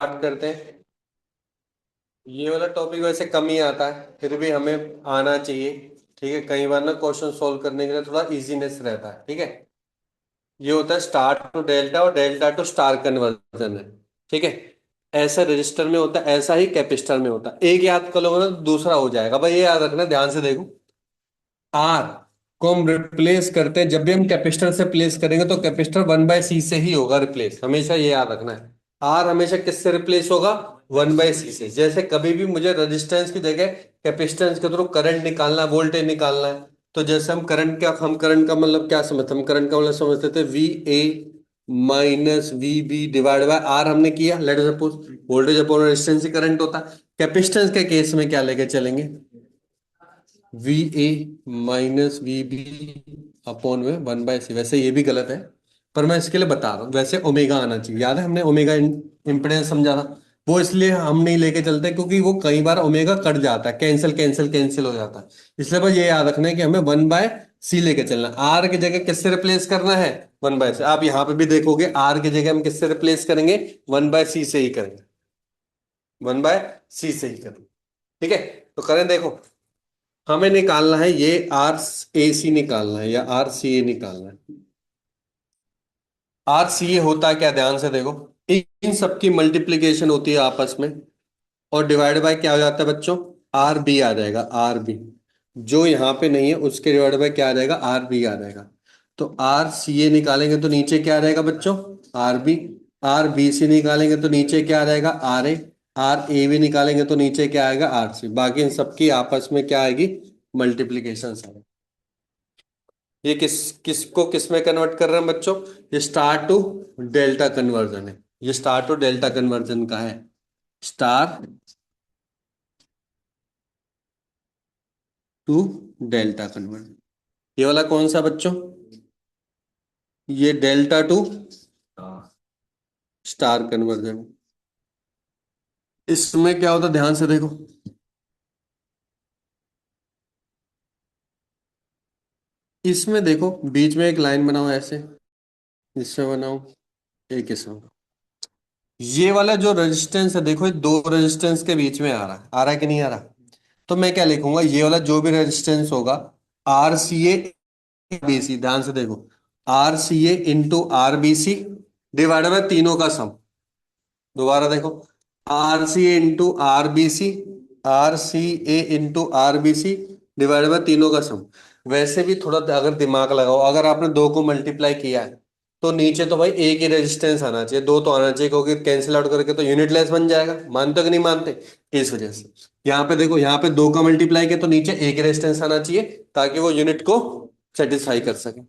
Start करते हैं। ये वाला टॉपिक वैसे कम ही आता है, फिर भी हमें आना चाहिए। ठीक है, कई बार ना क्वेश्चन सोल्व करने के लिए थोड़ा इजीनेस रहता है। ठीक है, ये होता है स्टार टू डेल्टा और डेल्टा टू स्टार कन्वर्जन है। ठीक है, ऐसा रजिस्टर में होता है, ऐसा ही कैपेसिटर में होता है। एक याद कर लोगे ना तो दूसरा हो जाएगा। भाई ये याद रखना, ध्यान से देखो। आर को हम रिप्लेस करते हैं, जब भी हम कैपेसिटर से प्लेस करेंगे तो कैपेसिटर 1/c से ही होगा रिप्लेस, हमेशा ये याद रखना है। आर हमेशा किससे रिप्लेस होगा? 1/c से। जैसे कभी भी मुझे रेजिस्टेंस की जगह कैपेसिटेंस के थ्रू करंट निकालना है, वोल्टेज निकालना है, तो जैसे हम करंट का मतलब क्या समझते, हम करंट का मतलब समझते थे VA minus VB divide by R. हमने किया, let us suppose voltage upon resistance ही करंट होता है। कैपेसिटेंस के केस में क्या लेके चलेंगे? VA माइनस VB अपॉन में 1/c। वैसे ये भी गलत है, पर मैं इसके लिए बता रहा हूँ। वैसे ओमेगा आना चाहिए। याद है हमने ओमेगा इम्पिडेंस समझा था, वो इसलिए हम नहीं लेके चलते क्योंकि वो कई बार ओमेगा कट जाता है, कैंसिल कैंसिल कैंसिल हो जाता है। इसलिए बस ये याद रखना है कि हमें 1/c लेके चलना है। आर की जगह किससे रिप्लेस करना है? 1/c। आप यहाँ पे भी देखोगे आर की जगह हम किससे रिप्लेस करेंगे? 1/c से ही करेंगे। 1/c से ही करेंगे। ठीक है, तो करें देखो। हमें निकालना है ये RAC निकालना है या RCA निकालना है। RCA होता है क्या, ध्यान से देखो। इन सबकी मल्टीप्लीकेशन होती है आपस में, और डिवाइड बाय क्या हो जाता है बच्चों? RB आ जाएगा, RB। जो यहाँ पे नहीं है उसके डिवाइड बाय क्या आ जाएगा? RB आ जाएगा। तो RCA निकालेंगे तो नीचे क्या आ जाएगा बच्चों? RB। RBC निकालेंगे तो नीचे क्या आ जाएगा? RA। RAB निकालेंगे तो नीचे क्या आएगा? RC। बाकी इन सबकी आपस में क्या आएगी? मल्टीप्लीकेशन आएगी। ये किसको किस में कन्वर्ट कर रहे हैं बच्चों? ये स्टार टू डेल्टा कन्वर्जन है। ये स्टार टू डेल्टा कन्वर्जन का है। Star to delta conversion. ये वाला कौन सा बच्चों? ये डेल्टा टू स्टार कन्वर्जन। इसमें क्या होता है, ध्यान से देखो। इसमें देखो बीच में एक लाइन बनाओ ऐसे, इसमें बनाओ, एक इसमें बनाओ। ये वाला जो रेजिस्टेंस है देखो, ये दो रेजिस्टेंस के बीच में आ रहा है कि नहीं आ रहा? तो मैं क्या लिखूंगा, ये वाला जो भी रेजिस्टेंस होगा, RCA BC, ध्यान से देखो, RCA × RBC डिवाइड बाय तीनों का सम। दोबारा देखो, RCA × RBC डिवाइड बाय तीनों का सम। वैसे भी थोड़ा अगर दिमाग लगाओ, अगर आपने दो को मल्टीप्लाई किया है तो नीचे तो भाई एक ही रेजिस्टेंस आना चाहिए, दो तो आना चाहिए, क्योंकि कैंसिल आउट करके तो यूनिटलेस बन जाएगा। मानते हो कि नहीं मानते? इस वजह से यहाँ पे देखो, यहाँ पे दो का मल्टीप्लाई किया तो नीचे एक रेजिस्टेंस आना चाहिए, ताकि वो यूनिट को सेटिस्फाई कर सके।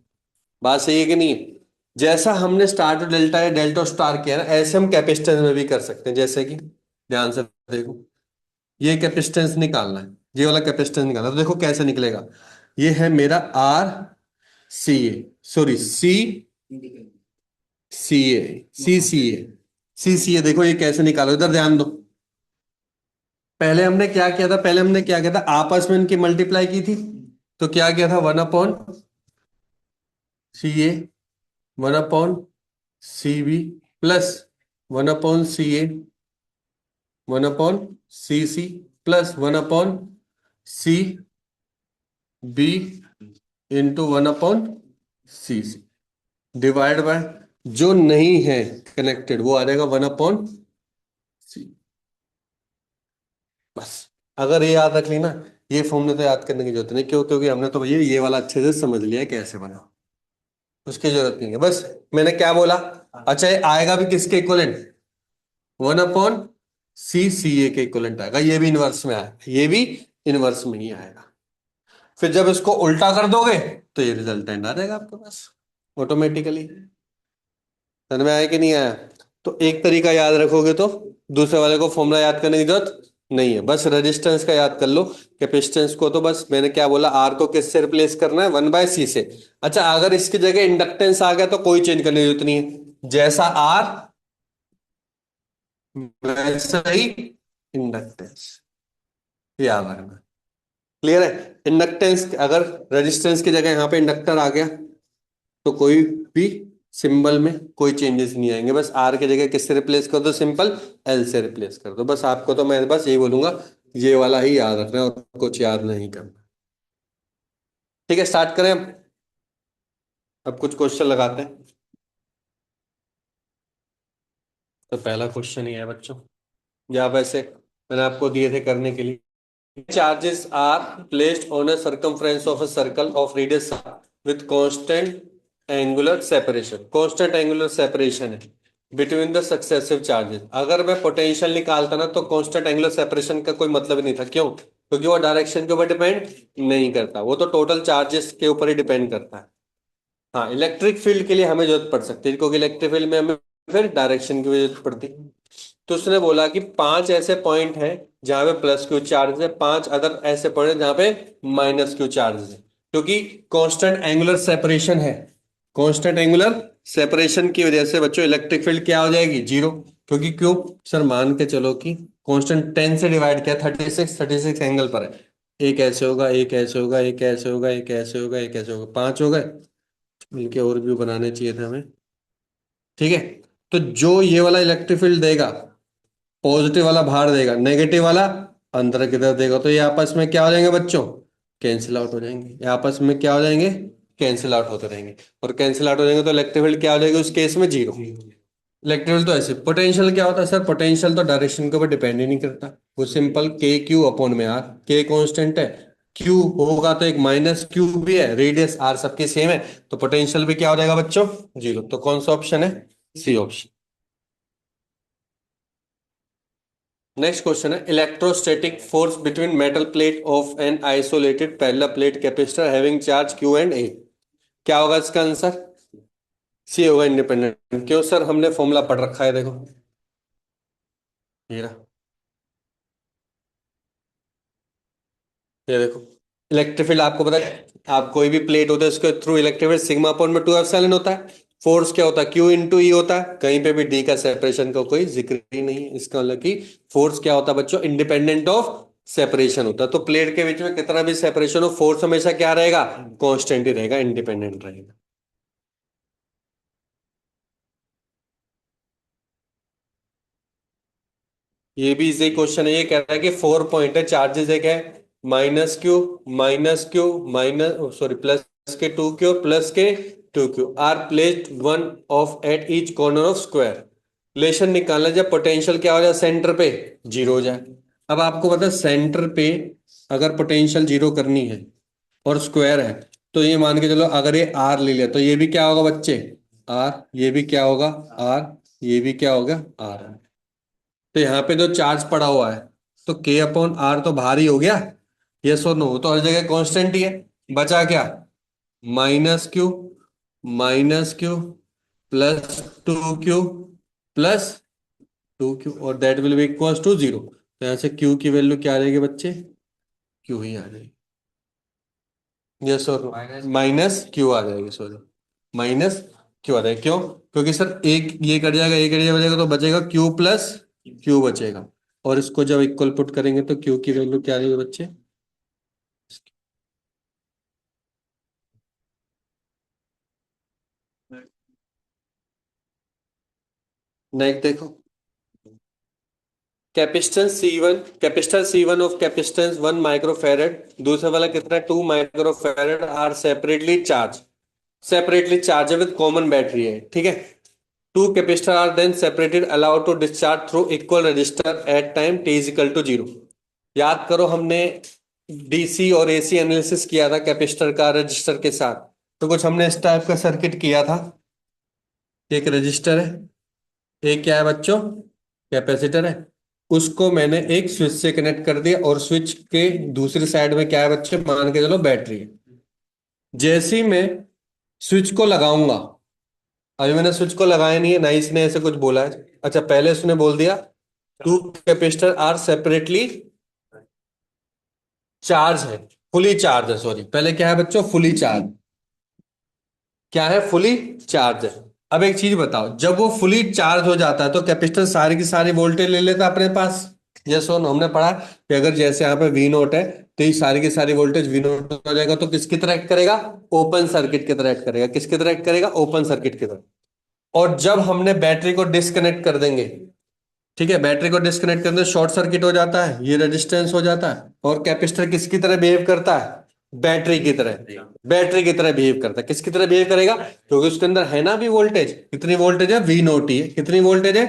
बात सही है कि नहीं? जैसा हमने स्टार टू डेल्टा या डेल्टा स्टार किया ना, ऐसे हम कैपेसिटेंस में भी कर सकते हैं। जैसे कि ध्यान से देखो, ये कैपेसिटेंस निकालना है, ये वाला कैपेसिटेंस निकालना है, तो देखो कैसे निकलेगा। ये है मेरा RCA, सॉरी CCA। देखो ये कैसे निकालो, इधर ध्यान दो। पहले हमने क्या किया था, आपस में इनकी मल्टीप्लाई की थी। तो क्या किया था, 1/CA, 1/CB plus 1/CA, 1/CC plus 1/CB into 1/CC divide by, जो नहीं है कनेक्टेड वो आ जाएगा 1/C। बस, अगर ये याद रख ली ना, ये फॉर्मूले तो याद करने की जरूरत नहीं। क्यों? क्योंकि हमने तो भैया ये वाला अच्छे से समझ लिया है कैसे बना, उसकी जरूरत नहीं है। बस मैंने क्या बोला, अच्छा ये आएगा भी किसके इक्वलेंट? 1/CCA के इक्वलेंट आएगा। ये भी इनवर्स में आएगा, ये भी इनवर्स में ही आएगा। फिर जब इसको उल्टा कर दोगे तो ये रिजल्टेंट आ जाएगा आपके पास ऑटोमेटिकली। समझ में आया कि नहीं आया? तो एक तरीका याद रखोगे तो दूसरे वाले को फॉर्मूला याद करने की जरूरत नहीं है। बस रेजिस्टेंस का याद कर लो। कैपेसिटेंस को तो बस मैंने क्या बोला, आर को किससे रिप्लेस करना है? 1/C से। अच्छा, अगर इसकी जगह इंडक्टेंस आ गया तो कोई चेंज करने की जरूरत नहीं है। जैसा आर वैसा ही इंडक्टेंस, याद रखना। क्लियर है? इंडक्टेंस, अगर रेजिस्टेंस की जगह यहाँ पे इंडक्टर आ गया तो कोई भी सिंबल में कोई चेंजेस नहीं आएंगे, बस आर की जगह किससे रिप्लेस कर दो, सिंपल एल से रिप्लेस कर दो। बस आपको तो मैं बस यही बोलूंगा, ये वाला ही याद रखना है और कुछ याद नहीं करना। ठीक है, स्टार्ट करें अब कुछ क्वेश्चन लगाते हैं। तो पहला क्वेश्चन ही है बच्चों, या वैसे मैंने आपको दिए थे करने के लिए। Charges are placed on a circumference of a circle of radius with constant angular separation. Constant angular separation है between the successive charges। अगर मैं पोटेंशियल निकालता ना तो कांस्टेंट एंगुलर सेपरेशन का कोई मतलब ही नहीं था। क्यों? क्योंकि वो डायरेक्शन के ऊपर डिपेंड नहीं करता, वो तो टोटल चार्जेस के ऊपर ही डिपेंड करता है। हाँ, इलेक्ट्रिक फील्ड के लिए हमें जरूरत पड़ सकती है, क्योंकि इलेक्ट्रिक फील्ड में हमें फिर डायरेक्शन की भी जरूरत पड़ती है। तो उसने बोला कि 5 ऐसे पॉइंट हैं जहां पे प्लस क्यू चार्ज है, 5 अदर ऐसे पॉइंट है जहां पे माइनस क्यू चार्ज है। क्योंकि कांस्टेंट एंगुलर सेपरेशन है, कांस्टेंट एंगुलर सेपरेशन की वजह से बच्चों इलेक्ट्रिक फील्ड क्या हो जाएगी, जीरो। क्योंकि क्यों सर, मान के चलो कि कांस्टेंट 10 से डिवाइड किया, 36 एंगल पर है। एक ऐसे होगा, एक ऐसे होगा, एक ऐसे होगा, एक ऐसे होगा, एक ऐसे होगा, 5 हो गए। इनके और व्यू बनाने चाहिए थे हमें। ठीक है, तो जो ये वाला इलेक्ट्रिक फील्ड देगा, पॉजिटिव वाला बाहर देगा, नेगेटिव वाला अंदर की तरफ देगा, तो ये आपस में क्या हो जाएंगे बच्चों, कैंसिल आउट हो जाएंगे। ये आपस में क्या हो जाएंगे, कैंसिल आउट होते रहेंगे। और कैंसिल आउट हो जाएंगे तो इलेक्ट्रिक फील्ड क्या हो जाएगी उस केस में, जीरो। इलेक्ट्रिक फील्ड तो ऐसे, पोटेंशियल क्या होता है सर, पोटेंशियल तो डायरेक्शन के ऊपर डिपेंड ही नहीं करता। वो सिंपल के क्यू अपॉन में आर, के कांस्टेंट है, क्यू होगा तो एक माइनस क्यू भी है, रेडियस आर सबकी सेम है, तो पोटेंशियल भी क्या हो जाएगा बच्चों, जीरो। तो कौन सा ऑप्शन है, सी ऑप्शन। नेक्स्ट क्वेश्चन है, electrostatic force between metal plate of an isolated parallel plate capacitor having charge Q and A. क्या होगा इसका आंसर, सी होगा, इंडिपेंडेंट। क्यों सर, हमने फॉर्मूला पढ़ रखा है, देखो ये रहा, ये देखो। इलेक्ट्रिक फील्ड आपको पता है, आप कोई भी प्लेट होता है उसके through electric field sigma upon में 2 एप्सिलॉन होता है। फोर्स क्या होता है, क्यू इंटू ई होता है। कहीं पे भी डी का सेपरेशन का कोई जिक्र ही नहीं है। इसका मतलब कि फोर्स क्या होता है बच्चों, इंडिपेंडेंट ऑफ सेपरेशन होता है। तो प्लेट के बीच में कितना भी सेपरेशन हो, फोर्स हमेशा क्या रहेगा, कांस्टेंट ही रहेगा, इंडिपेंडेंट रहेगा। ये भी इजी क्वेश्चन है। ये कह रहा है कि 4 पॉइंट है, चार्जेस एक है minus Q minus sorry plus के 2 क्यू प्लस के 2 Q R placed one of at each corner of square. Relation निकालना, जब पोटेंशियल क्या हो जाए सेंटर पे, जीरो हो जाए। अब आपको पता है सेंटर पे अगर पोटेंशियल जीरो करनी है और स्क्वायर है, तो ये मान के चलो अगर ये आर ले लिया तो ये भी क्या होगा बच्चे, आर, ये भी क्या होगा, आर, ये भी क्या होगा, आर। तो यहाँ पे जो चार्ज पड़ा हुआ है, तो के अपॉन आर तो भारी हो गया, यस और नो, तो हर जगह कांस्टेंट ही है। बचा क्या, minus Q plus 2 Q plus 2 Q, और that will be equals to zero. तो यहाँ से क्यू की वैल्यू क्या आ जाएगी बच्चे, क्यू ही आ जाएगी, यस और नो, माइनस क्यू आ जाएगी, सॉरी माइनस क्यू आ जाएगी। क्यों, क्योंकि सर एक ये कट जाएगा, एक कट जाएगा, तो बचेगा क्यू प्लस क्यू बचेगा। और इसको जब इक्वल पुट करेंगे तो क्यू की वैल्यू क्या आ जाएगी बच्चे, नेक्स्ट देखो, capacitor C one of capacitance 1 microfarad, दूसरा वाला कितना 2 microfarad, are separately charge with common battery है। ठीक है, two capacitor are then separated allowed to discharge through equal resistor at time t is equal to zero. याद करो, हमने DC और एसी एनालिसिस किया था कैपेसिटर का रजिस्टर के साथ। तो कुछ हमने इस टाइप का सर्किट किया था, एक रजिस्टर है, एक क्या है बच्चों, कैपेसिटर है। उसको मैंने एक स्विच से कनेक्ट कर दिया और स्विच के दूसरी साइड में क्या है बच्चे, मान के चलो बैटरी है। जैसे ही मैं स्विच को लगाऊंगा, अभी मैंने स्विच को लगाया नहीं है, ना इसने ऐसे कुछ बोला है। अच्छा, पहले उसने बोल दिया two capacitor are separately charge है, फुली चार्ज है, सॉरी पहले क्या है बच्चों, फुली चार्ज, क्या है, फुली चार्ज है। अब एक चीज बताओ, जब वो फुली चार्ज हो जाता है तो कैपेसिटर सारी की सारी वोल्टेज ले लेता है अपने पास। जैसे हमने पढ़ा कि अगर जैसे यहाँ पे वी नोट है, तो ये सारी की सारी वोल्टेज वी नोट हो जाएगा, तो किसकी तरह एक्ट करेगा, ओपन सर्किट की तरह एक्ट करेगा। किसकी तरह एक्ट करेगा, ओपन सर्किट की तरह। और जब हमने बैटरी को डिस्कनेक्ट कर देंगे, ठीक है, बैटरी को डिस्कनेक्ट करने से शॉर्ट सर्किट हो जाता है, ये रेजिस्टेंस हो जाता है, और कैपेसिटर किसकी तरह बिहेव करता है? बैटरी की तरह। बैटरी की तरह बिहेव करता है। किसकी तरह बिहेव करेगा? क्योंकि उसके अंदर है ना भी वोल्टेज। कितनी वोल्टेज है? वी नोट ही है। कितनी वोल्टेज है?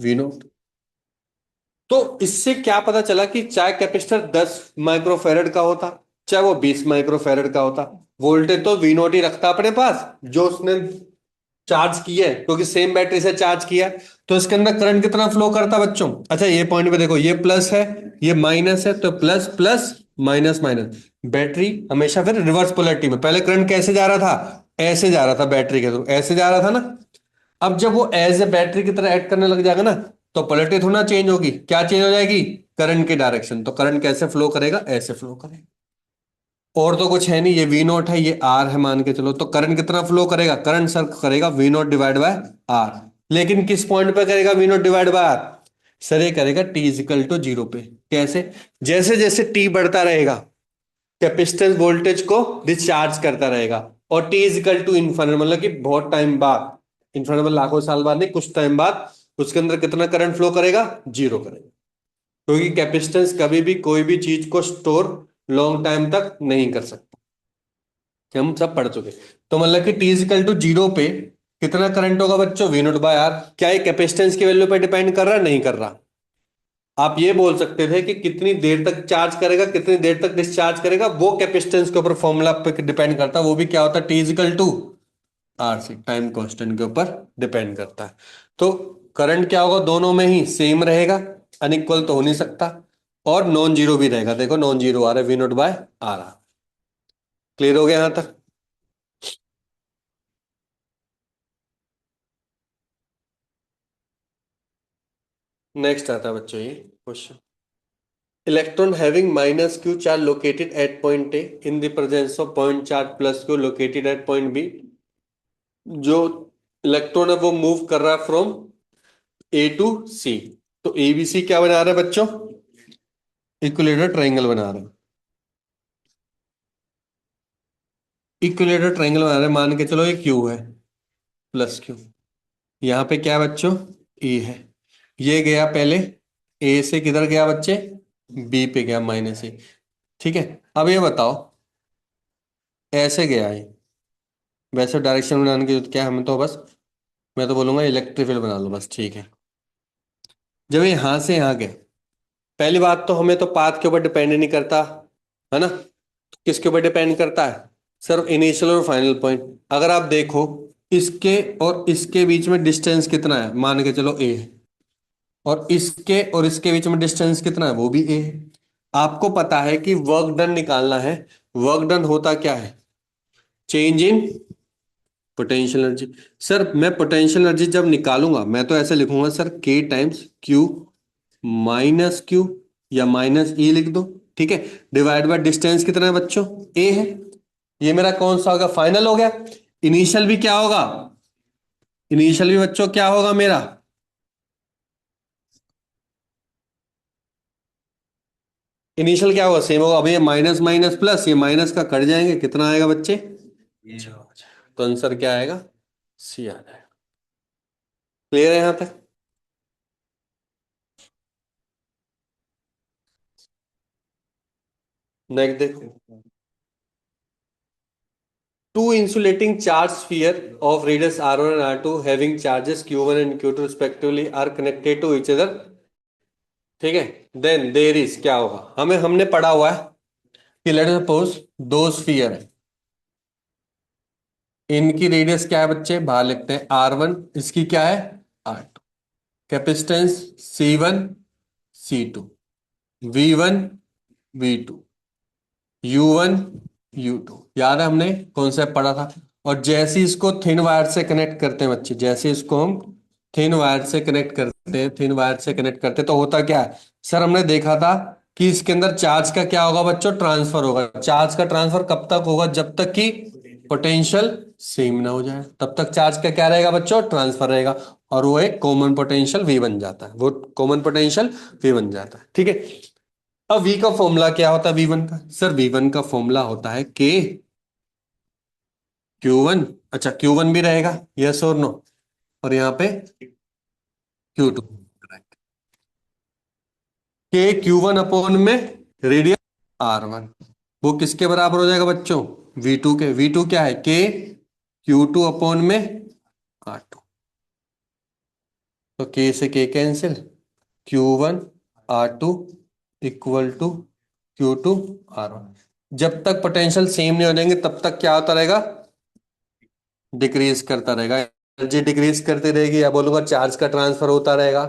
V naught. तो इससे क्या पता चला कि चाहे कैपेसिटर 10 माइक्रोफेरेड का होता, चाहे वो 20 माइक्रोफेरेड का होता, वोल्टेज तो वी नोट ही रखता अपने पास जो उसने चार्ज किया है, क्योंकि सेम बैटरी से चार्ज किया है। तो इसके अंदर करंट कितना फ्लो करता बच्चों? अच्छा, ये पॉइंट पे देखो, ये प्लस है, ये माइनस है, तो plus plus, minus minus. Battery हमेशा फिर रिवर्स पोलैरिटी में। पहले करंट कैसे जा रहा था? ऐसे जा रहा था, बैटरी के थ्रू ऐसे जा रहा था ना। अब जब वो एज ए बैटरी की तरह एक्ट करने लग जाएगा ना, तो पोलैरिटी थोड़ा चेंज होगी। क्या चेंज हो जाएगी? करंट की डायरेक्शन। तो करंट कैसे फ्लो करेगा? ऐसे फ्लो करेगा। और तो कुछ है नहीं, ये वी नोट है, ये आर है, मान के चलो। तो करंट कितना फ्लो करेगा? करंट सर करेगा V naught divide by R. लेकिन किस पॉइंट पे करेगा V naught divide by R? Sir ये करेगा टी इजिकल टू जीरो पे। कैसे? जैसे जैसे टी बढ़ता रहेगा, कैपेसिटेंस वोल्टेज को डिस्चार्ज करता रहेगा, और टी इजिकल टू इन्फिनिटी, मतलब कि बहुत टाइम बाद, इन्फिनिटी मतलब लाखों साल बाद नहीं, कुछ टाइम बाद उसके अंदर कितना करंट फ्लो करेगा? जीरो करेगा। क्योंकि कैपेसिटेंस कभी भी कोई भी चीज को स्टोर लॉन्ग टाइम तक नहीं कर सकता, कि हम सब पढ़ चुके। तो मतलब कि टी इजिकल टू जीरो पे कितना करंट होगा बच्चों? V naught by R. क्या ये कैपेसिटेंस की वैल्यू पे डिपेंड कर रहा है? नहीं कर रहा। आप ये बोल सकते थे कि कितनी देर तक चार्ज करेगा, कितनी देर तक डिस्चार्ज करेगा, वो कैपेसिटेंस के ऊपर फॉर्मूला पे डिपेंड करता है। वो भी क्या होता है? T equal to R C, time constant के ऊपर डिपेंड करता है। तो करंट क्या होगा? दोनों में ही सेम रहेगा, अनइक्वल तो हो नहीं सकता। और नॉन जीरो भी रहेगा। देखो नॉन जीरो आ रहा है, वी नोट बाय आर आ। क्लियर हो गया यहां तक? नेक्स्ट आता है बच्चों ये question. Electron having minus q charge located at point A in the presence of point charge plus q located at point B। जो इलेक्ट्रॉन है वो मूव कर रहा है फ्रॉम ए टू सी। तो ए बी सी क्या बना रहा है बच्चों? इक्विलेटरल ट्रायंगल बना रहा है। इक्विलेटरल ट्रायंगल बना रहा है, मान के चलो ये क्यू है, प्लस क्यू। यहाँ पे क्या है बच्चों? ए है। ये गया पहले ए से किधर गया बच्चे? बी पे गया, माइनस ए। ठीक है। अब ये बताओ, ऐसे गया है, वैसे डायरेक्शन बनाने की जरूरत क्या है हमें? तो बस मैं तो बोलूंगा इलेक्ट्रिक फील्ड बना लो बस, ठीक है। जब ये यहां से यहां गए, पहली बात तो हमें तो पाथ के ऊपर डिपेंड नहीं करता, है ना। किसके ऊपर डिपेंड करता है? सिर्फ इनिशियल और फाइनल पॉइंट। अगर आप देखो, इसके और इसके बीच में डिस्टेंस कितना है? मान के चलो ए है। और इसके और इसके बीच में डिस्टेंस कितना है? वो भी ए है। आपको पता है कि वर्क डन निकालना है। वर्क डन होता क्या है? Change in potential energy. Sir मैं पोटेंशियल एनर्जी जब निकालूंगा, मैं तो ऐसे लिखूंगा सर, के टाइम्स क्यू माइनस क्यू, या माइनस ई लिख दो, ठीक है। डिवाइड बाय डिस्टेंस कितना है बच्चों? ए है। ये मेरा कौन सा होगा? फाइनल हो गया। इनिशियल भी क्या होगा? इनिशियल भी बच्चों क्या होगा मेरा? इनिशियल क्या होगा? सेम होगा। अभी ये माइनस माइनस प्लस, ये माइनस का कट जाएंगे, कितना आएगा बच्चे? तो आंसर क्या आएगा? सी आ जाएगा। क्लियर है यहां तक? नेक्स्ट देखो। Two insulating charge sphere of radius r1 and r2 having charges q1 and q2 respectively are connected to each other, ठीक है। देन देयर इज क्या होगा? हमें हमने पढ़ा हुआ है कि लेट सपोज दो स्फीयर है, इनकी रेडियस क्या है बच्चे? बाहर लिखते हैं r1, इसकी क्या है? r2। Capacitance c1 c2, v1 v2, U1 U2। याद है हमने कॉन्सेप्ट पढ़ा था। और जैसे ही इसको थिन वायर से कनेक्ट करते हैं बच्चे, जैसे इसको हम थिन वायर से कनेक्ट करते हैं, थिन वायर से कनेक्ट करते हैं, तो होता क्या है? सर हमने देखा था कि इसके अंदर चार्ज का क्या होगा बच्चों? ट्रांसफर होगा। चार्ज का ट्रांसफर कब तक होगा? जब तक कि पोटेंशियल सेम ना हो जाए, तब तक चार्ज का क्या रहेगा बच्चों? ट्रांसफर रहेगा। और वो एक कॉमन पोटेंशियल V बन जाता है, वो कॉमन पोटेंशियल V बन जाता है, ठीक है। अब V का फॉर्मूला क्या होता है? V1 का, सर V1 का फॉर्मूला होता है K Q1। अच्छा Q1 भी रहेगा, यस और नो? और यहाँ पे Q2। के Q1 अपॉन में रेडियस R1, वो किसके बराबर हो जाएगा बच्चों? V2 के। V2 क्या है? के Q2 अपॉन में R2। तो के से के cancel, Q1 R2 equal to Q2 R1। जब तक पोटेंशियल सेम नहीं हो जाएंगे तब तक क्या होता रहेगा? डिक्रीज करता रहेगा। एनर्जी डिक्रीज करती रहेगी, या बोलूंगा चार्ज का ट्रांसफर होता रहेगा,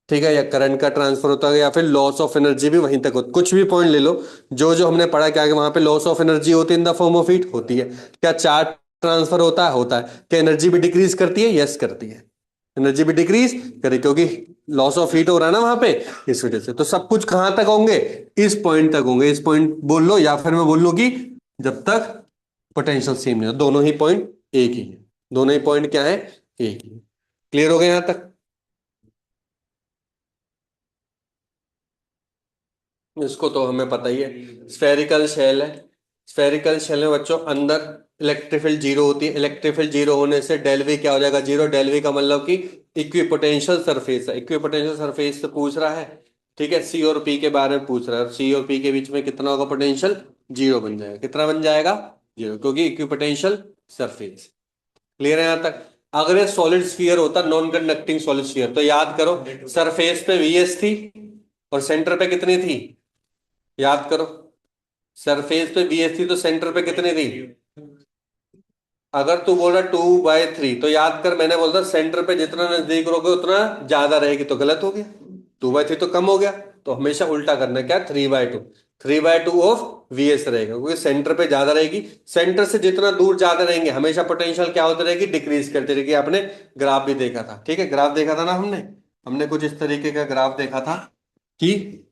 ठीक है, या करंट का ट्रांसफर होता है, या फिर लॉस ऑफ एनर्जी भी वहीं तक होती, कुछ भी पॉइंट ले लो। जो जो हमने पढ़ा क्या कि वहां पे लॉस ऑफ एनर्जी होती है इन द फॉर्म ऑफ हीट होती है। क्या चार्ज ट्रांसफर होता है? होता है। क्या एनर्जी भी डिक्रीज करती है? यस करती है। एनर्जी भी डिक्रीज करे क्योंकि लॉस ऑफ हीट हो रहा है ना वहां पे, इस वजह से। तो सब कुछ कहां तक होंगे? इस पॉइंट तक होंगे। इस पॉइंट बोल लो, या फिर मैं बोल लूं कि जब तक पोटेंशियल सेम नहीं हो। दोनों ही पॉइंट एक ही है। दोनों ही पॉइंट क्या है? एक ही। क्लियर हो गया यहां तक? इसको तो हमें पता ही है, स्फेरिकल शेल है। स्फेरिकल शेल में बच्चों अंदर इलेक्ट्रिक फील्ड जीरो होती है। इलेक्ट्रिक फील्ड जीरो होने से डेल वी क्या हो जाएगा? जीरो। डेल वी का मतलब कि इक्विपोटेंशियल सरफेस है। इक्विपोटेंशियल सरफेस से पूछ रहा है, ठीक है। सी और पी के बारे में पूछ रहा है, सी और पी के बीच में कितना होगा पोटेंशियल? जीरो बन जाएगा। कितना बन जाएगा? जीरो, क्योंकि इक्विपोटेंशियल सरफेस। क्लियर है यहां तक? अगर ये सॉलिड स्फीयर होता, नॉन कंडक्टिंग सॉलिड स्फीयर, तो याद करो सरफेस पे वीएस थी और सेंटर पे कितनी थी? याद करो, सरफेस पे बीएस थी तो सेंटर पे कितनी थी? अगर तू बोल रहा 2/3, तो याद कर मैंने बोलता सेंटर पे जितना नजदीक रहोगे उतना ज्यादा रहेगी, तो गलत हो गया। 2/3 तो कम हो गया। तो हमेशा उल्टा करना है, क्या? 3/2। 3/2 ऑफ वीएस रहेगा, क्योंकि सेंटर पे ज्यादा रहेगी। सेंटर से जितना दूर ज्यादा रहेंगे हमेशा पोटेंशियल क्या होती रहेगी? डिक्रीज करती रहेगी। आपने ग्राफ भी देखा था, ठीक है, ग्राफ देखा था ना हमने। हमने कुछ इस तरीके का ग्राफ देखा था कि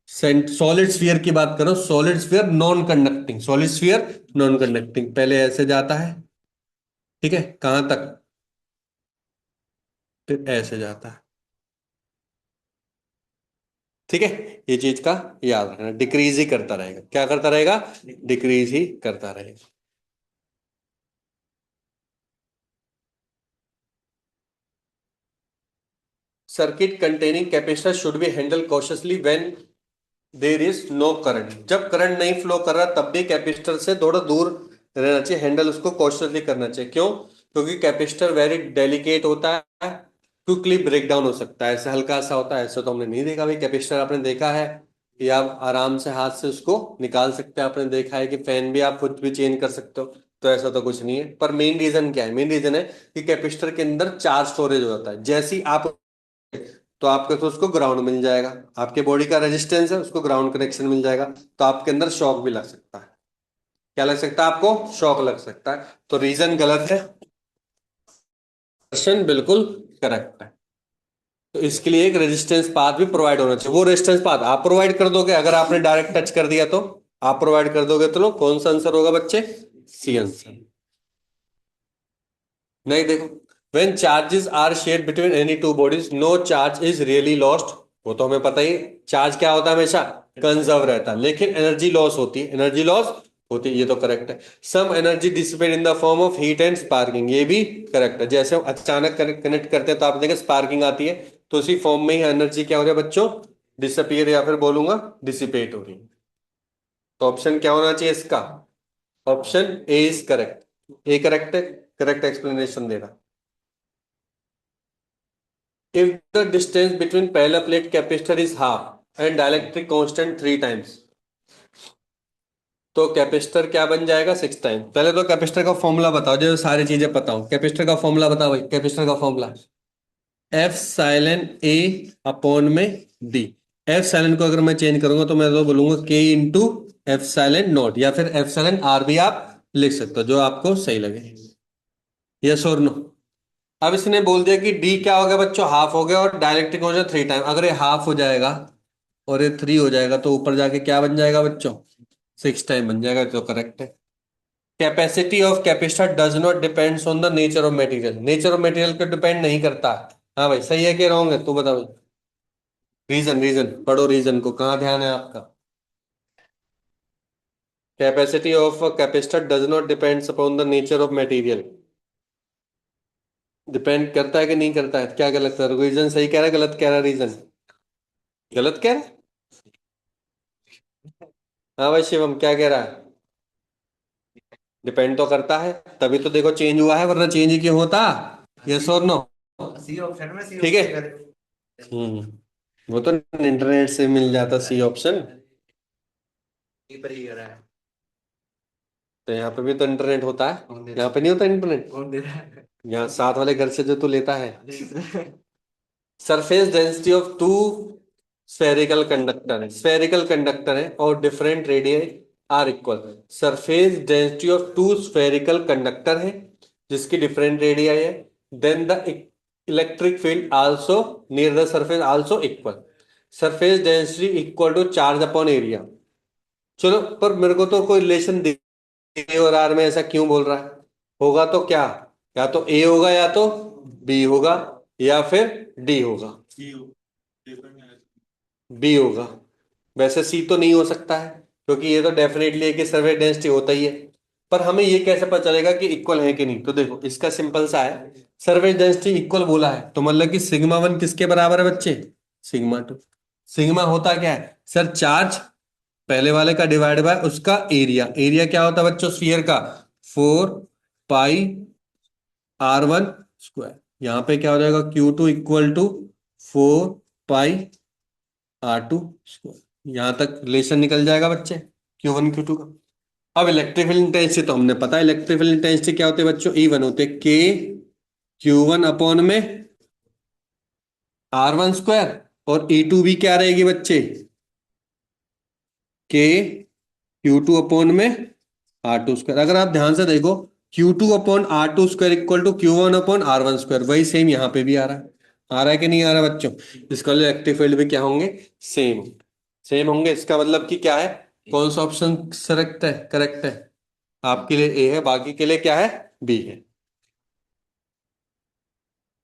सॉलिड स्फीयर की बात करो, solid sphere non conducting, solid sphere non conducting पहले ऐसे जाता है, ठीक है, कहां तक? फिर ऐसे जाता है, ठीक है। ये चीज का याद रखना, डिक्रीज ही करता रहेगा। क्या करता रहेगा? डिक्रीज ही करता रहेगा। Circuit containing capacitor should be handle cautiously when there is no current. जब करंट नहीं फ्लो कर रहा तब भी कैपेसिटर से थोड़ा दूर रहना चाहिए। हैंडल उसको कॉशियसली करना चाहिए। क्यों? क्योंकि कैपेसिटर वेरी डेलिकेट होता है, क्विकली ब्रेक डाउन हो सकता है। ऐसे हल्का सा होता है, ऐसे तो हमने नहीं देखा भाई कैपेसिटर। आपने देखा है कि आप आराम से हाथ से उसको निकाल सकते हैं। आपने देखा है कि फैन भी आप खुद भी चेंज कर सकते हो। तो ऐसा तो कुछ नहीं है। पर मेन रीजन क्या है? मेन रीजन है कि कैपेसिटर के अंदर चार्ज स्टोरेज हो जाता है। जैसे ही आप, तो आपके तो उसको ग्राउंड मिल जाएगा। आपके बॉडी का रेजिस्टेंस है, उसको ग्राउंड कनेक्शन मिल जाएगा। तो आपके अंदर शॉक भी लग सकता है। क्या लग सकता है आपको? शॉक लग सकता है। तो रीजन गलत है, क्वेश्चन बिल्कुल करेक्ट है। तो इसके लिए एक रेजिस्टेंस पाथ भी प्रोवाइड होना चाहिए। वो रेजिस्टेंस पाथ आप प्रोवाइड कर दोगे अगर आपने डायरेक्ट टच कर दिया तो। आप प्रोवाइड कर दोगे तो लो, कौन सा आंसर होगा बच्चे? C answer. नहीं देखो, when charges are shared between any two bodies no charge is really lost. वो तो हमें पता ही, चार्ज क्या होता है? हमेशा कंजर्व रहता है। लेकिन एनर्जी लॉस होती है, एनर्जी लॉस होती है, ये तो करेक्ट है। Some energy dissipate in the form of heat and sparking, ये भी करेक्ट है। जैसे हम अचानक कनेक्ट करते हैं तो आप देखें स्पार्किंग आती है, तो उसी फॉर्म में ही एनर्जी क्या हो रही है बच्चों? डिसअपियर, या फिर बोलूंगा डिसिपेट हो रही है। तो ऑप्शन क्या होना चाहिए इसका? Option A is correct. A correct है, करेक्ट एक्सप्लेनेशन दे रहा। If the distance between parallel plate capacitor is half and dielectric constant 3 times, तो कैपेसिटर क्या बन जाएगा? 6 टाइम। पहले तो कैपेसिटर का फॉर्मूला बताओ, जो सारी चीजें पता हो। कैपेसिटर का फॉर्मूला बताओ भाई, कैपेसिटर का फॉर्मूला एफ साइलन ए अपॉन में डी। एफ साइलन को अगर मैं चेंज करूंगा तो मैं तो बोलूंगा के इंटू एफ साइलन नॉट, या फिर एफ साइलन आर भी आप लिख सकते हो, जो आपको सही लगे। यस और नो? अब इसने बोल दिया कि डी क्या हो गया बच्चों? हाफ हो गया, और डायलेक्ट्रिक हो जाए 3 टाइम। अगर ये हाफ हो जाएगा और ये 3 हो जाएगा तो ऊपर जाके क्या बन जाएगा बच्चों? 6 टाइम बन जाएगा। तो करेक्ट है। Capacity of capacitor does not depends on the nature of material. Nature of material पे डिपेंड नहीं करता। हाँ भाई, सही है कि रॉन्ग है? तू बता भाई। रीजन, रीजन पढ़ो, रीजन को कहाँ ध्यान है आपका? Capacity of capacitor does not depends upon the nature of material. Depend करता है कि नहीं करता है? क्या गलत है? रीजन सही कह रहा है, गलत कह रहा है? रीजन गलत कह रहा है। हाँ भाई शिवम, क्या कह रहा है? डिपेंड तो करता है, तभी तो देखो चेंज हुआ है, वरना चेंज ही क्यों होता? यस और नो? सी ऑप्शन में सी ठीक है। ऑप्शन करे। वो तो इंटरनेट से मिल जाता सी ऑप्शन। पर ही करा है। तो यहाँ पे भी तो इंटरनेट होता कौन है, दे यहाँ रहा पे नहीं होता इंटरनेट? कौन दे रहा है? यहाँ साथ वाले घर से जो तू लेता है। Surface density of two spherical conductor है और different radius are equal. Surface density of two spherical conductor है जिसकी डिफरेंट रेडिया है। Then the electric field also near the surface also equal. Surface density equal to charge upon area. चलो, पर मेरे को तो कोई रिलेशन ए और आर में ऐसा क्यों बोल रहा है? होगा तो क्या? या तो ए होगा या तो बी होगा या फिर डी होगा। बी होगा। वैसे सी तो नहीं हो सकता है, क्योंकि ये तो डेफिनेटली है कि सर्वे डेंसिटी होता ही है। पर हमें ये कैसे पता चलेगा कि इक्वल है कि नहीं? तो देखो इसका सिंपल सा है। सर्वे डेंसिटी इक्वल बोला है तो मतलब कि सिग्मा वन किसके बराबर है बच्चे? Sigma two. सिग्मा होता क्या है सर? चार्ज पहले वाले का डिवाइड बाय उसका एरिया। एरिया क्या होता है बच्चों स्फीयर का? 4 पाई R1 स्क्वायर। यहाँ पे क्या हो जाएगा? Q2 equal to 4 pi R2 square. यहाँ तक रिलेशन निकल जाएगा बच्चे, Q1 Q2 का। अब इलेक्ट्रिकल इंटेंसिटी तो हमने पता है, इलेक्ट्रिकल इंटेंसिटी क्या होते हैं बच्चों? E1 होते हैं के Q1 अपॉन में R1 स्क्वायर। और E2 भी क्या रहेगी बच्चे? के Q2 अपॉन में R2 स्क्वायर। अगर आप ध्यान से देखो, Q2 upon R2 square equal to Q1 upon R1 square, वही सेम यहाँ पे भी आ रहा है। आ रहा है कि नहीं आ रहा बच्चों? इसका इलेक्ट्रिक फील्ड भी क्या होंगे? सेम। सेम होंगे। इसका मतलब कि क्या है? कौन सा ऑप्शन करेक्ट है? करेक्ट है। आपके लिए ए है, बाकी के लिए क्या है? बी है।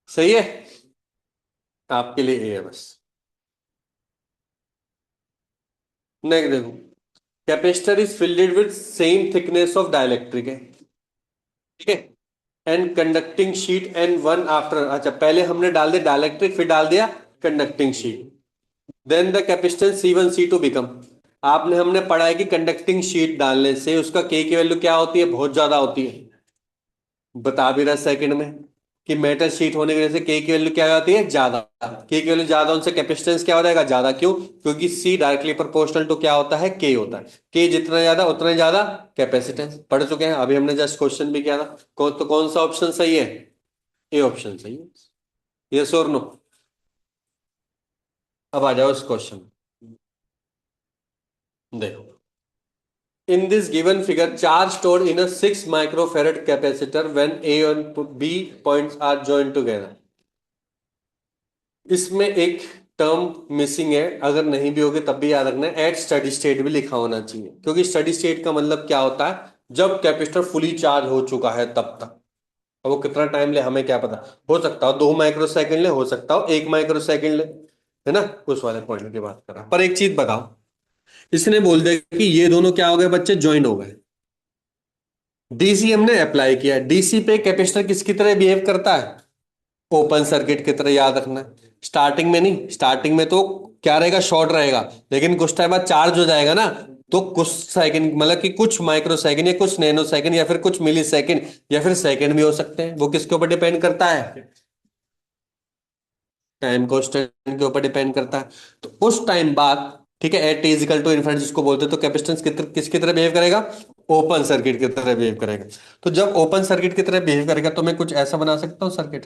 सही है। आपके लिए ए है बस। नेक्स्ट देखो, capacitor is filled with same thickness of dielectric है। ठीक है। And conducting sheet and one after. अच्छा, पहले हमने डाल दिया डाइलेक्ट्रिक, फिर डाल दिया conducting sheet. Then the capacitance C1 C2 become. आपने हमने पढ़ा है कि कंडक्टिंग शीट डालने से उसका के की वैल्यू क्या होती है? बहुत ज्यादा होती है। बता भी रहा सेकंड में कि मेटल शीट होने की वजह से के की वैल्यू क्या आती है? ज्यादा। के की वैल्यू ज्यादा, उनसे कैपेसिटेंस क्या हो जाएगा? ज्यादा। क्यों? क्योंकि सी डायरेक्टली प्रोपोर्शनल टू क्या होता है? के होता है। के जितना ज्यादा उतना ही ज्यादा कैपेसिटेंस। पढ़ चुके हैं, अभी हमने जस्ट क्वेश्चन भी किया था। तो कौन सा ऑप्शन सही है? ए ऑप्शन सही है। यस और नो? अब आ जाओ इस क्वेश्चन। देखो, in this given figure charge stored in a 6 microfarad capacitor when A and B points are joined together। इसमें एक टर्म मिसिंग है, अगर नहीं भी होगी तब भी याद रखना है, एट स्टडी स्टेट भी लिखा होना चाहिए। क्योंकि स्टडी स्टेट का मतलब क्या होता है? जब कैपेसिटर फुली चार्ज हो चुका है तब तक। अब वो कितना टाइम ले हमें क्या पता? हो सकता हो 2 माइक्रो सेकंड ले, हो सकता हो 1 माइक्रो सेकंड ले, है ना? उस वाले पॉइंट की बात कर रहा हूं। पर एक चीज बताओ, इसने बोल दिया कि ये दोनों क्या हो गए बच्चे? ज्वाइन हो गए। डीसी हमने अप्लाई किया। डीसी पे कैपेसिटर किसकी तरह बिहेव करता है? ओपन सर्किट की तरह, याद रखना। स्टार्टिंग में नहीं, स्टार्टिंग में तो क्या रहेगा? शॉर्ट रहेगा। लेकिन कुछ टाइम बाद चार्ज हो जाएगा ना, तो कुछ सेकंड मतलब कि कुछ माइक्रो सेकंड या कुछ नैनो सेकंड या फिर कुछ मिली सेकंड या फिर सेकंड भी हो सकते हैं। वो किसके ऊपर डिपेंड करता है? टाइम कांस्टेंट के ऊपर डिपेंड करता है। तो उस टाइम बाद, ठीक है, एट इजिकल टू इन्फिनिटी जिसको बोलते हैं, तो कैपेसिटेंस किसकी तरह बिहेव करेगा? ओपन सर्किट की तरह बिहेव करेगा। तो जब ओपन सर्किट की तरह बिहेव करेगा तो मैं कुछ ऐसा बना सकता हूँ सर्किट।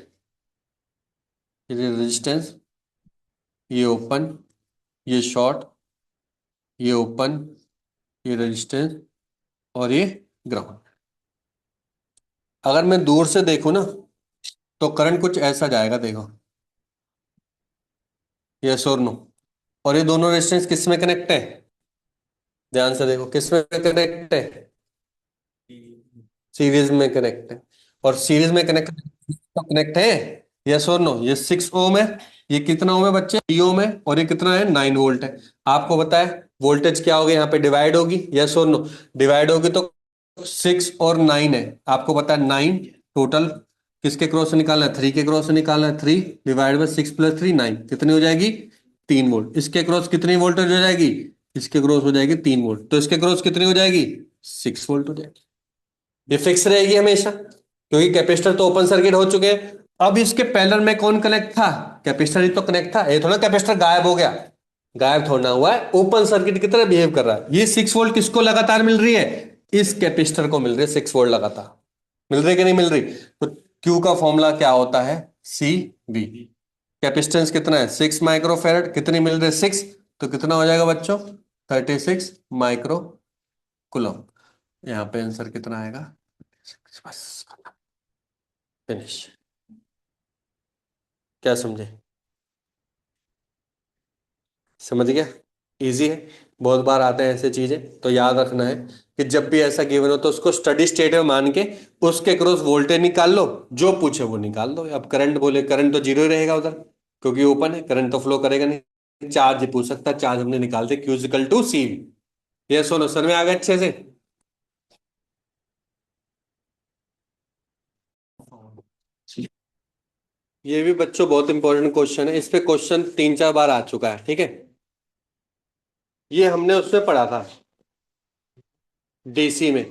ये रेजिस्टेंस, ये ओपन, ये शॉर्ट, ये ओपन, ये रेजिस्टेंस और ये ग्राउंड। अगर मैं दूर से देखूं ना, तो करंट कुछ ऐसा जाएगा, देखो। यस और नो? और ये दोनों रेजिस्टेंस किस में कनेक्ट है? ध्यान से देखो, किस में कनेक्ट है? सीरीज में कनेक्ट है। और सीरीज में कनेक्ट तो कनेक्ट है। यस और नो? ये 6 ओम है, ये कितना ओम है बच्चे? 3 ओम है। और ये कितना है? 9 वोल्ट है। आपको पता है वोल्टेज क्या होगी? यहाँ पे डिवाइड होगी। यस और नो? डिवाइड होगी तो 6 और 9 है। आपको पता है 9 टोटल किसके क्रॉस से निकालना है? 3 के क्रॉस से निकालना है। 3 डिवाइड बाई 6 + 3 9 कितनी हो जाएगी? 3 वोल्ट। इसके क्रॉस कितनी वोल्टेज हो जाएगी? इसके क्रॉस हो जाएगी 3 वोल्ट। तो इसके क्रॉस कितनी हो जाएगी? 6 वोल्ट हो जाएगी। ये फिक्स रहेगी हमेशा, क्योंकि कैपेसिटर तो ओपन सर्किट हो चुके हैं। अब इसके पैरेलल में कौन कनेक्ट था? कैपेसिटर ही तो कनेक्ट था। ये थोड़ा कैपेसिटर गायब हो गया, गायब थोड़ा हुआ है, ओपन सर्किट की तरह बिहेव कर रहा है। ये 6 वोल्ट किसको लगातार मिल रही है? इस कैपेसिटर को मिल रही है 6 वोल्ट लगातार। मिल रही कि नहीं मिल रही? तो क्यू का फॉर्मूला क्या होता है? सी वी। कैपेसिटेंस कितना है? 6 माइक्रोफेरेड। कितनी मिल रही है? 6। तो कितना हो जाएगा बच्चों? 36 माइक्रो कुलम। यहाँ पे आंसर कितना आएगा? बस, फिनिश। क्या समझे? समझ गया? इजी है। बहुत बार आते हैं ऐसे चीजें, तो याद रखना है कि जब भी ऐसा गिवन हो तो उसको स्टडी स्टेट में मान के उसके क्रॉस वोल्टेज निकाल लो, जो पूछे वो निकाल दो। अब करंट बोले, करंट तो जीरो ही रहेगा उधर, क्योंकि ओपन है, करंट तो फ्लो करेगा नहीं। चार्ज ही पूछ सकता है, चार्ज हमने निकाल दे, Q इक्वल टू सी। ये सुनो, सर में आ गया अच्छे से? ये भी बच्चों बहुत इंपॉर्टेंट क्वेश्चन है, इस पे क्वेश्चन 3 4 बार आ चुका है, ठीक है। ये हमने उसमें पढ़ा था, डीसी में।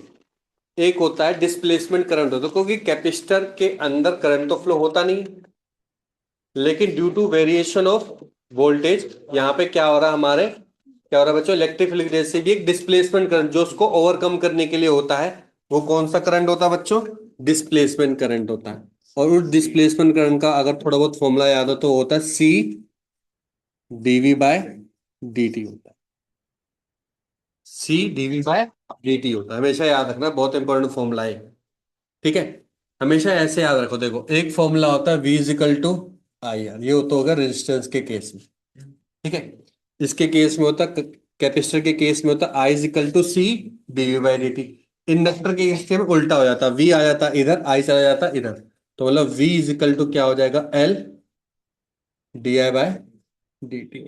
एक होता है डिस्प्लेसमेंट करंट होता है, क्योंकि कैपेसिटर के अंदर करंट तो फ्लो होता नहीं है, लेकिन due to variation of voltage यहाँ पे क्या हो रहा है हमारे, क्या हो रहा है बच्चों? इलेक्ट्रिक फील्ड जैसे भी एक डिस्प्लेसमेंट करंट जो उसको ओवरकम करने के लिए होता है, वो कौन सा करंट होता है बच्चों? डिस्प्लेसमेंट करंट होता है। और उस डिस्प्लेसमेंट करंट का अगर थोड़ा बहुत फॉर्मूला याद हो तो वो होता है सी डीवी बाय डी होता है। सी डीवी बाय डी होता है, हमेशा याद रखना, बहुत इंपॉर्टेंट फॉर्मूला है। ठीक है, हमेशा ऐसे याद रखो। देखो, एक फॉर्मूला होता है V equal to I R, ये तो होगा रेजिस्टेंस के केस में, ठीक है। इसके केस में होता, कैपेसिटर के केस में होता I is equal to C D V by D T. Inductor के केस में उल्टा हो जाता, V आ जाता इधर, आई चला जाता इधर। तो मतलब V इजिकल टू क्या हो जाएगा? L D I by D T.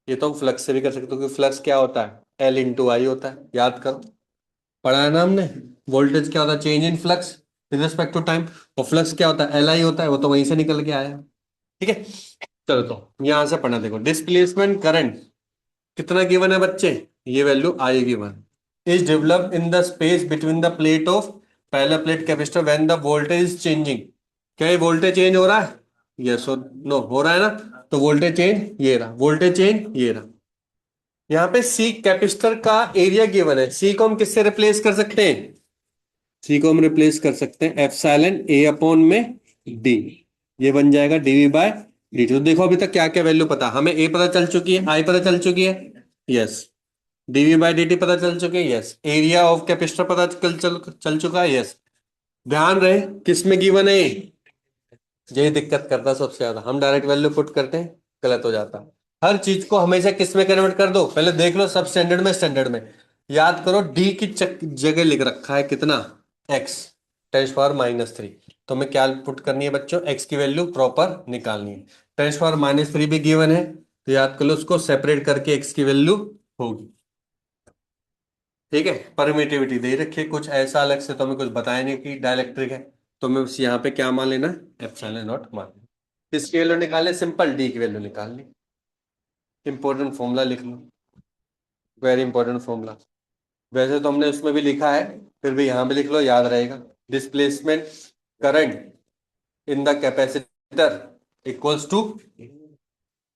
ये तो फ्लक्स से भी कर सकते हो, क्योंकि फ्लक्स क्या होता है? L इंटू आई होता है, याद करो, पढ़ा है ना हमने। वोल्टेज क्या होता है? Change in flux with respect to time. और फ्लक्स क्या होता है? एल आई होता है, वो तो वहीं से निकल के आया है। ठीक है, चलो तो यहां से पढ़ना। देखो, डिस्प्लेसमेंट करंट कितना गिवन है बच्चे? ये value I given is develop in the space between the plate of parallel plate capacitor when the voltage is changing. क्या ये वोल्टेज चेंज हो रहा है? यस और नो, हो रहा है ना? तो वोल्टेज चेंज ये रहा, वोल्टेज चेंज ये रहा। यहाँ पे सी कैपेसिटर का एरिया गिवन है, सी को हम किससे रिप्लेस कर सकते हैं? सी को हम रिप्लेस कर सकते हैं एप्सिलॉन ए अपॉन में डी। ये बन जाएगा डीवी बाय डी टी। तो देखो अभी तक क्या क्या वैल्यू पता, हमें ए पता चल चुकी है, आई पता चल चुकी है, yes. D V by D T पता चल चुके हैं, यस। एरिया ऑफ कैपेसिटर पता चल चुका है, यस। ध्यान रहे किस में गिवन है, यही दिक्कत करता है सबसे ज्यादा, हम डायरेक्ट वैल्यू पुट करते हैं, गलत हो जाता है। हर चीज को हमेशा किस में कन्वर्ट कर दो, पहले देख लो सब स्टैंडर्ड में, स्टैंडर्ड में याद करो। डी की जगह लिख रखा है कितना? एक्स 10⁻³ तो हमें क्या पुट करनी है बच्चों? एक्स की वैल्यू प्रॉपर निकालनी है। 10⁻³ भी गिवन है, तो याद कर लो, उसको सेपरेट करके एक्स की वैल्यू होगी। ठीक है, परमिटिविटी दे रखी है कुछ ऐसा अलग से, तो हमें कुछ बताया नहीं कि डाइलेक्ट्रिक है, तो हमें बस यहाँ पे क्या मान लेना? एप्सिलॉन नॉट मान लेना। इसकी वैल्यू निकालने, सिंपल डी की वैल्यू निकालनी। इंपॉर्टेंट फॉर्मूला लिख लो, वेरी इंपॉर्टेंट फॉर्मूला। वैसे तो हमने उसमें भी लिखा है, फिर भी यहाँ भी लिख लो, याद रहेगा। Displacement current in the capacitor equals to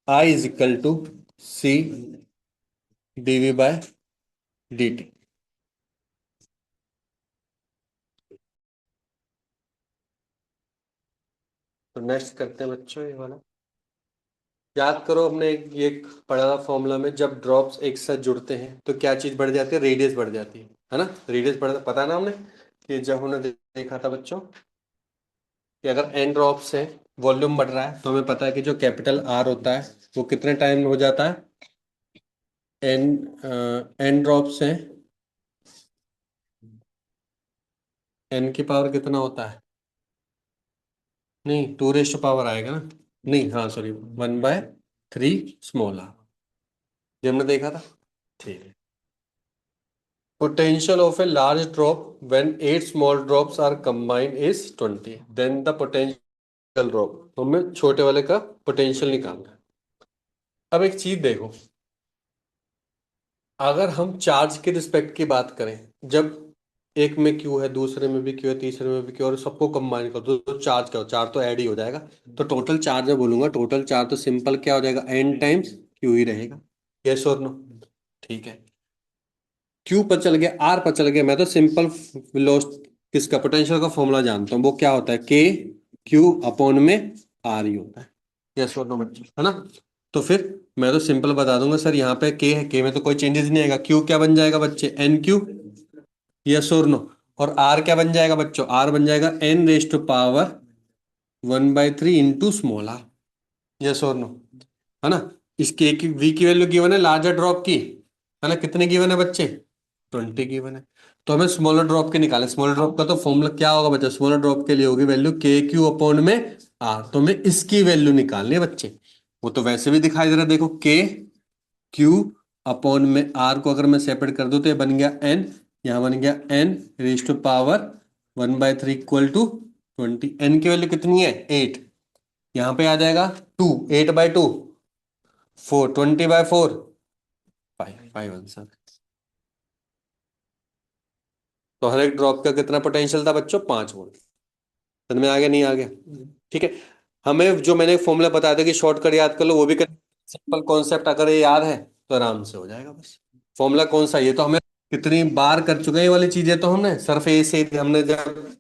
I is equal to C D V by D T. तो नेक्स्ट करते हैं बच्चों ये वाला। याद करो, हमने ये पढ़ा था फॉर्मूला में, जब ड्रॉप्स एक साथ जुड़ते हैं तो क्या चीज बढ़ जाती है? रेडियस बढ़ जाती है ना? रेडियस बढ़, पता है ना हमने, कि जब हमने देखा था बच्चों कि अगर एन ड्रॉप्स है, वॉल्यूम बढ़ रहा है, तो हमें पता है कि जो कैपिटल आर होता है वो कितने टाइम में हो जाता है? एन एन ड्रॉप्स है, एन की पावर कितना होता है? नहीं, 2 पावर आएगा ना? नहीं, हाँ सॉरी, 1/3 स्मॉल आर, ये हमने देखा था। ठीक है, potential of a large drop when 8 small drops are combined is 20, then the potential drop, तो हमें छोटे वाले का पोटेंशियल निकालना है। अब एक चीज देखो, अगर हम चार्ज के रिस्पेक्ट की बात करें, जब एक में क्यू है, दूसरे में भी क्यू है, तीसरे में भी क्यू है, और सबको कंबाइन कर दो तो चार्ज क्या हो, चार्ज तो ऐड ही हो जाएगा। तो टोटल चार्ज मैं बोलूंगा, टोटल चार्ज तो सिंपल क्या हो जाएगा, एन टाइम्स क्यू ही रहेगा। यस और नो? ठीक है, क्यू पर चल गया, आर पर चल गया, मैं तो सिंपल किसका पोटेंशियल का फॉर्मूला जानता हूँ, वो क्या होता है, के क्यू अपॉन में आर ही होता है। यस और नो बच्चे, है ना? तो फिर मैं तो सिंपल बता दूंगा सर, यहाँ पे के है, के में तो कोई चेंजेस नहीं आएगा, क्यू क्या बन जाएगा बच्चे, एन क्यू। यस और नो? और आर क्या बन जाएगा बच्चों, आर बन जाएगा N raise to power 1/3 into small R. Yes और नो? है ना? इसके की वी की वैल्यू गिवन है लार्जर ड्रॉप की, है ना? कितने गिवन है बच्चे, 20 गिवन है। तो हमें स्मॉलर ड्रॉप के निकालें, स्मॉलर ड्रॉप का तो फॉर्मूला क्या होगा बच्चा, स्मॉलर ड्रॉप के लिए होगी वैल्यू के क्यू अपॉन में आर, तो हमें इसकी वैल्यू निकालनी है बच्चे। वो तो वैसे भी दिखाई दे रहा है, देखो के क्यू अपॉन में आर को अगर मैं सेपरेट कर दूं तो ये बन गया एन, यहाँ बन गया N raise to power 1/3 equal to 20। N की वैल्यू कितनी है, 8, यहाँ पे आ जाएगा 2, 8/2 4, 20/4 5, 5 आंसर। तो हर एक ड्रॉप का कितना पोटेंशियल था बच्चों, 5 वोल्ट। समझ में आ गया, नहीं आ गया? ठीक है, हमें जो मैंने फॉर्मूला बताया था कि शॉर्टकट याद कर लो, वो भी कर, सिंपल कॉन्सेप्ट अगर ये याद है तो आराम से हो जाएगा बस। फॉर्मूला कौन सा, ये तो हमें कितनी बार कर चुके हैं ये वाली चीजें, तो हमने सरफेस से हमने जब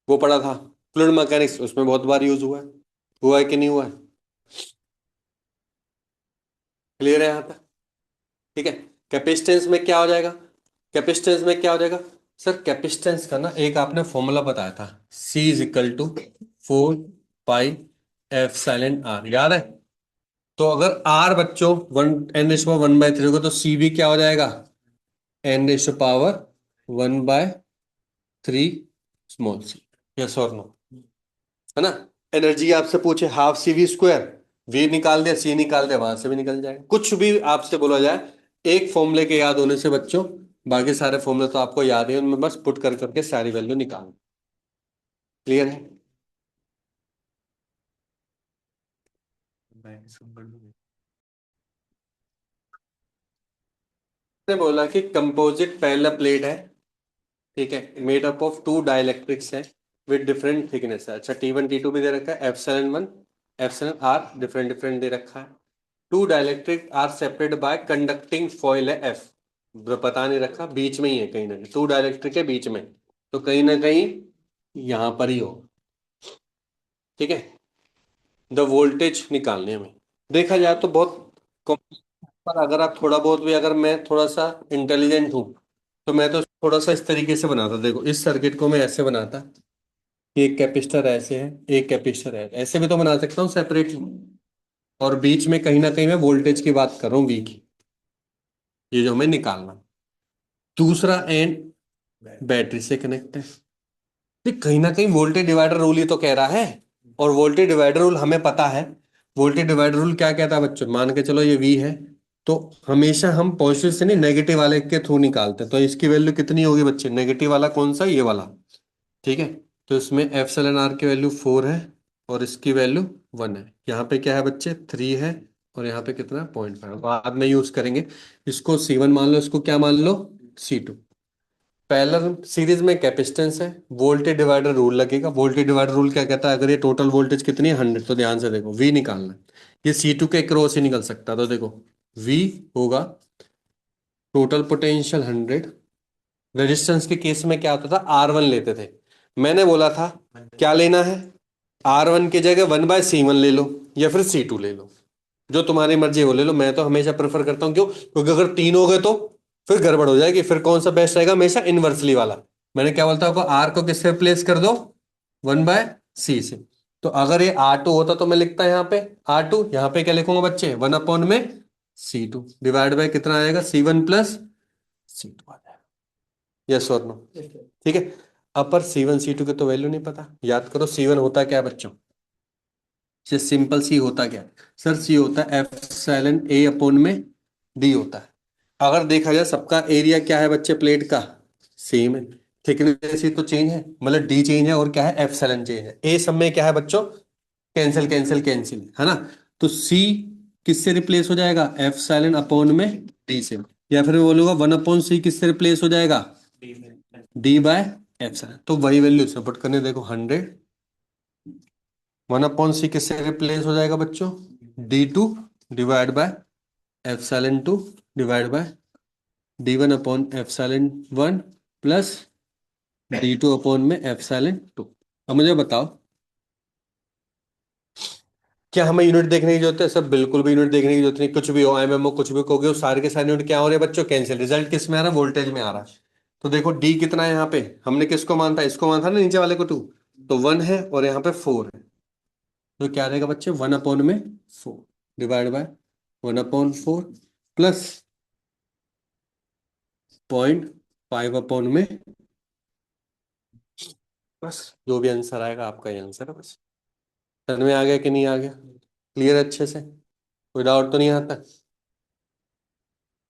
वो पढ़ा था फ्लूइड मैकेनिक्स, उसमें बहुत बार यूज हुआ है कि नहीं हुआ है? क्लियर है यहाँ पे? ठीक है, कैपेसिटेंस में क्या हो जाएगा, कैपेसिटेंस में क्या हो जाएगा सर, कैपेसिटेंस का ना एक आपने फॉर्मूला बताया था, C is equal to 4 pi epsilon R, याद है? तो अगर आर बच्चों 1 n/1/3 होगा तो सी भी क्या हो जाएगा, n/1/3 स्मॉल सी। यस और नो? है ना? एनर्जी आपसे पूछे half C V square, V निकाल दिया, सी निकाल दिया, वहां से भी निकल जाएगा। कुछ भी आपसे बोला जाए, एक फॉर्मूले के याद होने से बच्चों बाकी सारे फॉर्मूले तो आपको याद है, उनमें बस पुट कर करके सारी वैल्यू निकाल। क्लियर है? मैं इसको पढ़ लूंगा। ने बोला कि कंपोजिट पैरेलल प्लेट है, ठीक है, मेड अप ऑफ 2 डाइलेक्ट्रिक्स है विद डिफरेंट थिकनेस है। अच्छा, T1 T2 भी दे रखा है, epsilon 1 epsilon R different different दे रखा है। 2 dielectric are separated by conducting foil है एफ, पता नहीं रखा, बीच में ही है कहीं ना कहीं, 2 डाइलेक्ट्रिक के बीच में, तो कहीं ना कहीं यहां पर ही हो। ठीक है, द वोल्टेज निकालने में देखा जाए तो बहुत complex, पर अगर आप थोड़ा बहुत भी, अगर मैं थोड़ा सा इंटेलिजेंट हूँ तो मैं तो थोड़ा सा इस तरीके से बनाता, देखो इस सर्किट को मैं ऐसे बनाता कि एक कैपेसिटर ऐसे है, एक कैपेसिटर है, ऐसे भी तो बना सकता हूँ सेपरेटली, और बीच में कहीं ना कहीं मैं वोल्टेज की बात कर रहा हूँ वी की, ये जो हमें निकालना। दूसरा एंड बैटरी से कनेक्ट है, तो कहीं ना कहीं वोल्टेज डिवाइडर रूल ही तो कह रहा है, और वोल्टेज डिवाइडर रूल हमें पता है। वोल्टेज डिवाइडर रूल क्या कहता है बच्चों, मान के चलो ये वी है, तो हमेशा हम पॉजिटिव से नहीं नेगेटिव वाले के थ्रू निकालते हैं, तो इसकी वैल्यू कितनी होगी बच्चे, नेगेटिव वाला कौन सा, ये वाला। ठीक है, तो इसमें एप्सिलॉन आर की वैल्यू 4 है और इसकी वैल्यू 1 है, यहाँ पे क्या है बच्चे 3 है, और यहाँ पे कितना 0.5, बाद में यूज करेंगे। इसको C1 मान लो, इसको क्या मान लो, C2। पैरेलल सीरीज में कैपेसिटेंस है, वोल्टेज डिवाइडर रूल लगेगा। वोल्टेज डिवाइडर रूल क्या कहता है, अगर ये टोटल वोल्टेज कितनी है 100, तो ध्यान से देखो वी निकालना है, ये C2 के क्रॉस ही निकल सकता है, तो देखो वी होगा टोटल पोटेंशियल 100। रेजिस्टेंस के केस में क्या होता था, R1 लेते थे, मैंने बोला था क्या लेना है, R1 की जगह 1/C1 ले लो या फिर C2 ले लो, जो तुम्हारी मर्जी है वो ले लो। मैं तो हमेशा प्रेफर करता हूँ, क्यों, क्योंकि अगर 3 हो गए तो फिर गड़बड़ हो जाएगी, फिर कौन सा बेस्ट रहेगा, हमेशा इनवर्सली वाला। मैंने क्या बोलता हूँ, आर को किससे रिप्लेस कर दो, 1/C से। तो अगर ये R2 होता तो मैं लिखता यहाँ पे R2, यहाँ पे क्या लिखूंगा बच्चे, 1/C2 डिवाइड बाय कितना आएगा, C1 + C2 आ जाएगा। यस और नो? ठीक है, अपर C1 C2 के तो वैल्यू नहीं पता, याद करो C1 होता क्या है बच्चों, ये सिंपल सी होता क्या है सर, सी होता है एप्सिलॉन A अपॉन में डी होता है। अगर देखा जाए सबका एरिया क्या है बच्चे प्लेट का, सेम है। थिकनेस ही तो चेंज है, मतलब डी चेंज है और क्या है एप्सिलॉन चेंज है। ए सब में क्या है बच्चों, कैंसिल कैंसिल कैंसिल है ना। तो सी किससे रिप्लेस हो जाएगा, एप्सिलॉन अपॉन में डी से। या फिर मैं बोलूंगा 1/c किससे रिप्लेस हो जाएगा, डी बाय एप्सिलॉन। तो वही वैल्यू इसमें पुट करने, देखो 100, 1/c किससे रिप्लेस हो जाएगा बच्चों, D2 divide by epsilon 2 divide by D1/एप्सिलॉन 1 प्लस D2 में एप्सिलॉन 2। अब मुझे बताओ, क्या हमें यूनिट देखने की जरूरत है सर, बिल्कुल भी यूनिट देखने की जरूरत नहीं। कुछ भी हो, एमएमओ कुछ भी कहोगे, वो सारे के सारे यूनिट क्या हो रहे हैं बच्चों, कैंसिल। रिजल्ट किस में आ रहा है, वोल्टेज में आ रहा है। तो देखो डी कितना है यहाँ पे, हमने किसको माना था, इसको माना था ना नीचे वाले को 2, तो 1 है और यहाँ पे 4 है। तो क्या रहेगा बच्चे, 1/4 डिवाइड बाय 1/4 प्लस 0.5 बस। जो भी आंसर आएगा आपका ही आंसर है बस। समझ में आ गया कि नहीं आ गया, क्लियर अच्छे से, कोई डाउट तो नहीं आता।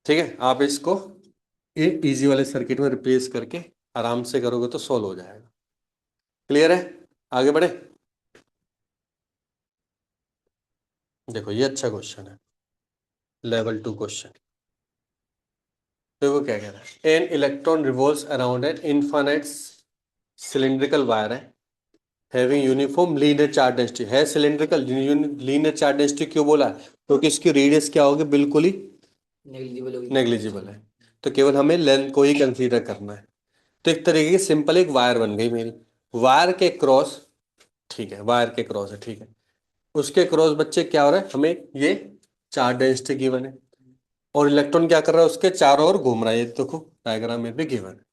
ठीक है, आप इसको एक इजी वाले सर्किट में रिप्लेस करके आराम से करोगे तो सोल्व हो जाएगा। क्लियर है, आगे बढ़े। देखो ये अच्छा क्वेश्चन है, लेवल 2 क्वेश्चन। तो वो क्या कह रहा है, an electron revolves around an infinite cylindrical wire है having uniform linear charge density. है सिलिंड्रिकल, लीनियर चार्ज डेंसिटी क्यों बोला है, क्योंकि इसकी रेडियस क्या होगी, बिल्कुल ही नेग्लिजिबल है। तो केवल हमें लेंथ को ही कंसीडर करना है। तो एक तरीके की सिंपल एक वायर बन गई मेरी, वायर के क्रॉस, ठीक है वायर के क्रॉस है, ठीक है। उसके क्रॉस बच्चे क्या हो रहा है, हमें ये चार्ज डेंसिटी गिवन है, और इलेक्ट्रॉन क्या कर रहा है उसके चारों ओर घूम रहा है, ये देखो डायग्राम में भी गिवन है।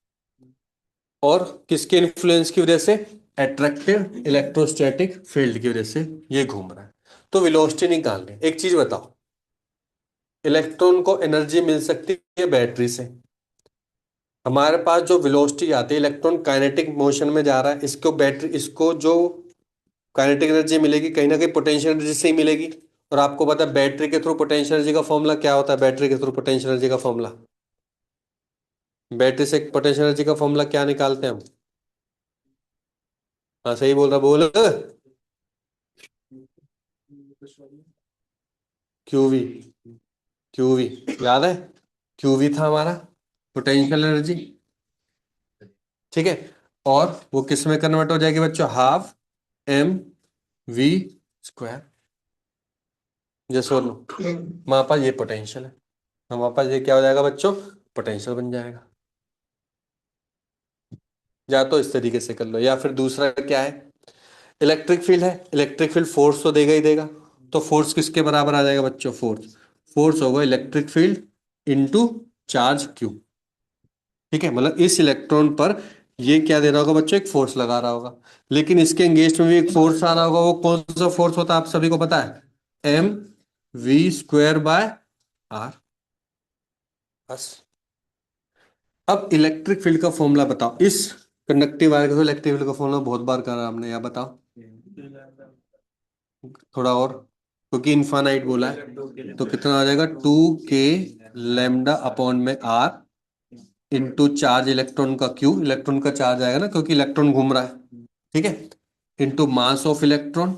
और किसके इन्फ्लुएंस की वजह से, अट्रैक्टिव इलेक्ट्रोस्टैटिक फील्ड की वजह से ये घूम रहा है। तो वेलोसिटी निकालनी है। एक चीज बताओ, इलेक्ट्रॉन को एनर्जी मिल सकती है बैटरी से। हमारे पास जो वेलोसिटी आती है, इलेक्ट्रॉन काइनेटिक मोशन में जा रहा है, इसको बैटरी, इसको जो काइनेटिक एनर्जी मिलेगी कहीं ना कहीं पोटेंशियल एनर्जी से ही मिलेगी। और आपको पता है बैटरी के थ्रू पोटेंशियल एनर्जी का फॉर्मूला क्या होता है, बैटरी के थ्रू पोटेंशियल एनर्जी का फॉर्मूला, बैटरी से पोटेंशियल एनर्जी का फॉर्मूला क्या निकालते हैं हम। हाँ सही बोल रहा, बोल, क्यूवी, क्यूवी याद है, क्यूवी था हमारा पोटेंशियल एनर्जी, ठीक है। और वो किस में कन्वर्ट हो जाएगी बच्चों, हाफ एम वी स्क्वायर। जैसे लो हमारे पास ये पोटेंशियल है, हमारे पास ये क्या हो जाएगा बच्चों, पोटेंशियल बन जाएगा। या तो इस तरीके से कर लो, या फिर दूसरा क्या है, इलेक्ट्रिक फील्ड है, इलेक्ट्रिक फील्ड फोर्स तो देगा ही देगा। तो फोर्स किसके बराबर आ जाएगा बच्चों, फोर्स, फोर्स होगा electric field into charge Q. ठीक है, मतलब इस इलेक्ट्रॉन पर ये क्या दे रहा होगा बच्चों, एक फोर्स लगा रहा होगा। लेकिन इसके एंगेस्ट में भी एक फोर्स आ रहा होगा, वो कौन सा फोर्स होता है आप सभी को पता है, M V square by R. बस। अब इलेक्ट्रिक फील्ड का फॉर्मूला बताओ, इस कंडक्टिव वायर का इलेक्ट्रिक फील्ड का फॉर्मूला बहुत बार करा हमने, या बताओ थोड़ा और, क्योंकि इनफाइनाइट बोला है। तो कितना आ जाएगा, 2k λ/r into charge electron का क्यू, इलेक्ट्रॉन का चार्ज आएगा ना क्योंकि इलेक्ट्रॉन घूम रहा है, ठीक है, into mass of electron,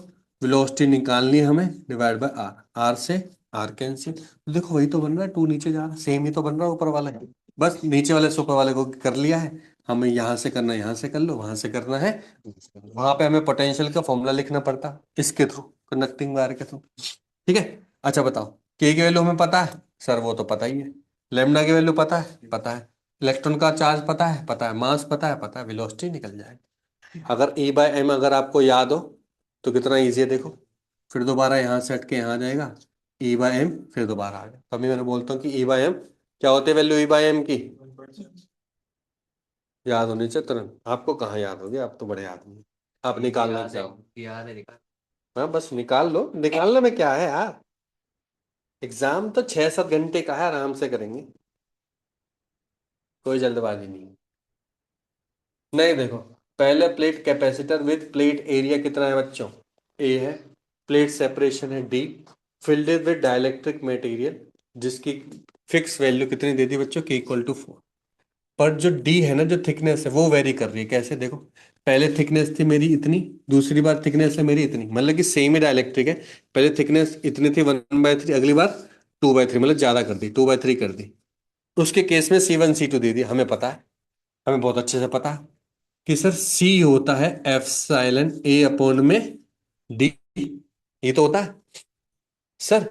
velocity निकालनी है हमें, डिवाइड बाय आर, आर से आर कैंसिल। तो देखो वही तो बन रहा है, 2 नीचे जा रहा है, सेम ही तो बन रहा है ऊपर वाला है। बस नीचे वाले से ऊपर वाले को कर लिया है, हमें यहाँ से करना है यहाँ से कर लो, वहां से करना है वहां पे, हमें पोटेंशियल का फॉर्मूला लिखना पड़ता इसके थ्रू, कंडक्टिंग वायर के थ्रू। ठीक है, अच्छा बताओ, के की वैल्यू हमें पता है सर, वो तो पता ही है। लेमडा की वैल्यू पता है, पता है। इलेक्ट्रॉन का चार्ज पता है, पता है। मास पता है, पता है। वेलोसिटी निकल जाएगी। अगर E बाय एम अगर आपको याद हो तो कितना इजी है, देखो फिर दोबारा यहाँ से हट के यहाँ आ जाएगा, E/m फिर दोबारा आ जाएगा। तभी मैंने बोलता हूँ कि E/m क्या होती है, वैल्यू E/m की याद होनी चाहिए तुरंत। आपको कहाँ याद होगी, आप तो बड़े आदमी, आप निकालना चाहो। याद है निकाल। हाँ बस निकाल लो, निकालने में क्या है यार, एग्जाम तो 6-7 घंटे का है, आराम से करेंगे, कोई जल्दबाजी नहीं है। नहीं देखो, पहले plate capacitor with plate area कितना है बच्चों, ए है, प्लेट सेपरेशन है D, filled with dielectric material जिसकी फिक्स वैल्यू कितनी दे दी बच्चों, के इक्वल टू 4। पर जो डी है ना, जो थिकनेस है वो वेरी कर रही है। कैसे देखो, पहले थिकनेस थी मेरी इतनी, दूसरी बार थिकनेस है मेरी इतनी, मतलब कि सेम ही डाइलेक्ट्रिक है। पहले थिकनेस इतनी थी 1/3, अगली बार 2/3, मतलब ज्यादा कर दी, 2/3 कर दी। उसके केस में C1 C2 दे दिया, हमें पता है, हमें बहुत अच्छे से पता है कि सर सी होता है एप्सिलॉन ए अपॉन में डी। ये तो होता है सर।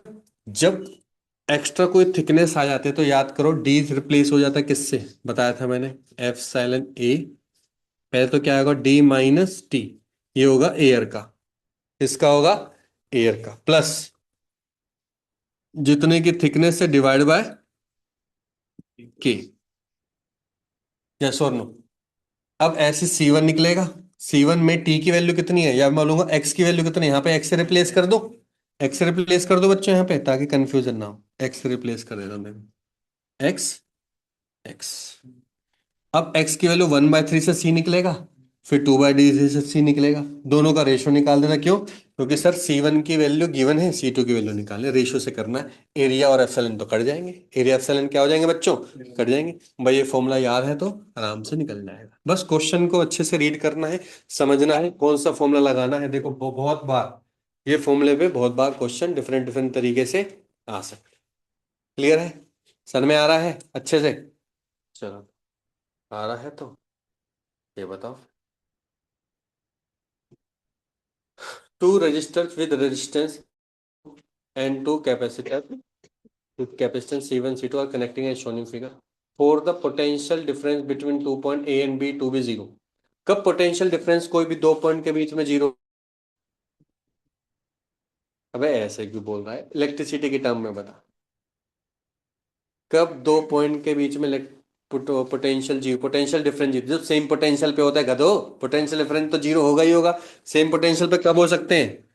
जब एक्स्ट्रा कोई थिकनेस आ जाते तो याद करो, डी रिप्लेस हो जाता है किससे, बताया था मैंने, एप्सिलॉन ए। पहले तो क्या होगा, डी माइनस टी, ये होगा एयर का, इसका होगा एयर का, प्लस जितने की थिकनेस से डिवाइड बाय के। यस और नो। अब ऐसे C1 निकलेगा, C1 में टी की वैल्यू कितनी है, या मैं बोलूंगा एक्स की वैल्यू कितनी है, यहाँ पे एक्स से रिप्लेस कर दो। एक्स से रिप्लेस कर दो बच्चों यहाँ पे, ताकि कंफ्यूजन ना हो, एक्स से रिप्लेस कर देता हूँ देखो, एक्स, एक्स। अब x की वैल्यू 1/3 से c निकलेगा, फिर 2/d से c निकलेगा। दोनों का रेशो निकाल देना, क्यों, क्योंकि सर C1 की वैल्यू गिवन है, C2 की वैल्यू निकालने, रेशो से करना है। एरिया और एप्सिलॉन तो कट जाएंगे, एरिया एप्सिलॉन क्या हो जाएंगे बच्चों, कट जाएंगे। भाई ये फॉर्मूला याद है तो आराम से निकल जाएगा, बस क्वेश्चन को अच्छे से रीड करना है, समझना है कौन सा फॉर्मूला लगाना है। देखो बहुत बार ये फॉर्मूले पे बहुत बार क्वेश्चन डिफरेंट डिफरेंट तरीके से आ सकते। क्लियर है, समझ में आ रहा है अच्छे से, चलो आ रहा है तो ये बताओ। Two resistors with resistance and two capacitors with capacitance C1 C2 are connecting as shown in figure. For the potential difference between two point A and B to be zero. कब पोटेंशियल डिफरेंस कोई भी दो point के बीच में zero. अबे ऐसे क्यों बोल रहा है, इलेक्ट्रिसिटी की टर्म में बता, कब दो पॉइंट के बीच में potential zero, potential difference zero, जब सेम पोटेंशियल पे होता है गधो, पोटेंशियल डिफरेंस तो जीरो होगा ही होगा। सेम पोटेंशियल पे कब हो सकते हैं,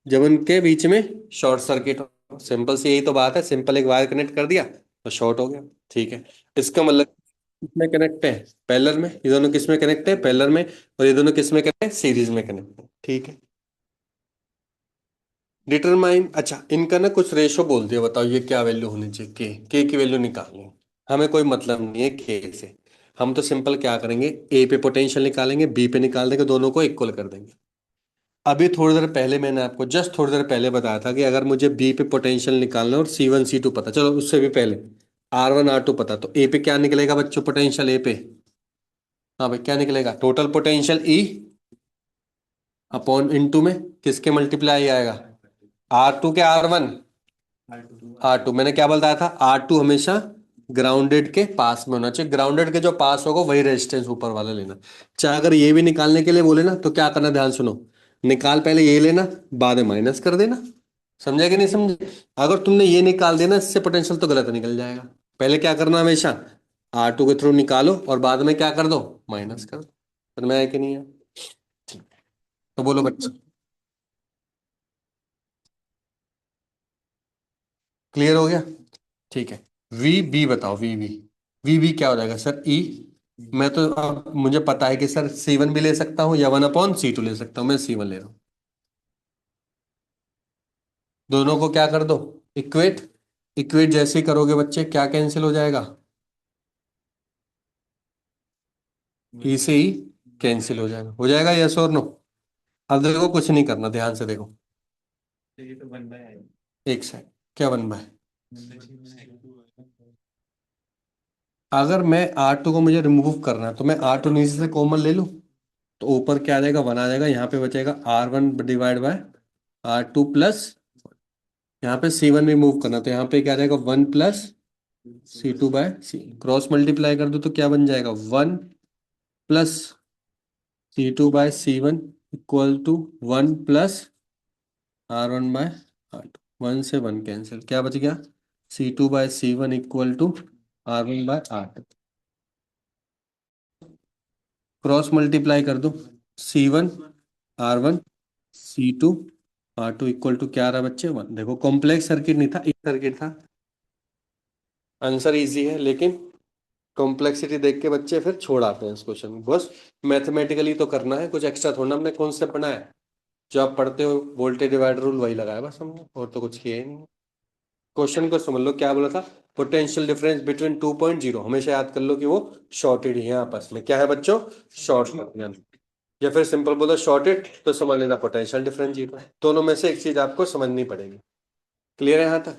जब उनके बीच में शॉर्ट सर्किट हो। सिंपल सी यही तो बात है, सिंपल एक वायर कनेक्ट कर दिया तो शॉर्ट हो गया। ठीक है, इसका मतलब किसमें कनेक्ट है, पैरेलल में, ये दोनों किसमें कनेक्ट है, पैरेलल में, और ये दोनों किसमें कनेक्ट है, सीरीज में कनेक्ट है। ठीक है, डिटरमाइन, अच्छा इनका ना कुछ रेशो बोल दिया, बताओ ये क्या वैल्यू होनी चाहिए, के की वैल्यू निकालनी है। हमें कोई मतलब नहीं है के से, हम तो सिंपल क्या करेंगे, ए पे पोटेंशियल निकालेंगे, बी पे निकाल देंगे, दोनों को इक्वल कर देंगे। अभी थोड़ी देर पहले मैंने आपको जस्ट थोड़ी देर पहले बताया था कि अगर मुझे बी पे पोटेंशियल निकालना है और C1 C2 पता, चलो उससे भी पहले R1 R2 पता, तो ए पे क्या निकलेगा बच्चों, पोटेंशियल ए पे, हाँ भाई क्या निकलेगा, टोटल पोटेंशियल ई अपॉन इनटू में किसके मल्टीप्लाई आएगा, R2 के R1, R2 मैंने क्या बताया था, R2 हमेशा ग्राउंडेड के पास में होना चाहिए, ग्राउंडेड के जो पास होगा वही रेजिस्टेंस ऊपर वाला लेना। चाहे अगर ये भी निकालने के लिए बोले ना तो क्या करना, ध्यान सुनो, निकाल पहले ये लेना, बाद में माइनस कर देना। समझे कि नहीं समझे, अगर तुमने ये निकाल देना इससे पोटेंशियल तो गलत निकल जाएगा। पहले क्या करना, हमेशा R2 के थ्रू निकालो और बाद में क्या कर दो, माइनस कर दो। समझ में आया कि नहीं है, तो बोलो बच्चे, क्लियर हो गया। ठीक है, वी बी बताओ, वी बी, वी बी क्या हो जाएगा सर, ई। मैं तो अब मुझे पता है कि सर C1 भी ले सकता हूँ या 1/C2 ले सकता हूँ, मैं C1 ले रहा हूँ। दोनों को क्या कर दो, इक्वेट, इक्वेट जैसे ही करोगे बच्चे क्या कैंसिल हो जाएगा, ई से ही कैंसिल हो जाएगा, यस और नो। अब देखो कुछ नहीं करना, ध्यान से देखो, ये तो बन रहा है। एक सेकंड, क्या बन रहा है, अगर मैं R2 को मुझे रिमूव करना है तो मैं R2 नीचे से कॉमन ले लूँ, तो ऊपर क्या आ जाएगा, 1 आ जाएगा, यहाँ पे बचेगा R1 divide by R2 plus, यहाँ पे C1 रिमूव करना तो यहाँ पे क्या आ जाएगा, 1 प्लस C2/C, क्रॉस मल्टीप्लाई कर दो तो क्या बन जाएगा, 1 plus C2/C1 equal to 1 plus R1/R2, 1 से 1 कैंसिल, क्या बच गया, C2/C1 equal to R1/R2, cross multiply कर दो, C1 R1 C2 R2 equal to क्या रहा बच्चे, 1। देखो कॉम्प्लेक्स सर्किट नहीं था, एक सर्किट था। आंसर इजी है, लेकिन कॉम्प्लेक्सिटी देख के बच्चे फिर छोड़ आते हैं इस क्वेश्चन को। बस मैथमेटिकली तो करना है, कुछ एक्स्ट्रा थोड़ा हमने कॉन्सेप्ट बनाया है, जो आप पढ़ते हो वोल्टेज डिवाइडर रूल वही लगाया बस हमने, और तो कुछ किया ही नहीं। क्वेश्चन को समझ लो क्या बोला था, पोटेंशियल डिफरेंस बिटवीन 2.0, हमेशा याद कर लो कि वो शॉर्टेड ही है आपस में। क्या है बच्चों? शॉर्ट। या फिर सिंपल बोलो शॉर्टेड, तो समझ लेना पोटेंशियल डिफरेंस जीरो है। दोनों में से एक चीज आपको समझनी पड़ेगी। क्लियर है यहां तक?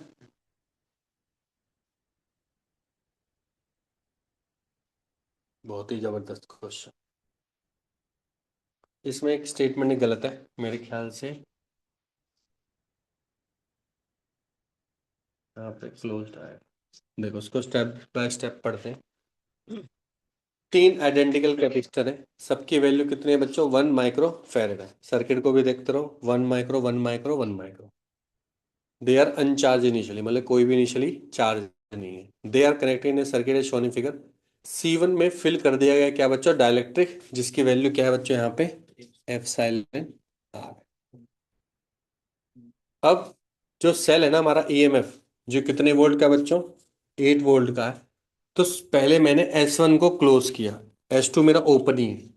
बहुत ही जबरदस्त क्वेश्चन। इसमें एक स्टेटमेंट गलत है मेरे ख्याल से, यहाँ पे क्लोज्ड है। देखो उसको स्टेप बाय स्टेप पढ़ते हैं। तीन आइडेंटिकल कैपेसिटर है, सबकी वैल्यू कितनी है बच्चों? 1 माइक्रो फेरेड है। सर्किट को भी देखते रहो, 1 micro 1 micro 1 micro. They are uncharged initially, मतलब कोई भी इनिशियली चार्ज नहीं है। They are connected in circuit as shown in figure. C1 में फिल कर दिया गया क्या बच्चों? डाइलेक्ट्रिक, जिसकी वैल्यू क्या है बच्चों यहाँ पे? Epsilon R. अब जो सेल है ना हमारा EMF, जो कितने वोल्ट का है बच्चों? 8 वोल्ट का है। तो पहले मैंने S1 को क्लोज किया, S2 मेरा ओपन ही है।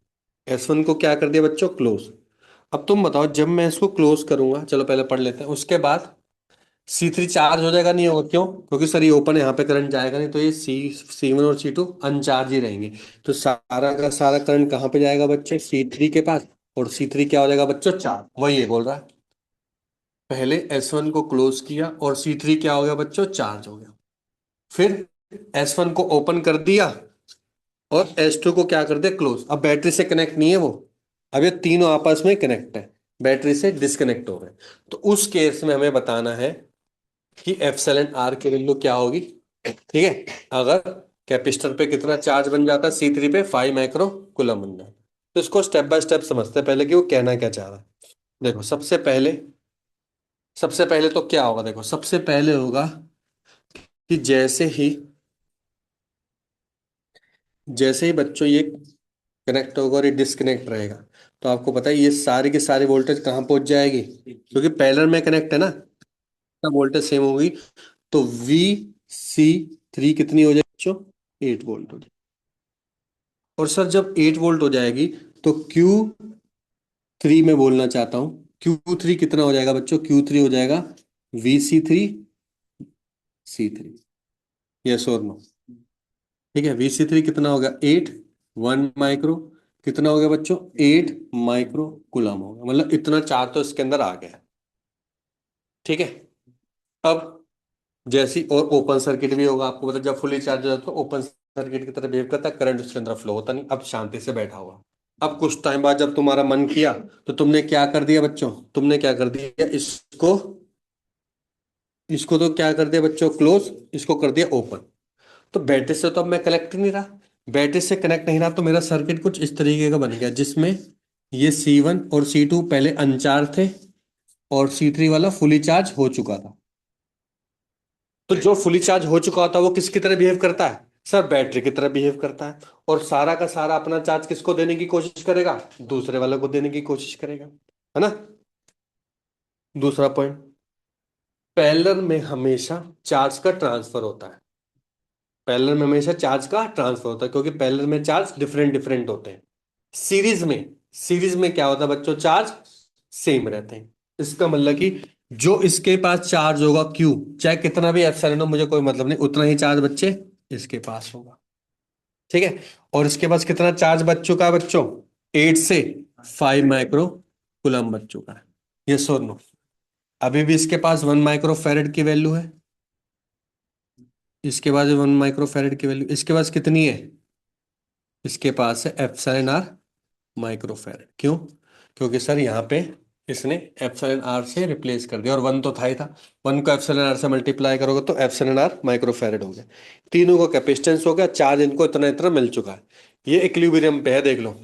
S1 को क्या कर दिया बच्चों? क्लोज। अब तुम बताओ, जब मैं इसको क्लोज करूंगा, चलो पहले पढ़ लेते हैं, उसके बाद C3 चार्ज हो जाएगा? नहीं होगा। क्यों? क्योंकि सर ये ओपन है, यहाँ पे करंट जाएगा नहीं, तो ये C1 और C2 अनचार्ज ही रहेंगे। तो सारा का सारा करंट कहाँ पे जाएगा बच्चे? C3 के पास। और C3 क्या हो जाएगा बच्चों? चार्ज। वही है बोल रहा है, पहले S1 को क्लोज किया और C3 क्या हो गया बच्चों? चार्ज हो गया। फिर S1 को ओपन कर दिया और S2 को क्या कर दिया? क्लोज। अब बैटरी से कनेक्ट नहीं है वो, अब ये तीनों आपस में कनेक्ट है, बैटरी से डिस्कनेक्ट हो गए। तो उस केस में हमें बताना है कि एप्सिलॉन आर की वैल्यू क्या होगी। ठीक है, अगर कैपेसिटर पे कितना चार्ज बन जाता है? C3 पे 5 माइक्रो कूलम बन जाता है। तो इसको स्टेप बाय स्टेप समझते हैं पहले कि वो कहना क्या चाह रहा है। देखो सबसे पहले तो क्या होगा? देखो सबसे पहले होगा कि जैसे ही बच्चों ये कनेक्ट होगा और ये डिस्कनेक्ट रहेगा, तो आपको पता है ये सारी की सारी वोल्टेज कहाँ पहुंच जाएगी? क्योंकि पैरेलल में कनेक्ट है ना, तब वोल्टेज सेम होगी। तो VC3 कितनी हो जाएगी बच्चों? 8 वोल्ट हो जाएगी। और सर जब 8 वोल्ट हो जाएगी, तो Q3 में बोलना चाहता हूँ, Q3 कितना हो जाएगा बच्चों? Q3 हो जाएगा VC3 C3। यस और नो? ठीक है, VC3 कितना होगा? 8। 1 माइक्रो कितना हो गया बच्चों? 8 माइक्रो कुलम होगा, मतलब इतना चार्ज तो इसके अंदर आ गया। ठीक है, अब जैसी और ओपन सर्किट भी होगा, आपको पता है जब फुली चार्ज हो जाता है तो ओपन सर्किट की तरह बिहेव करता है, करंट उसके अंदर फ्लो होता नहीं। अब शांति से बैठा हुआ। अब कुछ टाइम बाद जब तुम्हारा मन किया, तो तुमने क्या कर दिया बच्चों? तुमने क्या कर दिया? इसको इसको तो क्या कर दिया बच्चों? क्लोज। इसको कर दिया ओपन। तो बैटरी से तो अब मैं कनेक्ट ही नहीं रहा। बैटरी से कनेक्ट नहीं रहा तो मेरा सर्किट कुछ इस तरीके का बन गया, जिसमें ये C1 और C2 पहले अनचार्ज थे और C3 वाला फुली चार्ज हो चुका था। तो जो फुली चार्ज हो चुका होता है वो किसकी तरह बिहेव करता है? सर बैटरी की तरह बिहेव करता है। और सारा का सारा अपना चार्ज किसको देने की कोशिश करेगा? दूसरे वाले को देने की कोशिश करेगा, है ना? दूसरा पॉइंट, पैरेलल में हमेशा चार्ज का ट्रांसफर होता है। पैरेलल में हमेशा चार्ज का ट्रांसफर होता है, क्योंकि पैरेलल में चार्ज डिफरेंट डिफरेंट होते हैं। सीरीज में क्या होता है बच्चों? चार्ज सेम रहते हैं। इसका मतलब कि जो इसके पास चार्ज होगा Q, चाहे कितना भी एप्सिलॉन हो, मुझे कोई मतलब नहीं, उतना ही चार्ज बच्चे इसके पास होगा। ठीक है, और इसके पास कितना चार्ज बच चुका है बच्चों? 8 से 5 माइक्रो कुलम बच चुका है। यस और नो? अभी भी इसके पास 1 माइक्रो फेरेड की वैल्यू है। इसके पास 1 माइक्रो फेरेड की वैल्यू, इसके पास कितनी है? इसके पास है एप्सिलॉन आर माइक्रो फेरेड। क्यों? क्योंकि सर यहाँ पे इसने एप्सिलॉन आर से रिप्लेस कर दिया, और 1 तो था ही था। 1 को एप्सिलॉन आर से मल्टीप्लाई करोगे तो एप्सिलॉन आर माइक्रो फेरेड हो गया। तीनों को कैपेसिटेंस हो गया, चार्ज इनको इतना इतना मिल चुका है। ये इक्विलिब्रियम पे है, देख लो।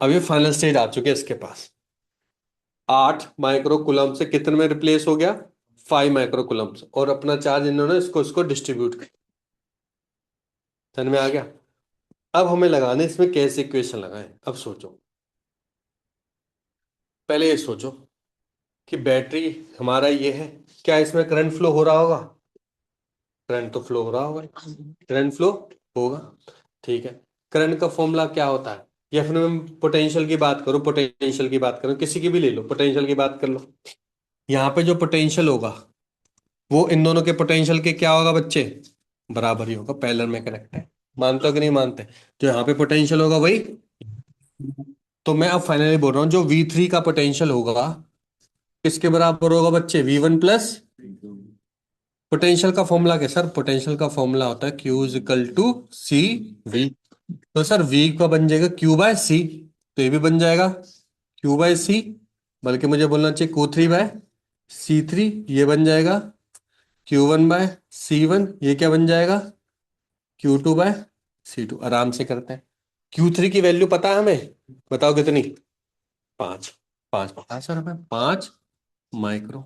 अब ये फाइनल स्टेज आ चुके हैं इसके पास। 8 माइक्रो कुलम से कितने में रिप्लेस हो गया? 5 माइक्रो कुलम से, और अपना चार्ज इन्होंने इसको इसको डिस्ट्रीब्यूट कर। समझ में आ गया? अब हमें लगाने इसमें कैसे इक्वेशन लगाएं, अब सोचो। पहले ये सोचो कि बैटरी हमारा ये है, क्या इसमें करंट फ्लो हो रहा होगा? करंट तो फ्लो हो रहा होगा, करंट फ्लो होगा। ठीक है, करंट का फॉर्मूला क्या होता है? या फिर मैं पोटेंशियल की बात करूं, पोटेंशियल की बात करूं, किसी की भी ले लो, पोटेंशियल की बात कर लो। यहाँ पे जो पोटेंशियल होगा वो इन दोनों के पोटेंशियल के क्या होगा बच्चे, बराबर ही होगा, पैरेलल में कनेक्ट है। मानते हो कि नहीं मानते? जो यहाँ पे पोटेंशियल होगा वही। तो मैं अब फाइनली बोल रहा हूँ, जो V3 का पोटेंशियल होगा किसके बराबर होगा बच्चे, V1 प्लस। पोटेंशियल का फॉर्मूला क्या सर, पोटेंशियल का फॉर्मूला होता है Q is equal to C V. तो सर V का बन जाएगा Q बाय सी, तो ये भी बन जाएगा Q बाय सी, बल्कि मुझे बोलना चाहिए Q3 बाय C3, ये बन जाएगा Q1 बाय C1, ये क्या बन जाएगा Q2 बाय C2। आराम से करते हैं। Q3 की वैल्यू पता है हमें, बताओ कितनी, 5। 5 पता है सर हमें, 5 माइक्रो।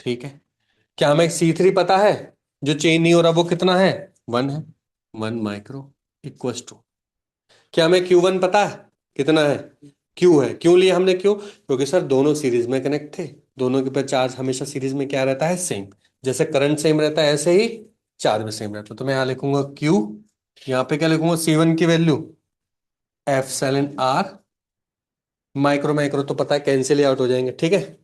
ठीक है। क्या हमें C3 पता है, जो चेंज नहीं हो रहा वो कितना है, 1 है, 1 माइक्रो इक्वस टू। क्या हमें Q1 पता है कितना है, Q है। क्यों लिया हमने Q, क्योंकि सर दोनों सीरीज में कनेक्ट थे, दोनों के पे चार्ज हमेशा सीरीज में क्या रहता है, सेम। जैसे करंट सेम रहता है ऐसे ही चार्ज भी सेम रहता है। तो मैं यहाँ लिखूंगा Q, यहाँ पे क्या लिखूंगा, C1 की वैल्यू F∼R, माइक्रो माइक्रो तो पता है कैंसिल आउट हो जाएंगे, ठीक है।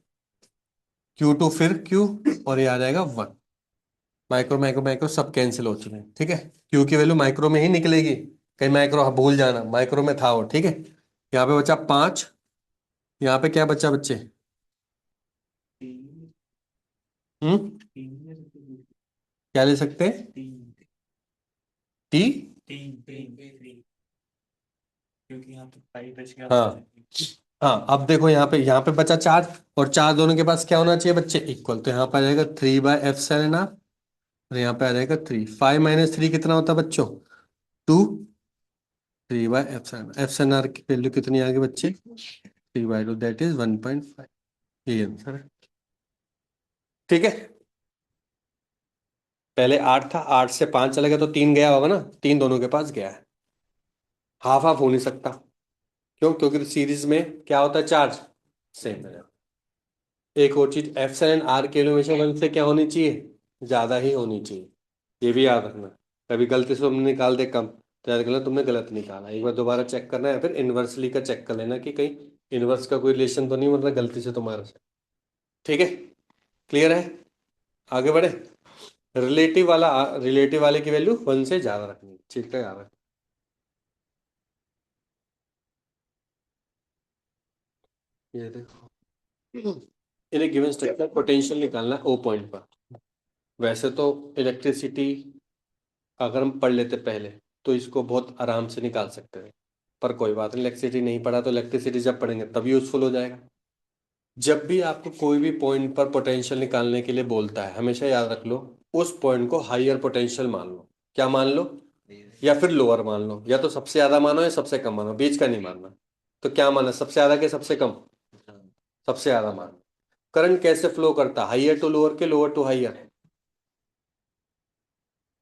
Q2 फिर Q, और ये आ जाएगा 1। माइक्रो माइक्रो माइक्रो सब कैंसिल हो चुके हैं, ठीक है। Q की वैल्यू माइक्रो में ही निकलेगी, कहीं माइक्रो भूल जाना, माइक्रो में था वो, ठीक है। यहाँ पे बचा 5, यहाँ पे क्या बचा बच्चे, तीन हम्म, तीन क्या ले सकते हैं, तीन T। तीन तीन तीन, क्योंकि यहाँ पे पाई बच गया था। हाँ हाँ, अब देखो यहाँ पे बचा 4, और 4 दोनों के पास क्या होना चाहिए बच्चे, इक्वल। तो यहाँ पे आ जाएगा 3/F∼R, और यहाँ पे आ जाएगा 3। 5 - 3 कितना होता है बच्चों, 2। 3/F∼R की वैल्यू कितनी आ गई बच्चे, 3/2, दैट इज 1.5। ये आंसर है, ठीक है। पहले 8 था, 8 से 5 चला गया तो 3 गया होगा ना, 3 दोनों के पास गया है। हाफ हाफ हो नहीं सकता, क्यों, क्योंकि सीरीज में क्या होता है, चार्ज सेम है। एक और चीज, F∼R की एलिमिनेशन 1 से क्या होनी चाहिए, ज्यादा ही होनी चाहिए, ये भी याद रखना। कभी गलती से तुमने निकाल दे कम, तो याद रखना तुमने गलत निकाला, एक बार दोबारा चेक करना है, फिर इनवर्सली का चेक कर लेना कि कहीं इनवर्स का कोई रिलेशन तो नहीं बन रहा गलती से तुम्हारे से, ठीक है। क्लियर है, आगे बढ़े। रिलेटिव वाले की वैल्यू 1 से ज्यादा रखनी है, ठीक है यार। ये देखो, इन ए गिवन स्ट्रक्चर पोटेंशियल निकालना है O पॉइंट पर। वैसे तो इलेक्ट्रिसिटी अगर हम पढ़ लेते पहले तो इसको बहुत आराम से निकाल सकते थे, पर कोई बात नहीं, इलेक्ट्रिसिटी नहीं पढ़ा तो इलेक्ट्रिसिटी जब पढ़ेंगे तब यूजफुल हो जाएगा। जब भी आपको कोई भी पॉइंट पर पोटेंशियल निकालने के लिए बोलता है, हमेशा याद रख लो उस पॉइंट को हाईयर पोटेंशियल मान लो। क्या मान लो, या फिर लोअर मान लो, या तो सबसे ज्यादा मानो या सबसे कम मानो, बीच का नहीं मानना। तो क्या माना, सबसे ज्यादा के सबसे कम, सबसे ज्यादा मानो। करंट कैसे फ्लो करता है, हाईयर टू लोअर के lower to higher,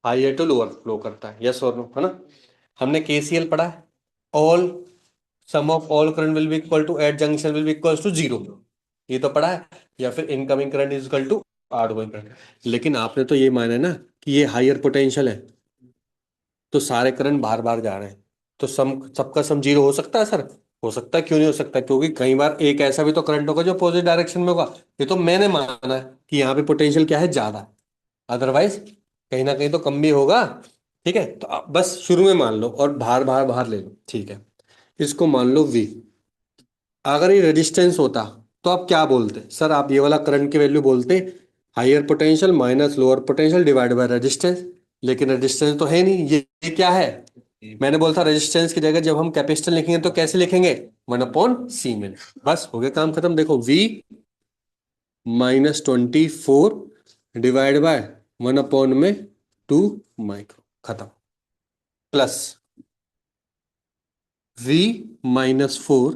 higher to lower flow करता है, यस और नो, है ना। हमने KCL पढ़ा है, all sum of all current will be equal to at junction will be equal to 0, ये तो पढ़ा है। या फिर incoming current is equal to outgoing current. लेकिन आपने तो ये माना है ना कि ये हाईयर पोटेंशियल है, तो सारे करंट बाहर बाहर जा रहे हैं, तो सबका सम 0 हो सकता है सर, हो सकता है, क्यों नहीं हो सकता, क्योंकि कई बार एक ऐसा भी तो करंट होगा जो अपोजिट डायरेक्शन में होगा। ये तो मैंने माना है कि यहाँ पे पोटेंशियल क्या है, ज्यादा, अदरवाइज कहीं ना कहीं तो कम भी होगा। ठीक है, तो आप बस शुरू में मान लो और बाहर बाहर बाहर ले लो, ठीक है। इसको मान लो V। अगर ये रेजिस्टेंस होता तो आप क्या बोलते सर, आप ये वाला करंट की वैल्यू बोलते higher potential minus lower potential divide by resistance. लेकिन रेजिस्टेंस तो है नहीं, ये क्या है, मैंने बोला था रेजिस्टेंस की जगह जब हम कैपेसिटर लिखेंगे तो कैसे लिखेंगे, 1/C में। बस हो गया काम खत्म। देखो V -24 डिवाइड बाय 1/2 खत्म, प्लस V -4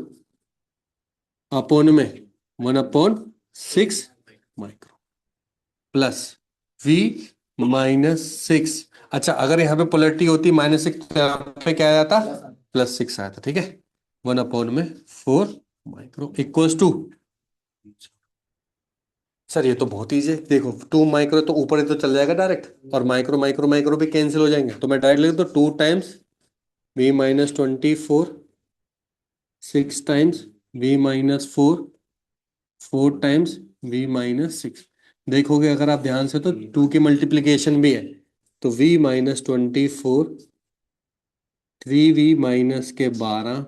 अपॉन में 1/6 प्लस V -6। अच्छा, अगर यहाँ पे पोलैरिटी होती -6 तो यहाँ पे क्या आया था, +6 आया था, ठीक है। 1/4 इक्वल्स टू, सर ये तो बहुत ईजी है, देखो 2 माइक्रो तो ऊपर ही तो चल जाएगा डायरेक्ट, और माइक्रो माइक्रो माइक्रो भी कैंसिल हो जाएंगे, तो मैं डायरेक्ट लिख दो 2 times V -24, 6 times V -4, 4 times V -6। देखोगे अगर आप ध्यान से तो 2 की मल्टीप्लीकेशन भी है, तो v-24, 3v-12,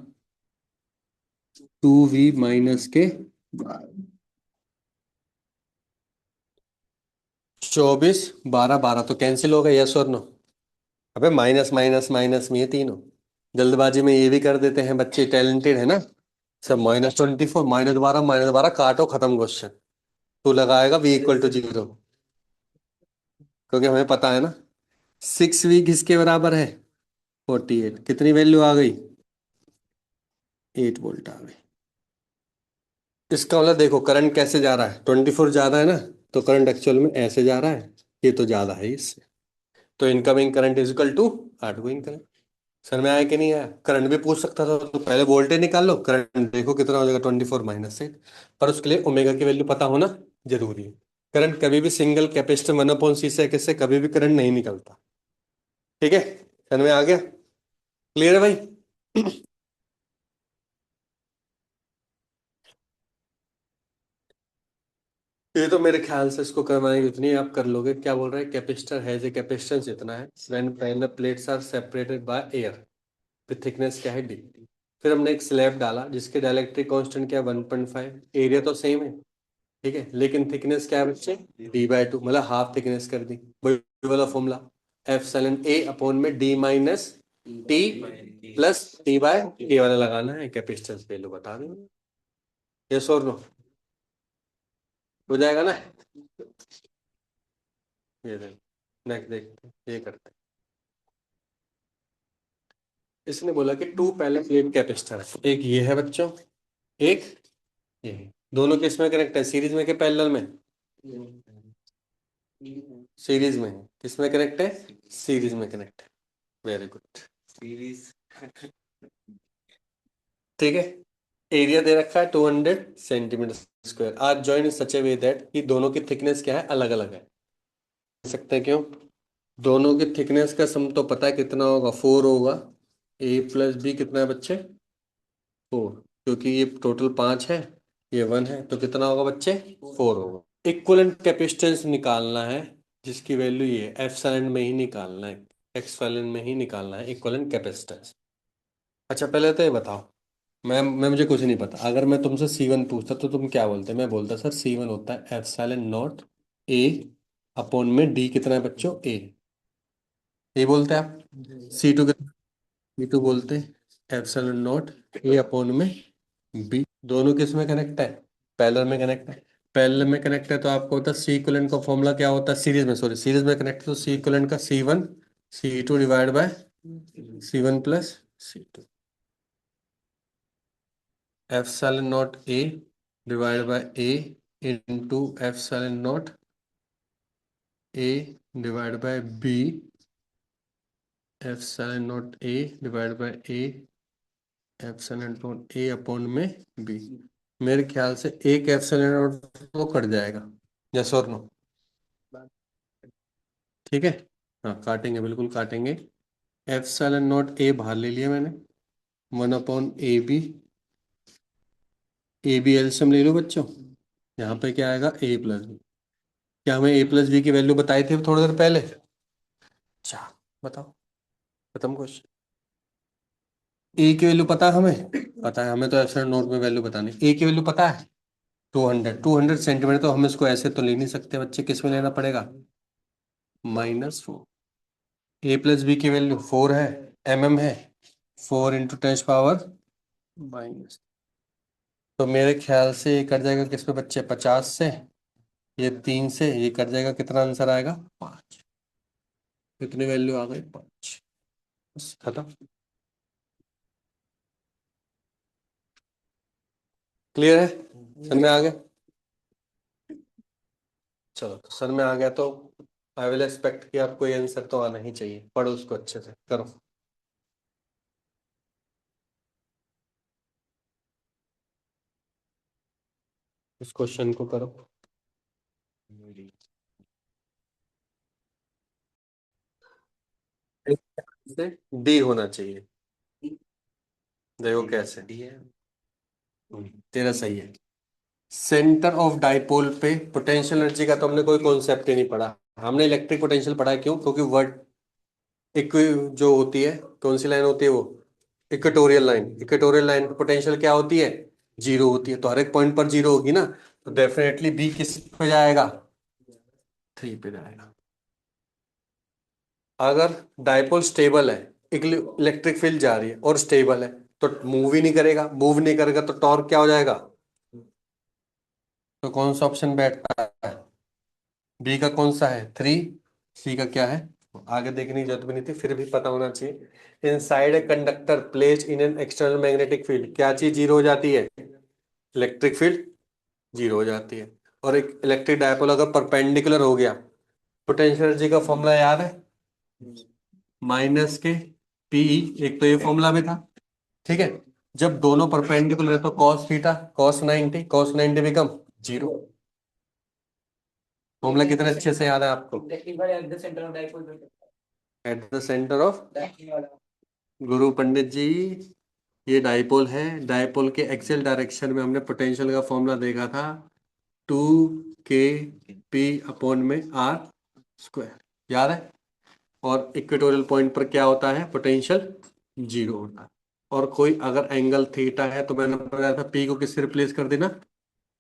2v-24, 12 तो कैंसिल हो गए, यस और नो? अबे माइनस माइनस माइनस में ये तीनों, जल्दबाजी में ये भी कर देते हैं बच्चे, टैलेंटेड है ना सब। -24, -12 काटो, खत्म क्वेश्चन। तू लगाएगा v = 0, क्योंकि हमें पता है ना 6v किसके बराबर है, 48, कितनी वैल्यू आ गई, 8 वोल्ट आ गई। इसका मतलब देखो करंट कैसे जा रहा है, 24 ज्यादा है ना, तो करंट एक्चुअल में ऐसे जा रहा है, ये तो ज्यादा है इससे, तो incoming current is equal to outgoing current. Sir में आया कि नहीं आया? करंट भी पूछ सकता था, तो पहले वोल्टेज निकाल लो, करंट देखो कितना हो जाएगा, 24 - 8, पर उसके लिए ओमेगा की वैल्यू पता होना जरूरी है। करंट कभी भी सिंगल कैपेसिटर 1/c से कभी भी करंट नहीं निकलता, ठीक है? समझ में आ गया? क्लियर है भाई? ये तो मेरे ख्याल से इसको करवाने की उतनी आप कर लोगे। क्या बोल रहे हैं, कैपेसिटर हैज ए कैपेसिटेंस इतना है when parallel plates are separated by air, फिर थिकनेस क्या है, डी। फिर हमने एक स्लैब डाला जिसके डाइलेक्ट्रिक कांस्टेंट क्या है, 1.5, एरिया तो सेम है, ठीक है, लेकिन थिकनेस क्या है बच्चे, d/2, मतलब हाफ थिकनेस कर दी। वही वाला फॉर्मूला, εa/d - t+t/a वाला लगाना है, कैपेसिटेंस वैल्यू बता देंगे, यस और नो? हो जाएगा ना? ये देख, नेक्स्ट देखते हैं, ये करते हैं। इसने बोला कि टू पैरेलल प्लेट कैपेसिटर है, एक ये है बच्चों, एक ये है। दोनों किस में कनेक्ट है, सीरीज में के पैरेलल में? सीरीज में है। किस में कनेक्ट है, सीरीज में कनेक्ट है, वेरी गुड। सीरीज। ठीक है, एरिया दे रखा है 200 सेंटीमीटर स्क्वायर, आज join in such A way that कि दोनों की थिकनेस क्या है, अलग अलग है। देख सकते हैं क्यों? दोनों की थिकनेस का सम तो पता है कितना होगा, 4 होगा। a+b कितना है बच्चे, 4, क्योंकि ये टोटल 5 है, ये 1 है, तो कितना होगा बच्चे, 4 होगा। इक्विवेलेंट कैपेसिटेंस निकालना है, जिसकी वैल्यू ये एप्सिलॉन में ही निकालना है, एक्सफैलन में ही निकालना है इक्विवेलेंट कैपेसिटेंस। अच्छा पहले तो ये बताओ, मैं मुझे कुछ नहीं पता, अगर मैं तुमसे C1 पूछता तो तुम क्या बोलते? मैं बोलता सर C1 होता है ε0 a अपॉन में d, कितना है बच्चों, a, ये बोलते हैं आप। C2 कितना, C2 बोलते हैं ε0 a अपॉन में b। दोनों किस में कनेक्ट है, पैरेलल में कनेक्ट है। पैरेलल में कनेक्ट है तो आपको होता है सी इक्विवेलेंट का फॉर्मूला क्या होता है, सीरीज में, सॉरी सीरीज में कनेक्ट है तो सी इक्विवेलेंट का C1 C2 divide by C1 + C2, ε0 a divide by a into ε0 a divide by b, ε0 a divide by a ε0 a upon में b। मेरे ख्याल से एक ε0 तो कट जाएगा, यस और नो? ठीक है, हाँ काटेंगे, बिल्कुल काटेंगे। ε0 a बाहर ले लिया मैंने, 1/ab, ए बी एलसीएम ले लो बच्चों, यहाँ पे क्या आएगा, a+b। क्या हमें a+b की वैल्यू बताई थी थोड़ी देर पहले? अच्छा बताओ, खत्म क्वेश्चन। ए की वैल्यू पता है हमें, पता है हमें, तो ε0 में वैल्यू बतानी, ए की वैल्यू पता है 200 सेंटीमीटर, तो हम इसको ऐसे तो ले नहीं सकते बच्चे, किस में लेना पड़ेगा, -4। a+b की वैल्यू 4 है, है, 4 × 10⁻⁻। तो मेरे ख्याल से ये कट जाएगा किस पे बच्चे, 50 से, ये 3 से, ये कट जाएगा, कितना आंसर आएगा, 5। कितनी वैल्यू आ गई, 5, बस खत्म। क्लियर है, समझ में आ गया? चलो तो सर में आ गया तो आई विल एक्सपेक्ट कि आपको ये आंसर तो आना ही चाहिए, पढ़ो उसको अच्छे से, करो इस क्वेश्चन को करो। से डी होना चाहिए, देखो कैसे। डी है। तेरा सही है, सेंटर ऑफ डाइपोल पे पोटेंशियल एनर्जी का तो हमने कोई कॉन्सेप्ट ही नहीं पढ़ा। हमने इलेक्ट्रिक पोटेंशियल पढ़ा है, क्यों? क्योंकि वर्ड इक्वी जो होती है, कौन सी लाइन होती है वो? Equatorial line. इक्वेटोरियल लाइन पे पोटेंशियल क्या होती है? जीरो होती है। तो हर एक पॉइंट पर जीरो होगी ना, तो डेफिनेटली बी किस पे जाएगा? 3 पे जाएगा। अगर डाइपोल स्टेबल है, इलेक्ट्रिक फील्ड जा रही है और स्टेबल है, तो मूव ही नहीं करेगा। मूव नहीं करेगा तो टॉर्क क्या हो जाएगा? तो कौन सा ऑप्शन बैठता है? बी का कौन सा है? 3। सी का क्या है? आगे देखने की जरूरत भी नहीं थी, फिर भी पता होना चाहिए। Inside a conductor placed in an external magnetic field, क्या चीज जीरो हो जाती है? इलेक्ट्रिक फील्ड जीरो हो जाती है। और एक इलेक्ट्रिक डायपोल अगर परपेंडिकुलर हो गया, पोटेंशियल एनर्जी का फॉर्मूला याद है? माइनस के पी। एक तो ये फॉर्मूला भी था, ठीक है। जब दोनों परपेंडिकुलर है तो cos theta cos 90 become zero. Formula कितने अच्छे से याद है आपको? एट द सेंटर ऑफ, गुरु पंडित जी, ये डाइपोल है। डाइपोल के एक्सियल डायरेक्शन में हमने पोटेंशियल का फॉर्मूला देखा था, 2 k p अपॉन में आर स्क्वायर, याद है? और इक्वेटोरियल पॉइंट पर क्या होता है? पोटेंशियल जीरो होता है। और कोई अगर एंगल थीटा है तो मैंने बताया था पी को किससे रिप्लेस कर देना?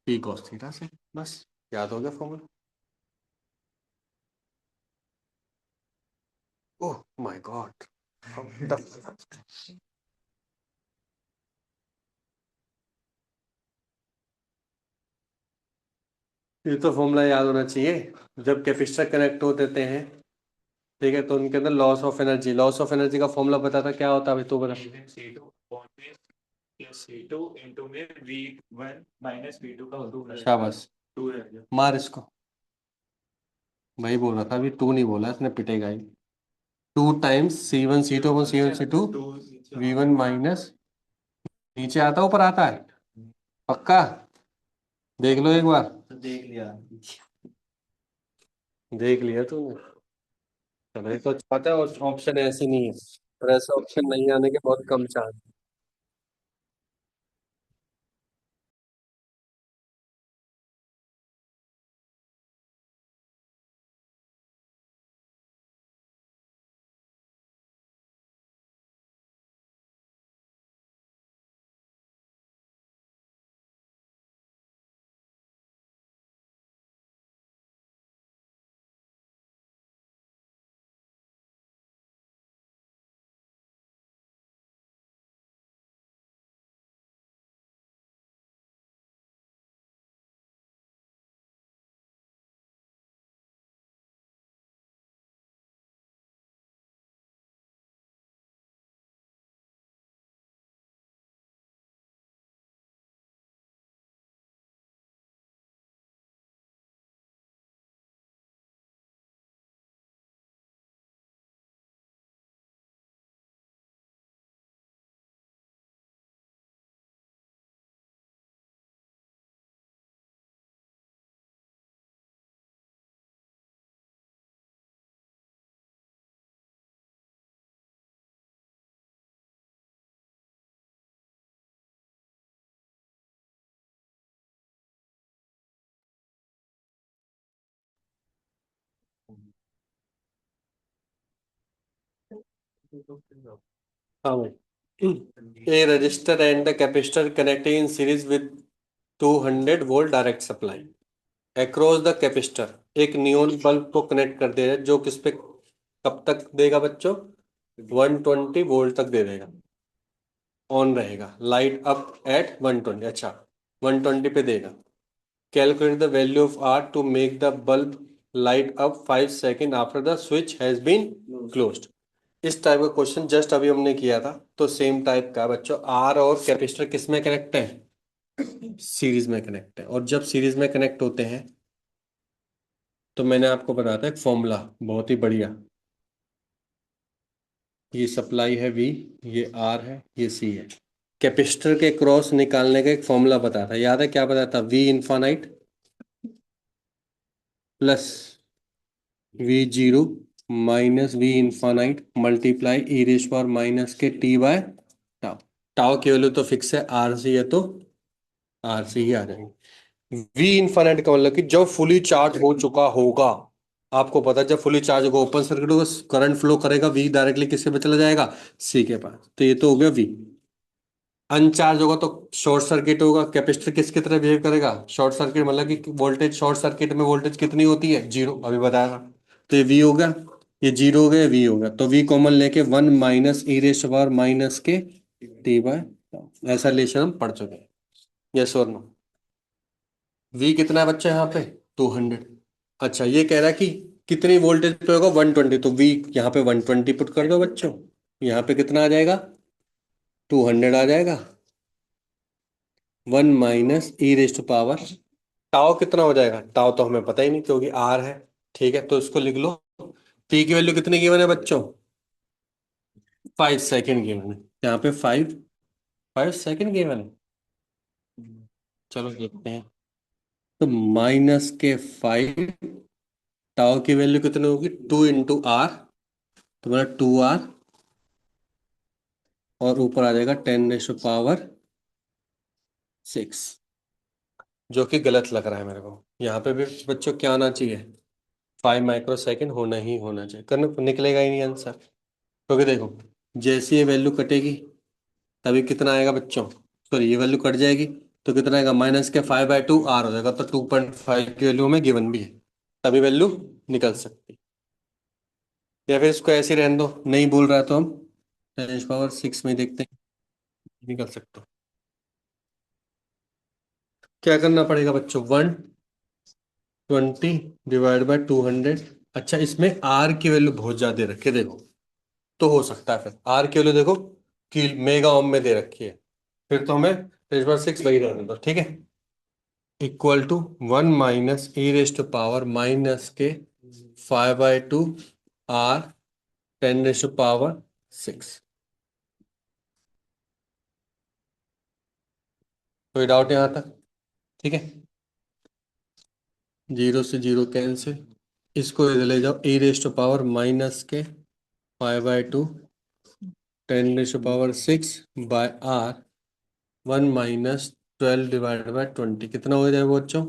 पी कॉस थीटा से। बस याद हो गया फॉर्मूला। Oh my God. ये तो फॉर्मूला याद होना चाहिए। जब कैपेसिटर कनेक्ट हो देते हैं, ठीक है, तो उनके अंदर लॉस ऑफ एनर्जी का फॉर्मूला पता था क्या होता है? अभी तो बता। C2 इंटू में V1 माइनस V2 का होल शाबाश, 2 रह गया। मार इसको। वही बोल रहा था, अभी टू नहीं बोला इसने, पिटेगा ही। 2 times C1 C2 V1 minus, नीचे आता ऊपर आता है? पक्का? देख लो एक बार। तो देख लिया। देख लिया तूने? चलो, ये तो पता है, और ऑप्शन ऐसी नहीं है, और ऐसा ऑप्शन नहीं आने के बहुत कम चांस। हाँ भाई। A resistor and the capacitor connecting in series with 200 volt direct supply across the capacitor, एक नियॉन बल्ब को कनेक्ट कर दे रहा है, जो किस पे कब तक देगा बच्चों? 120 वोल्ट तक दे देगा। ऑन रहेगा, लाइट अप एट 120। अच्छा, 120 पे देगा। Calculate the value of R to make the bulb light up 5 second after the switch has been closed. इस टाइप का क्वेश्चन जस्ट अभी हमने किया था, तो सेम टाइप का बच्चों। आर और कैपेसिटर किस में कनेक्ट है? सीरीज में कनेक्ट है। और जब सीरीज में कनेक्ट होते हैं तो मैंने आपको बताया था एक फॉर्मूला, बहुत ही बढ़िया। ये सप्लाई है V, ये R है, ये C है। कैपेसिटर के क्रॉस निकालने का एक फॉर्मूला बताया था, याद है? क्या बताया था? V infinite plus V0 minus V infinite multiply e raise power minus के T बाय टाउ। टाउ की वैल्यू तो फिक्स है, आर सी है तो आर सी ही आ जाएंगे। वी इनफाइनाइट का मतलब कि जब फुली चार्ज हो चुका होगा, आपको पता है जब फुली चार्ज होगा ओपन सर्किट होगा, करंट फ्लो करेगा, वी डायरेक्टली किसके पे चला जाएगा, सी के पास। तो ये तो हो गया वी। अनचार्ज होगा तो शॉर्ट सर्किट होगा, कैपेसिटर किसकी तरह बिहेव करेगा, शॉर्ट सर्किट मतलब कि वोल्टेज, शॉर्ट सर्किट में वोल्टेज कितनी होती है, जीरो, अभी बताया। तो ये वी हो गया, ये जीरो हो गया, वी हो गया, तो वी कॉमन लेके one minus E raise power minus के टी बाय, ऐसा रिलेशन हम पढ़ चुके हैं। यस और नो। वी कितना है बच्चा यहाँ पे, 200। अच्छा ये कह रहा है कि कितनी वोल्टेज पे होगा, 120, तो वी यहाँ पे 120 पुट कर दो बच्चों। यहाँ पे कितना आ जाएगा, 200 आ जाएगा, one minus E raise to power, tau कितना हो जाएगा, टाओ तो हमें पता ही नहीं क्योंकि आर है। ठीक है, तो इसको लिख लो। टी की वैल्यू कितनी गिवन है बच्चों, 5 सेकेंड गिवन है, यहाँ पे 5 सेकेंड गिवन है। चलो देखते हैं। तो माइनस के 5, टाओ की वैल्यू कितनी होगी, 2 इंटू आर, तो मेरा 2 आर, और ऊपर आ जाएगा 10 रेशो पावर 6, जो कि गलत लग रहा है मेरे को। यहाँ पे भी बच्चों क्या आना चाहिए, 5 माइक्रो सेकेंड होना ही होना चाहिए, करने निकलेगा ही नहीं आंसर। क्योंकि देखो, जैसे ये वैल्यू कटेगी तभी कितना आएगा बच्चों, सॉरी ये वैल्यू कट जाएगी, तो कितना आएगा, माइनस के 5/2 आर हो जाएगा, तो 2.5 की वैल्यू में गिवन भी है, तभी वैल्यू निकल सकती। या फिर इसको ऐसे ही रहने दो, नहीं बोल रहा है तो हम 10 पावर 6 में देखते हैं, निकल सकते हो। क्या करना पड़ेगा बच्चों, 120 डिवाइड बाय 200। अच्छा इसमें आर की वैल्यू बहुत ज्यादा रखे देखो, तो हो सकता है फिर आर की वैल्यू देखो कि मेगा ओम में दे रखी है, फिर तो हमें 10 पावर 6 वही रहने दो, ठीक है। Equal to one minus E raise to power minus के 5/2 आर 10 रेस टू पावर 6। कोई डाउट यहाँ तक, ठीक है। जीरो से जीरो कैंसिल, इसको इधर ले जाओ, E raise to power minus के 5/2 10 raise to power 6 by R, 1 minus 12 divide by 20, कितना हो जाएगा बच्चों,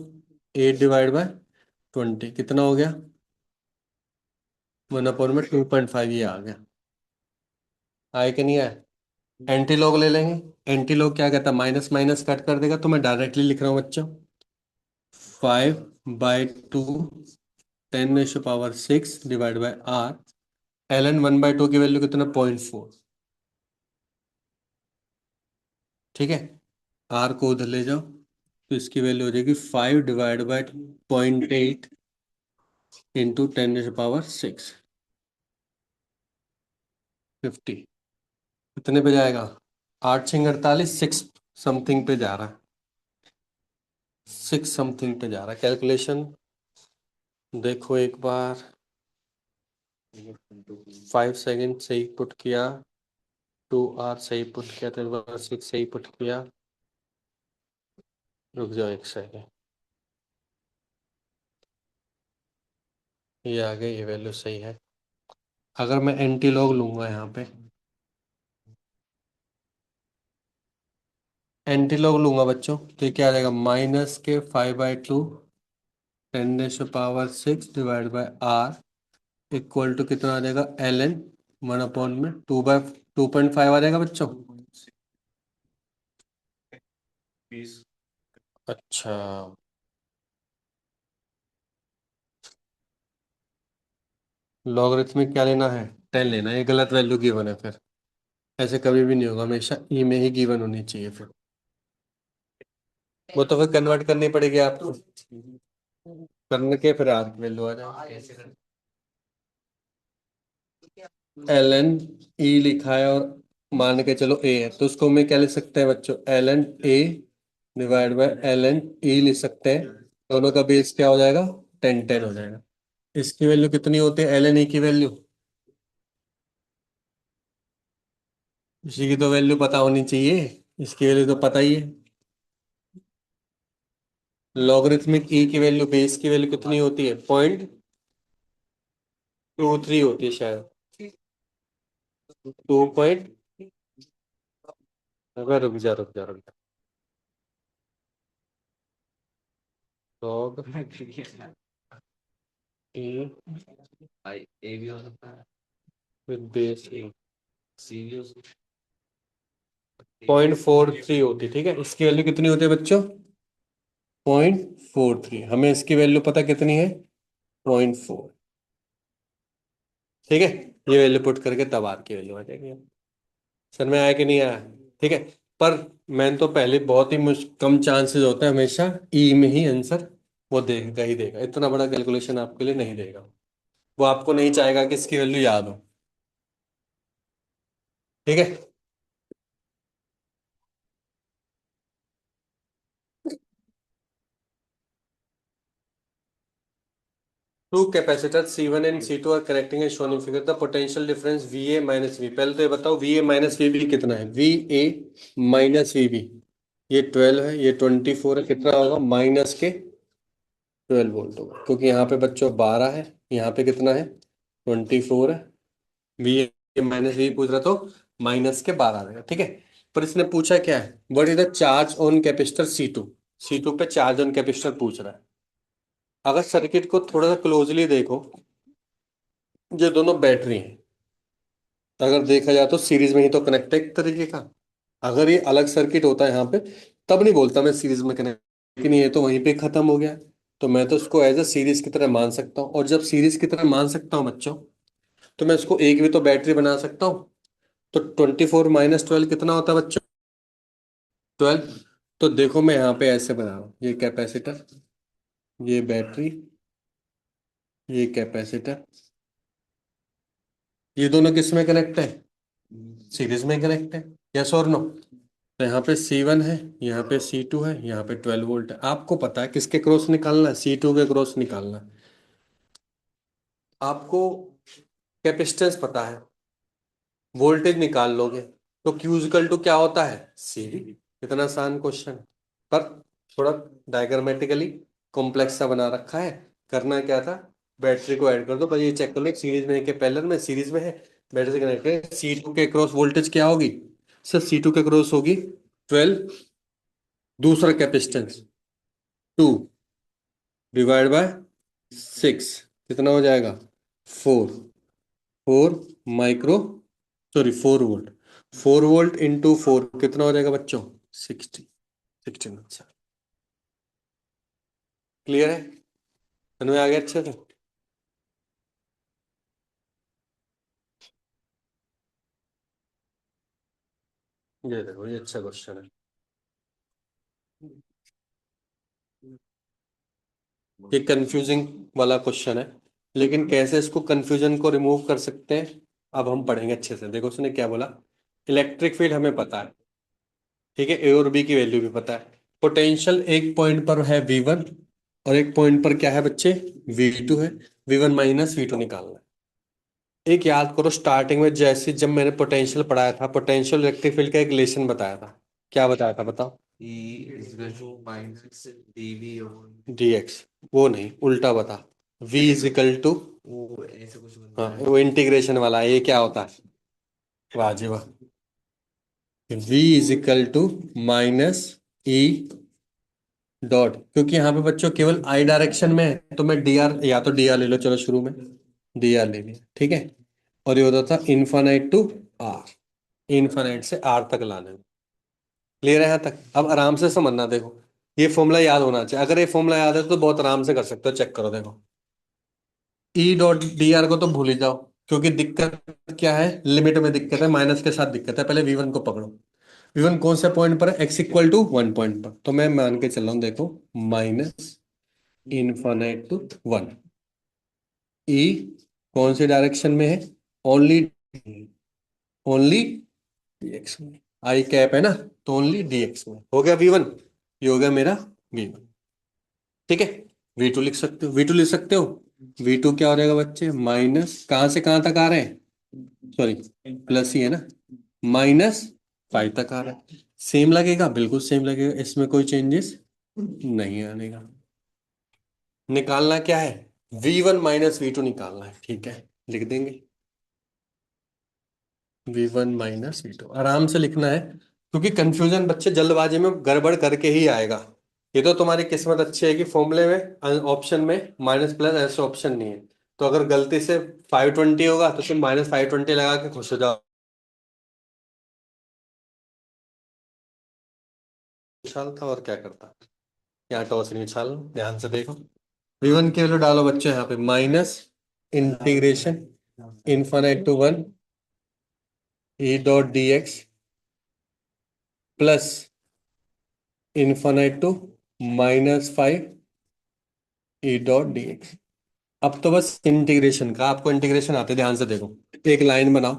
8/20, कितना हो गया, 1/में 2.5, ये आ गया। आए कि नहीं आए, एंटी लॉग ले लेंगे। एंटी लॉग क्या कहता है, माइनस माइनस कट कर देगा, तो मैं डायरेक्टली लिख रहा हूँ बच्चों, 5/2 10 raise to power 6 divide by R, L N 1/2 की वैल्यू कितना, 0.4, ठीक है। आर को उधर ले जाओ, तो इसकी वैल्यू हो जाएगी 5/0.8 इंटू 10 रेशो पावर 6, 50, कितने पे जाएगा, 8×6 = 48, 6 समथिंग पे जा रहा है, 6 समथिंग पे जा रहा है। कैलकुलेशन देखो एक बार, 5 सेकेंड सही पुट किया, 2 आर सही पुट किया, 10 6 सही पुट किया, रुक जाओ 1 सेकेंड, ये आ गई, ये वैल्यू सही है। अगर मैं एंटी लॉग लूंगा यहाँ पे, एंटी लॉग लूंगा बच्चों, तो ये क्या आ जाएगा, माइनस के 5/2 10 raise to power 6 divide by R, equal to कितना आ जाएगा, एल एन 1/में 2/2.5 आ जाएगा बच्चों। अच्छा, लॉगरिथमिक क्या लेना है, 10 लेना है, ये गलत वैल्यू गिवन है फिर, ऐसे कभी भी नहीं होगा, हमेशा ई में ही गिवन होनी चाहिए फिर, वो तो फिर कन्वर्ट करनी पड़ेगी आपको, करने के फिर आर की वैल्यू आ जाएगी। एल एन ई लिखा है और मान के चलो ए है, तो उसको मैं क्या लिख सकते हैं बच्चों, L N A divide by L N E लिख सकते हैं। दोनों का बेस क्या हो जाएगा, 10 10 हो जाएगा। इसकी वैल्यू कितनी होती है, एल एन ई की वैल्यू, इसी की तो वैल्यू पता होनी चाहिए, इसकी वैल्यू तो पता ही है। लॉगरिथमिक ई की वैल्यू, बेस की वैल्यू कितनी होती है, 0.23 होती है शायद, 2 अगर रुक जा रुक जा रुक जा, लॉग ए भाई ए भी हो सकता है, विद बेस ए सी भी हो सकता 0.43 होती, ठीक है। इसकी वैल्यू कितनी होती है बच्चों? 0.43। हमें इसकी वैल्यू पता कितनी है? 0.4। ठीक है, ये वैल्यू पुट करके तब आर की वैल्यू आ जाएगी। सर में आया कि नहीं आया? ठीक है। पर मैंने तो पहले बहुत ही कम चांसेस होता है हमेशा ई में ही आंसर वो देगा ही देगा, इतना बड़ा कैलकुलेशन आपके लिए नहीं देगा। वो आपको नहीं चाहेगा कि इसकी वैल्यू याद हो। ठीक है। Two capacitor C1 and C2 are connecting and shown in figure the potential difference VA minus V. पहले तो ये बताओ VA माइनस VB कितना है? VA माइनस VB, ये 12 है, ये 24 है, कितना होगा? माइनस के 12 वोल्ट होगा, क्योंकि यहाँ पे बच्चों 12 है, यहाँ पे कितना है? 24 है। VA माइनस VB पूछ रहा तो माइनस के 12 रहेगा, ठीक है। पर इसने पूछा क्या है? What is the charge on capacitor C2? C2 पे चार्ज ऑन कैपेसिटर पूछ रहा है। अगर सर्किट को थोड़ा सा क्लोजली देखो, ये दोनों बैटरी हैं, अगर देखा जाए तो सीरीज में ही तो कनेक्ट है एक तरीके का। अगर ये अलग सर्किट होता है यहाँ पे, तब नहीं बोलता मैं सीरीज में कनेक्ट, लेकिन ये तो वहीं पे खत्म हो गया। तो मैं तो इसको एज अ सीरीज की तरह मान सकता हूँ, और जब सीरीज की तरह मान सकता हूँ बच्चों, तो मैं इसको एक भी तो बैटरी बना सकता हूँ। तो 24 - 12 कितना होता है बच्चों? 12। तो देखो मैं यहाँ पे ऐसे बना रहा हूँ, ये कैपेसिटर, ये बैटरी, ये कैपेसिटर, ये दोनों किस में कनेक्ट है? है। सीरीज में कनेक्ट है। यस और नो? तो यहाँ पे C1 है, यहाँ पे C2 है, यहाँ पे 12 वोल्ट है। आपको पता है किसके क्रॉस निकालना है? C2 के क्रॉस निकालना है। आपको कैपेसिटेंस पता है, वोल्टेज निकाल लोगे, तो Q इक्वल टू क्या होता है? CV। इतना आसान क्वेश्चन, पर थोड़ा डायग्रामेटिकली कॉम्प्लेक्स सा बना रखा है। करना क्या था? बैटरी को ऐड कर दो, बस ये चेक कर लो सीरीज में है कि पैरेलल में। सीरीज में है, बैटरी से कनेक्ट है। C2 के क्रॉस वोल्टेज क्या होगी? सर C2 के क्रॉस होगी 12, दूसरा कैपेसिटेंस 2 डिवाइड बाय 6, कितना हो जाएगा? 4। 4 micro, sorry 4 volt. 4 volt into 4 कितना हो जाएगा बच्चों? 60। 16। अच्छा, क्लियर है? समझ में आ गया अच्छे से? ये देखो, ये अच्छा क्वेश्चन है। ये कंफ्यूजिंग वाला क्वेश्चन है, लेकिन कैसे इसको कंफ्यूजन को रिमूव कर सकते हैं अब हम पढ़ेंगे अच्छे से। देखो उसने क्या बोला, इलेक्ट्रिक फील्ड हमें पता है, ठीक है, ए और बी की वैल्यू भी पता है। पोटेंशियल एक पॉइंट पर है V1, और एक पॉइंट पर क्या है बच्चे? V2 है। V1 माइनस V2 निकालना है। एक याद करो, स्टार्टिंग में जैसे जब मैंने पोटेंशियल पढ़ाया था, पोटेंशियल इलेक्ट्रिक फील्ड का एक रिलेशन बताया था। क्या बताया था बताओ? E is equal to minus dB और dx। वो नहीं, उल्टा बता। v इज इक्वल टू, वो ऐसे कुछ बनता हाँ है। वो इंटीग्रेशन वाला है, ये क्या होता है? वाह जी वाह। v is equal to minus E dot, क्योंकि यहाँ पे बच्चों केवल आई डायरेक्शन में है, तो मैं डी आर, या तो डी आर ले लो, चलो शुरू में डी आर ले लिया, ठीक है। और ये होता था इन्फानाइट टू आर, इन्फानाइट से आर तक लाने में। क्लियर है यहाँ तक? अब आराम से समझना, देखो ये फॉर्मूला याद होना चाहिए। अगर ये फॉर्मूला याद है तो बहुत आराम से कर सकते हो, चेक करो देखो। ई डॉट डी आर को तो भूल ही जाओ, क्योंकि दिक्कत क्या है? लिमिट में दिक्कत है, माइनस के साथ दिक्कत है। पहले V1 को पकड़ो। V1 कौन से पॉइंट पर है? x इक्वल टू 1 पॉइंट पर, तो मैं मान के चल रहा हूँ देखो, माइनस इनफाइनाइट टू 1। ई कौन से डायरेक्शन में है? ओनली, ओनली dx में। आई कैप है ना, तो ओनली dx में हो गया V1। ये हो गया मेरा V1, ठीक है। V2 लिख सकते हो, V2 लिख सकते हो। V2 क्या हो जाएगा बच्चे? माइनस कहाँ से कहाँ तक आ रहे हैं? सॉरी, प्लस ही है ना, -5 तक आ रहा है। सेम लगेगा, बिल्कुल सेम लगेगा, इसमें कोई चेंजेस नहीं आने का। निकालना क्या है? V1 माइनस V2 निकालना है, ठीक है। लिख देंगे V1 माइनस V2, आराम से लिखना है, क्योंकि कंफ्यूजन बच्चे जल्दबाजी में गड़बड़ करके ही आएगा। ये तो तुम्हारी किस्मत अच्छी है कि फॉर्मूले में ऑप्शन में माइनस प्लस ऐसे ऑप्शन नहीं है। तो अगर गलती से 520 होगा तो तुम -520 लगा के खुश हो जाओ। उछाल था और क्या करता। यहाँ टॉस नहीं उछाल, ध्यान से देखो। v1 की वैल्यू डालो बच्चों यहाँ पे, minus integration infinite to 1 E dot D X plus infinite to -5 E dot D X. अब तो बस इंटीग्रेशन का, आपको इंटीग्रेशन आते, ध्यान से देखो। एक लाइन बनाओ,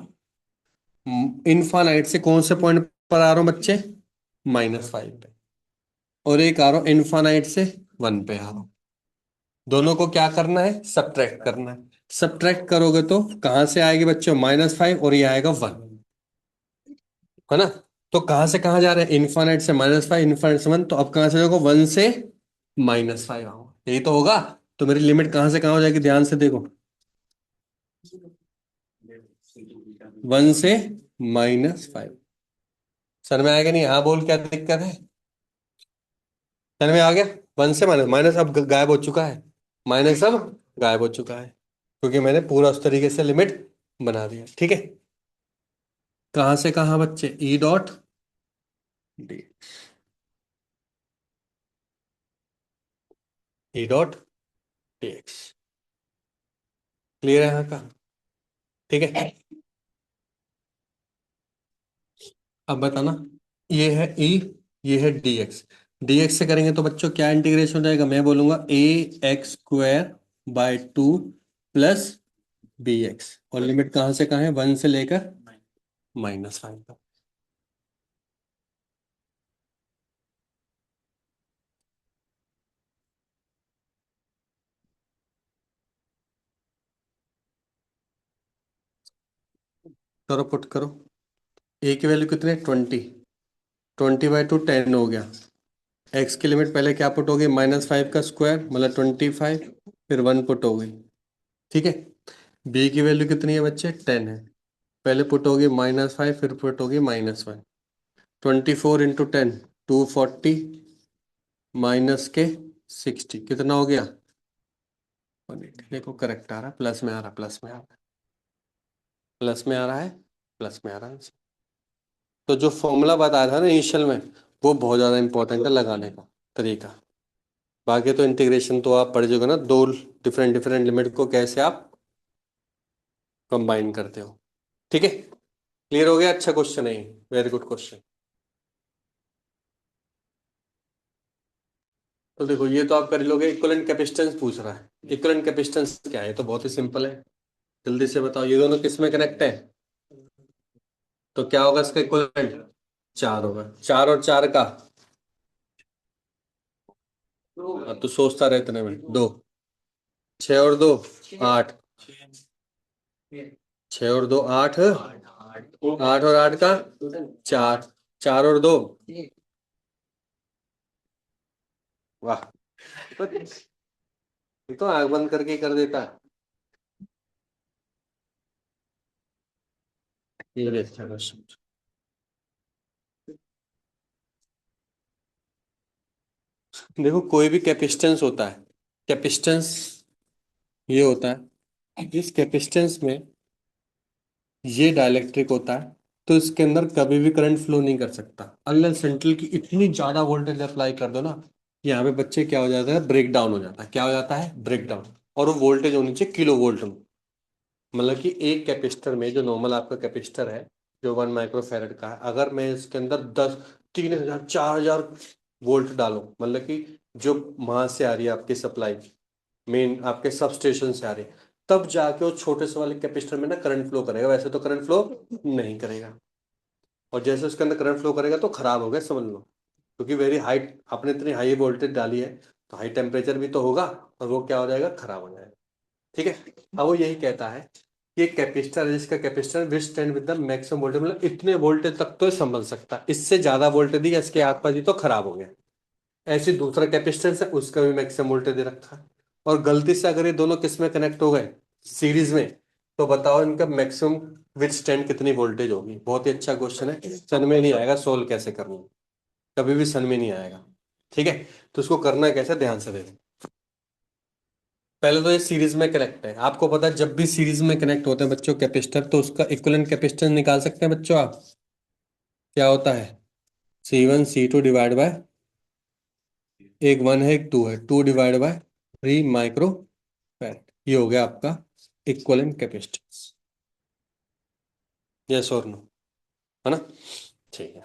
इन्फानाइट से कौन से पॉइंट पर आ रहा हूं बच्चे, -5 पे, और एक आ रहा हूं इन्फानाइट से 1 पे आ रहा हूं। दोनों को क्या करना है, सब्ट्रैक्ट करना है। सब्ट्रैक्ट करोगे तो कहां से आएगी बच्चों, -5, और ये आएगा 1, है ना। तो कहां से कहां जा रहे हैं, इन्फानाइट से -5, इन्फानाइट से 1, तो अब कहां से देखो, 1 से -5 आओ, यही तो होगा। तो मेरी लिमिट कहां से कहां हो जाएगी, ध्यान से देखो, 1 से -5। सर में आएगा नहीं, हाँ बोल, क्या दिक्कत है। सर में आ गया, 1 से माइनस, माइनस अब गायब हो चुका है, माइनस अब गायब हो चुका है, क्योंकि मैंने पूरा उस तरीके से लिमिट बना दिया, ठीक है। कहां से कहां बच्चे, ई डॉट डी, ई डॉट डी एक्स। क्लियर है यहाँ का, ठीक है। अब बताना, ये है ई, ये है डी एक्स। डी एक्स से करेंगे तो बच्चों क्या इंटीग्रेशन हो जाएगा, मैं बोलूंगा ax² by 2 plus B X, और लिमिट कहां से कहां है, 1 से लेकर -5 तक। करो पुट करो, ए की वैल्यू कितने, 20, 20/2 10 हो गया। एक्स की लिमिट पहले क्या पुट होगी, -5 का स्क्वायर मतलब 25, फिर 1 पुट हो गई, ठीक है। बी की वैल्यू कितनी है बच्चे, 10 है, पहले पुट होगी -5, फिर पुट होगी -1। 24 × 10, 240, माइनस के 60, कितना हो गया, 180। देखो करेक्ट आ रहा है, प्लस में आ रहा है, प्लस में आ रहा है, प्लस में आ रहा है, प्लस में आ रहा है। तो जो फॉर्मूला बताया था ना इनिशियल में, वो बहुत ज़्यादा इंपॉर्टेंट है लगाने का तरीका। बाकी तो इंटीग्रेशन तो आप पढ़ जाओगे ना, दो डिफरेंट डिफरेंट लिमिट को कैसे आप कंबाइन करते हो, ठीक है। क्लियर हो गया, अच्छा क्वेश्चन है, वेरी गुड क्वेश्चन। तो देखो ये तो आप कर लोगे, इक्विवेलेंट कैपेसिटेंस पूछ रहा है। इक्विवेलेंट कैपेसिटेंस क्या है, ये तो बहुत ही सिंपल है, जल्दी से बताओ, ये दोनों किस में कनेक्ट है, तो क्या होगा इसका इक्विवेलेंट, 4 होगा, 4 और 4 का, अब तो सोचता रहे इतने में, 2, 6 और 2 8, 6 और 2 8, 8 और 8 का 4, 4 और 2, वाह, ये तो आंख बंद करके ही कर देता है। ये भी अच्छा क्वेश्चन। देखो कोई भी कैपेसिटेंस होता है, कैपेसिटेंस ये होता है, इस कैपेसिटेंस में ये डाइलेक्ट्रिक होता है, तो इसके अंदर कभी भी करंट फ्लो नहीं कर सकता अनलेस सेंट्रल की इतनी ज्यादा वोल्टेज अप्लाई कर दो ना, यहाँ पे बच्चे क्या हो जाता है, ब्रेक डाउन हो जाता है, क्या हो जाता है, ब्रेक डाउन। और वो वोल्टेज होनी चाहिए किलो वोल्ट में, मतलब कि एक कैपेसिटर में, जो नॉर्मल आपका कैपेसिटर है जो 1 माइक्रो फैरड का है, अगर मैं इसके अंदर 10, 3,000, 4,000 वोल्ट डालूं, मतलब कि जो वहां से आ रही है आपकी सप्लाई, मेन आपके सब स्टेशन से आ रही है, तब जाके वो छोटे से वाले कैपेसिटर में ना करंट फ्लो करेगा, वैसे तो करंट फ्लो नहीं करेगा। और जैसे उसके अंदर करंट फ्लो करेगा तो खराब हो गया समझ लो, क्योंकि वेरी हाई, आपने इतनी हाई वोल्टेज डाली है, तो हाई टेम्परेचर भी तो होगा, और वो क्या हो जाएगा, खराब हो जाएगा, ठीक है। अब वो यही कहता है कि एक कैपेसिटर है जिसका capacitor with stand with the maximum voltage, मतलब इतने वोल्टेज तक तो ये संभल सकता है, इससे ज्यादा वोल्टेज दी इसके आसपास दी तो खराब हो गया। ऐसे दूसरा कैपेसिटेंस है, उसका भी मैक्सिमम वोल्टेज दे रखा है, और गलती से अगर ये दोनों किस में कनेक्ट हो गए, सीरीज में, तो बताओ इनका मैक्सिमम विथ स्टैंड कितनी वोल्टेज होगी। बहुत ही अच्छा क्वेश्चन है, सन में नहीं आएगा सोल्व कैसे करना, कभी भी सन में नहीं आएगा, ठीक है, तो इसको करना कैसे, ध्यान से देखो। पहले तो ये सीरीज में कनेक्ट है, आपको पता है जब भी सीरीज में कनेक्ट होते हैं बच्चों कैपेसिटर, तो उसका इक्विवेलेंट कैपेसिटेंस निकाल सकते हैं बच्चों आप। क्या होता है, C1 C2 डिवाइड बाय, एक 1 है एक 2 है, 2 डिवाइड बाय 3 माइक्रो फैराड, ये हो गया आपका इक्विवेलेंट कैपेसिटेंस। यस और नो, है ना। ठीक है,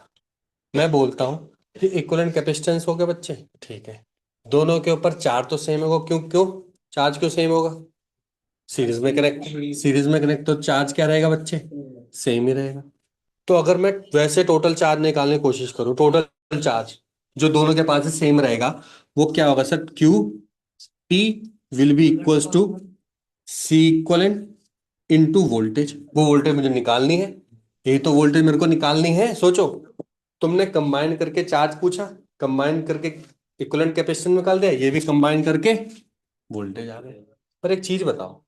मैं बोलता हूँ कि इक्विवेलेंट कैपेसिटेंस हो गया बच्चे, ठीक है। दोनों के ऊपर चार्ज तो सेम होगा, क्यों क्यों चार्ज क्यों सेम होगा, सीरीज में कनेक्ट तो चार्ज क्या रहेगा बच्चे, सेम ही रहेगा। तो अगर मैं वैसे टोटल चार्ज निकालने की कोशिश करूं, टोटल चार्ज जो दोनों के पास सेम रहेगा, वो क्या होगा sir, Q T will be equals to C equivalent into voltage. वो वोल्टेज मुझे निकालनी है, यही तो वोल्टेज मेरे को निकालनी है। सोचो, तुमने कंबाइन करके चार्ज पूछा, कंबाइन करके इक्विवेलेंट कैपेसिटेंस निकाल दिया, ये भी कंबाइन करके वोल्टेज आ गए। पर एक चीज बताओ,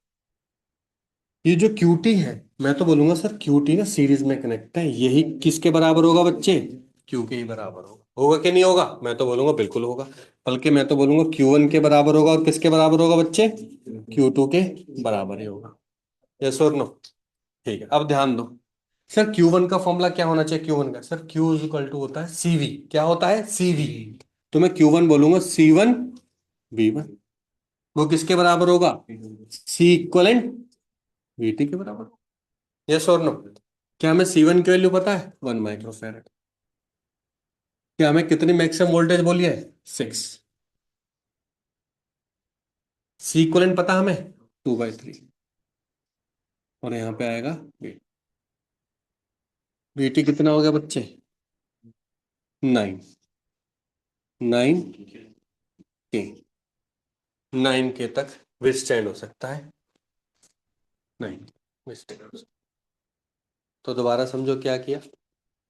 ये जो क्यूटी है, मैं तो बोलूंगा सर क्यूटी ना सीरीज में कनेक्ट है, यही किसके बराबर होगा बच्चे, क्यू के ही बराबर होगा। होगा कि नहीं होगा, मैं तो बोलूंगा बिल्कुल होगा। बल्कि मैं तो बोलूंगा Q1 के बराबर होगा, और किसके बराबर होगा बच्चे, Q2 के बराबर ही होगा। यस और नो। ठीक है, अब ध्यान दो, सर Q1 का फॉर्मूला क्या होना चाहिए, Q1 का sir Q is equal to होता है CV। क्या होता है, CV। तो मैं Q1 बोलूंगा C1V1, वो किसके बराबर होगा, सी इक्वलेंट VT के बराबर। यस और नो। क्या हमें C1 की वैल्यू पता है, 1 माइक्रो फैराड। क्या हमें कितनी मैक्सिमम वोल्टेज बोली है, 6। सी इक्वलेंट पता हमें, 2/3। और यहाँ पे आएगा VT कितना हो गया बच्चे, 9, 9K, 9K तक विथस्टैंड हो सकता है, 9 विथस्टैंड हो सकता है। तो दोबारा समझो क्या किया,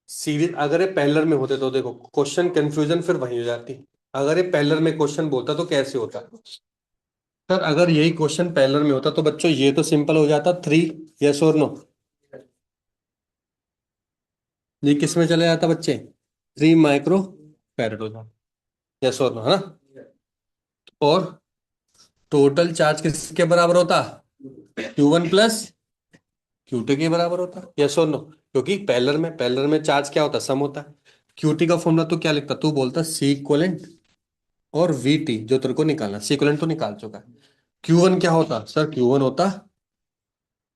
सीरीज अगर ये पैरेलल में होते तो देखो क्वेश्चन कंफ्यूजन फिर वही हो जाती। अगर ये पैरेलल में क्वेश्चन बोलता तो कैसे होता, सर अगर यही क्वेश्चन पैरेलल में होता तो बच्चों ये तो सिंपल हो जाता 3। यस और नो, ये किस में चले जाता बच्चे, 3 माइक्रो फैराड हो जाता। यस और नो, है ना। और टोटल चार्ज किसके बराबर होता, Q1 प्लस Q2 के बराबर होता। यस और नो, क्योंकि पैरेलल में चार्ज क्या होता, सम होता है। QT का फॉर्मूला तो क्या लिखता, तू बोलता सी इक्वलेंट और VT, जो तेरे को निकालना, सी इक्वलेंट तो निकाल चुका है। Q1 क्या होता सर, Q1 होता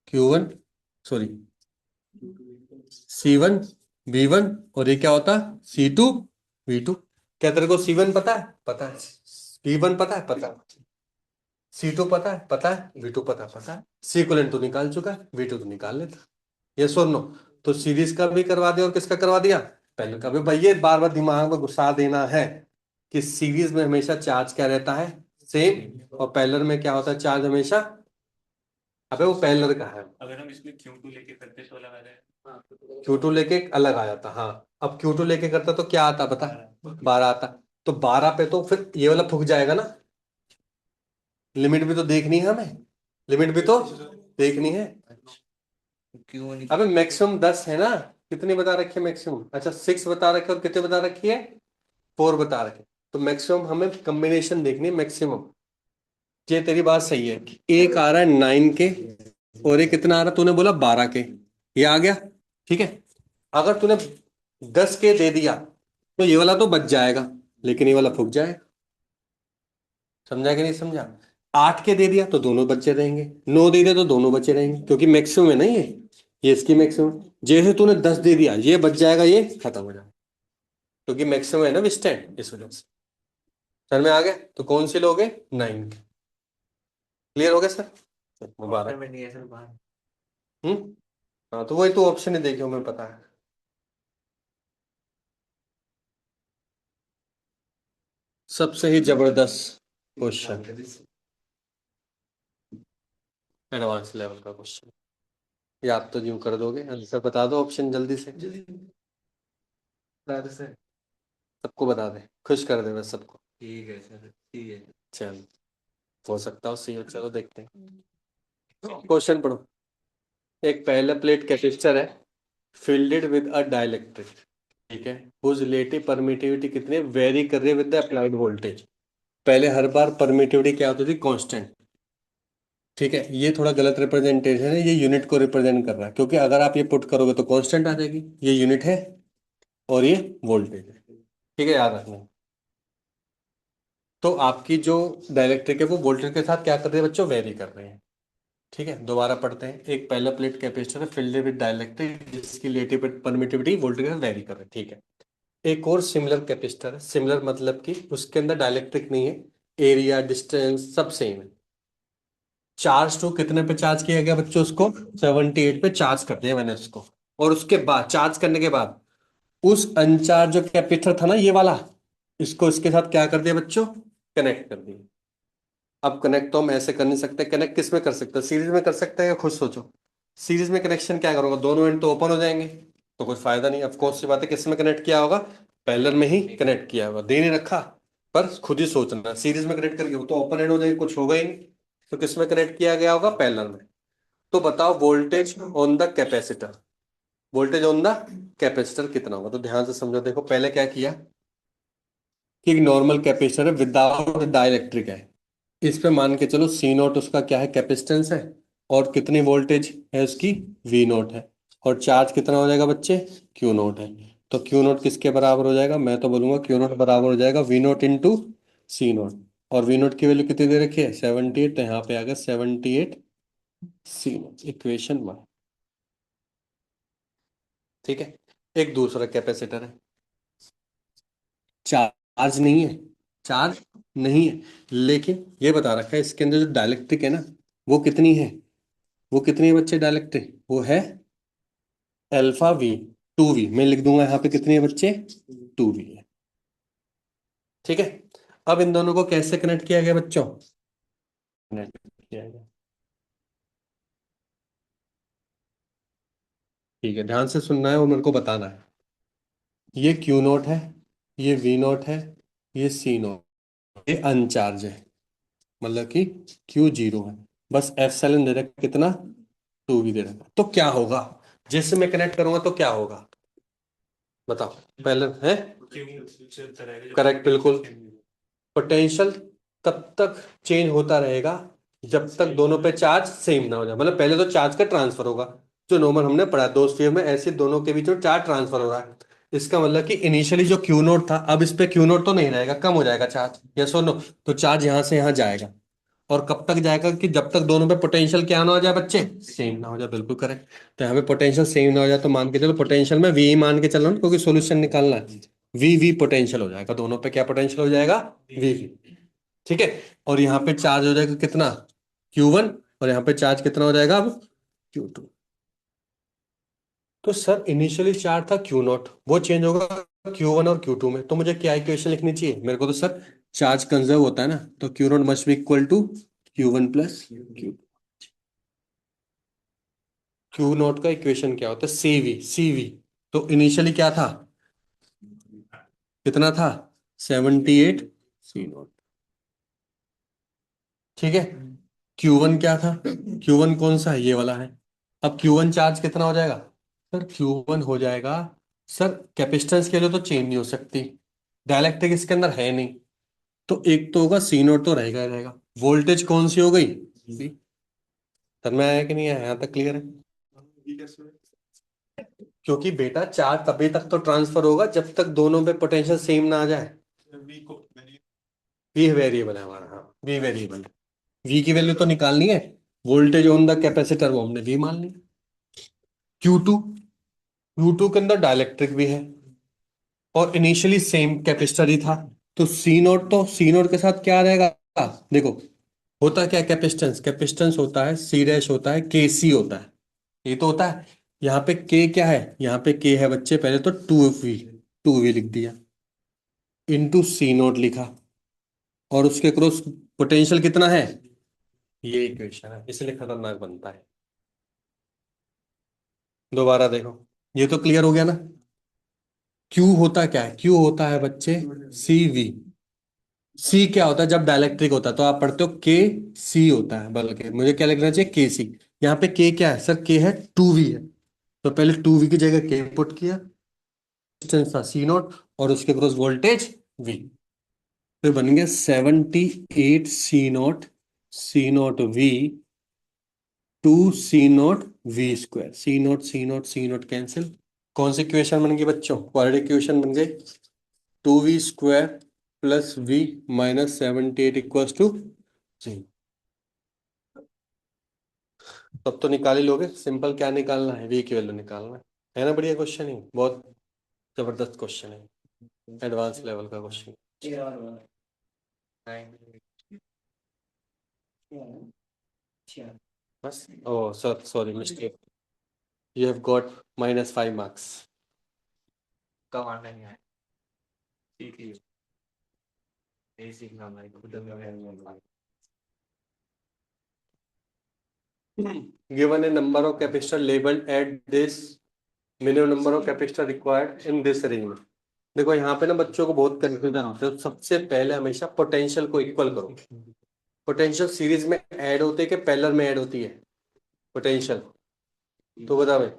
Q1, सॉरी C1V1, और ये क्या होता C2V2। क्या तेरे को C1 पता है, पता है। V1 पता है, पता है। C2 पता है, पता है। V2 पता है। सी इक्वलेंट तो निकाल चुका है, V2 तो निकाल लेता। यस और नो। तो सीरीज का भी करवा दिया और किसका करवा दिया, पहले का भी। भैया बार बार दिमाग में घुसा देना है कि सीरीज में हमेशा चार्ज क्या रहता है, सेम, और पैरेलल में क्या होता है, चार्ज हमेशा, अबे वो पैरेलल का है। अगर हम इसमें Q2 लेके करते तो लगा रहे Q2 लेके अलग आ जाता, हाँ। अब Q2 लेके करता तो क्या आता बता, 12 आता। तो 12 पे तो फिर ये वाला फूक जाएगा ना, लिमिट भी तो देखनी है हमें, लिमिट भी तो देखनी है। क्यों नहीं। अबे मैक्सिमम 10 है ना, कितनी बता रखी है मैक्सिमम, अच्छा 6 बता रखे और कितने बता रखी है, 4 बता रखे। तो मैक्सिमम हमें कॉम्बिनेशन देखनी है, मैक्सिमम। ये तेरी बात सही है, एक आ रहा है 9K, और एक कितना आ रहा है, तूने बोला 12K, ये आ गया। ठीक है, अगर तूने 10K दे दिया तो ये वाला तो बच जाएगा, लेकिन ये वाला फूक जाएगा। समझा कि नहीं समझा। 8K दे दिया तो दोनों बचे रहेंगे, 9 दे दिया तो दोनों बचे रहेंगे, क्योंकि मैक्सिमम है ना ये इसकी मैक्सिमम। जैसे तूने 10 दे दिया, ये बच जाएगा, ये खत्म हो जाएगा, क्योंकि मैक्सिमम है ना विस्टैंड, इस वजह से। सर में आ गया, तो कौन से लोगे, 9। क्लियर हो गया सर, मुबारक। में नहीं है सर बाहर। हम्म, हाँ तो वही तो ऑप्शन ही देखे, हमें पता है। सबसे ही जबरदस्त क्वेश्चन, एडवांस लेवल का क्वेश्चन, याद तो यूं कर दोगे, आंसर बता दो ऑप्शन जल्दी से, सर सबको बता दे, खुश कर दे बस सबको। ठीक है सर, ठीक है। चल, हो सकता हो सही हो, चलो देखते हैं। क्वेश्चन पढ़ो। एक पहला प्लेट कैपेसिटर है, फील्डेड विद अ डाइलेक्ट्रिक, ठीक है, हुज रिलेटिव परमिटिविटी कितनी वेरी कर रही है विद द अप्लाइड वोल्टेज। पहले हर बार परमिटिविटी क्या होती थी, कांस्टेंट। ठीक है, ये थोड़ा गलत रिप्रेजेंटेशन है, ये यूनिट को रिप्रेजेंट कर रहा है, क्योंकि अगर आप ये पुट करोगे तो कांस्टेंट आ जाएगी, ये यूनिट है और ये वोल्टेज है। ठीक है, याद रखना। तो आपकी जो डाइलेक्ट्रिक है वो वोल्टेज के साथ क्या कर रही है बच्चों, वेरी कर रहे हैं। ठीक है, दोबारा पढ़ते हैं। एक पहला प्लेट कैपेसिटर है फिल्ड विद डाइलेक्ट्रिक जिसकी रिलेटिव परमिटिविटी वोल्टेज के साथ वेरी कर रहे हैं। ठीक है, एक और सिमिलर कैपेसिटर है। सिमिलर मतलब कि उसके अंदर डाइलेक्ट्रिक नहीं है, एरिया डिस्टेंस सब सेम है। चार्ज टू कितने पे चार्ज किया गया बच्चों, उसको 78 पे चार्ज कर दिया मैंने उसको। और उसके बाद चार्ज करने के बाद उस अनचार्ज जो कैपेसिटर था ना ये वाला, इसको इसके साथ क्या कर दिया बच्चों, कनेक्ट कर दिया। अब कनेक्ट तो हम ऐसे कर नहीं सकते, कनेक्ट किस में कर सकते हैं, सीरीज में कर सकते हैं, या खुद सोचो। सीरीज में कनेक्शन क्या करूंगा, दोनों एंड तो ओपन हो जाएंगे, तो कोई फायदा नहीं। ऑफ कोर्स सी बात है, किस में कनेक्ट किया होगा, पैरेलल में ही कनेक्ट किया होगा, दे नहीं रखा। पर खुद ही सोचना, सीरीज में कनेक्ट करके वो तो ओपन एंड हो जाएगी, कुछ होगा ही नहीं। तो किस में कनेक्ट किया गया होगा, पैरेलल में। तो बताओ voltage on the capacitor, voltage on the capacitor कितना होगा। तो ध्यान से समझो, देखो पहले क्या किया कि एक नॉर्मल कैपेसिटर है विदाउट डाइलेक्ट्रिक है, इस पे मान के चलो सी नोट उसका क्या है, कैपेसिटेंस है। और कितनी वोल्टेज है उसकी, वी नोट है। और चार्ज कितना हो जाएगा बच्चे, क्यू नोट है। तो क्यू नोट किसके बराबर हो जाएगा, मैं तो बोलूंगा क्यू नोट बराबर हो जाएगा V naught into C naught. और वी नोट की वैल्यू कितनी दे रखी है, 78, तो यहाँ पे आ गया 78 सी नोट, इक्वेशन 1। ठीक है, एक दूसरा कैपेसिटर है, चार्ज नहीं है, चार्ज नहीं है, लेकिन ये बता रखा है इसके अंदर जो डाइलेक्ट्रिक है ना, वो कितनी है, वो कितनी है बच्चे डाइलेक्ट्रिक, वो है अल्फा वी, 2V। मैं लिख दूंगा यहाँ पे कितनी है बच्चे, 2V है। ठीक है, अब इन दोनों को कैसे कनेक्ट किया गया बच्चों, कनेक्ट किया गया। ठीक है, ध्यान से सुनना है और मेरे को बताना है। ये क्यू नोट है, ये वी नोट है, ये सी नोट, ये अनचार्ज है, मतलब कि क्यू जीरो है। बस एप्सिलॉन दे रखा कितना, 2V दे रखा। तो क्या होगा, जैसे मैं कनेक्ट करूंगा तो क्या होगा, बताओ पहले है। करेक्ट, बिल्कुल। पोटेंशियल तब तक चेंज होता रहेगा जब तक दोनों पे चार्ज सेम ना हो जाए, मतलब पहले तो चार्ज का ट्रांसफर होगा, जो नॉर्मल हमने पढ़ा दो स्फीयर में, ऐसे दोनों के बीच में चार्ज ट्रांसफर हो रहा है। इसका मतलब कि इनिशियली जो क्यू नोट था, अब इस पे क्यू नोट तो नहीं रहेगा, कम हो जाएगा चार्ज, यस और नो। तो चार्ज यहां से यहां जाएगा, और कब तक जाएगा, कि जब तक दोनों पे पोटेंशियल क्या ना हो जाए बच्चे, सेम ना हो जाए, बिल्कुल करेक्ट। तो यहाँ पे पोटेंशियल सेम ना हो जाए, तो मान के चलो पोटेंशियल में वी मान के चल रहा हूँ क्योंकि सॉल्यूशन निकालना है। वी वी पोटेंशियल हो जाएगा, दोनों पे क्या पोटेंशियल हो जाएगा, वी वी। ठीक है, और यहाँ पे चार्ज हो जाएगा कितना, Q1। और यहाँ पे चार्ज कितना हो जाएगा अब, Q2। तो सर इनिशियली चार्ज था Q नॉट, वो चेंज होगा Q1 और Q2 में, तो मुझे क्या इक्वेशन लिखनी चाहिए मेरे को, तो सर चार्ज कंजर्व होता है ना, तो Q naught must be equal to Q1 plus Q। Q naught का इक्वेशन क्या होता है, CV। तो इनिशियली क्या था, कितना था, 78 सी नॉट। ठीक है, Q1 क्या था, Q1 कौन सा है, ये वाला है। अब Q1 चार्ज कितना हो जाएगा, सर Q1 हो जाएगा, सर कैपेसिटेंस के लिए तो चेंज नहीं हो सकती, डाइलेक्ट्रिक इसके अंदर है नहीं, तो एक तो होगा सी नोट, तो रहेगा ही रहेगा। वोल्टेज कौन सी हो गई, V। समझ में आया कि नहीं आया, यहाँ तक क्लियर है। क्योंकि बेटा चार्ज तभी तक तो ट्रांसफर होगा जब तक दोनों पे पोटेंशियल सेम ना आ जाए। वी वेरिएबल है हमारा, हाँ वी वेरिएबल है। वी की वैल्यू तो निकालनी है, वोल्टेज ऑन द कैपेसिटर वो हमने वी मान ली। Q2, Q2 के अंदर डाइलेक्ट्रिक भी है, और इनिशियली सेम कैपेसिटर ही था। तो सी नोट, तो सी नोट के साथ क्या रहेगा, देखो होता क्या है, कैपेसिटेंस कैपेसिटेंस होता है, सी डैश होता है, के सी होता है, ये तो होता है। यहाँ पे के क्या है, यहाँ पे के है बच्चे, पहले तो 2V, 2V लिख दिया, इंटू सी नोट लिखा, और उसके क्रॉस पोटेंशियल कितना है, ये इक्वेशन है, इसलिए खतरनाक बनता है। दोबारा देखो, ये तो क्लियर हो गया ना। क्यू होता क्या है, क्यू होता है बच्चे CV। सी क्या होता है, जब डाइलेक्ट्रिक होता है तो आप पढ़ते हो के सी होता है, बल्कि मुझे क्या लिखना चाहिए, के सी। यहाँ पे के क्या है सर, के है 2V है, तो पहले 2V की जगह के पुट किया, रेजिस्टेंस था सी नॉट और उसके क्रॉस वोल्टेज वी। तो बन गया 78 C not V two C not V square. C not cancel. कौन सी इक्वेशन बन गई बच्चों? क्वाड्रेटिक इक्वेशन बन गई 2v² plus v minus 78 equals to G. तब तो निकाल ही लोगे, सिंपल क्या निकालना है, v की वैल्यू निकालना है ना। बढ़िया क्वेश्चन है, बहुत जबरदस्त क्वेश्चन है, एडवांस लेवल का क्वेश्चन। बस oh sorry mistake, you have got -5 marks. कम आना नहीं आया, सीख लियो, यही सीखना भाई, खुद में Given a number of capacitor labeled at this minimum number of capacitor required in this arrangement। देखो यहाँ पे ना बच्चों को बहुत कंफ्यूजन होता है। तो सबसे पहले हमेशा पोटेंशियल को इक्वल करो। पोटेंशियल सीरीज में ऐड होती है कि पैरेलल में ऐड होती है? पोटेंशियल तो बता भाई,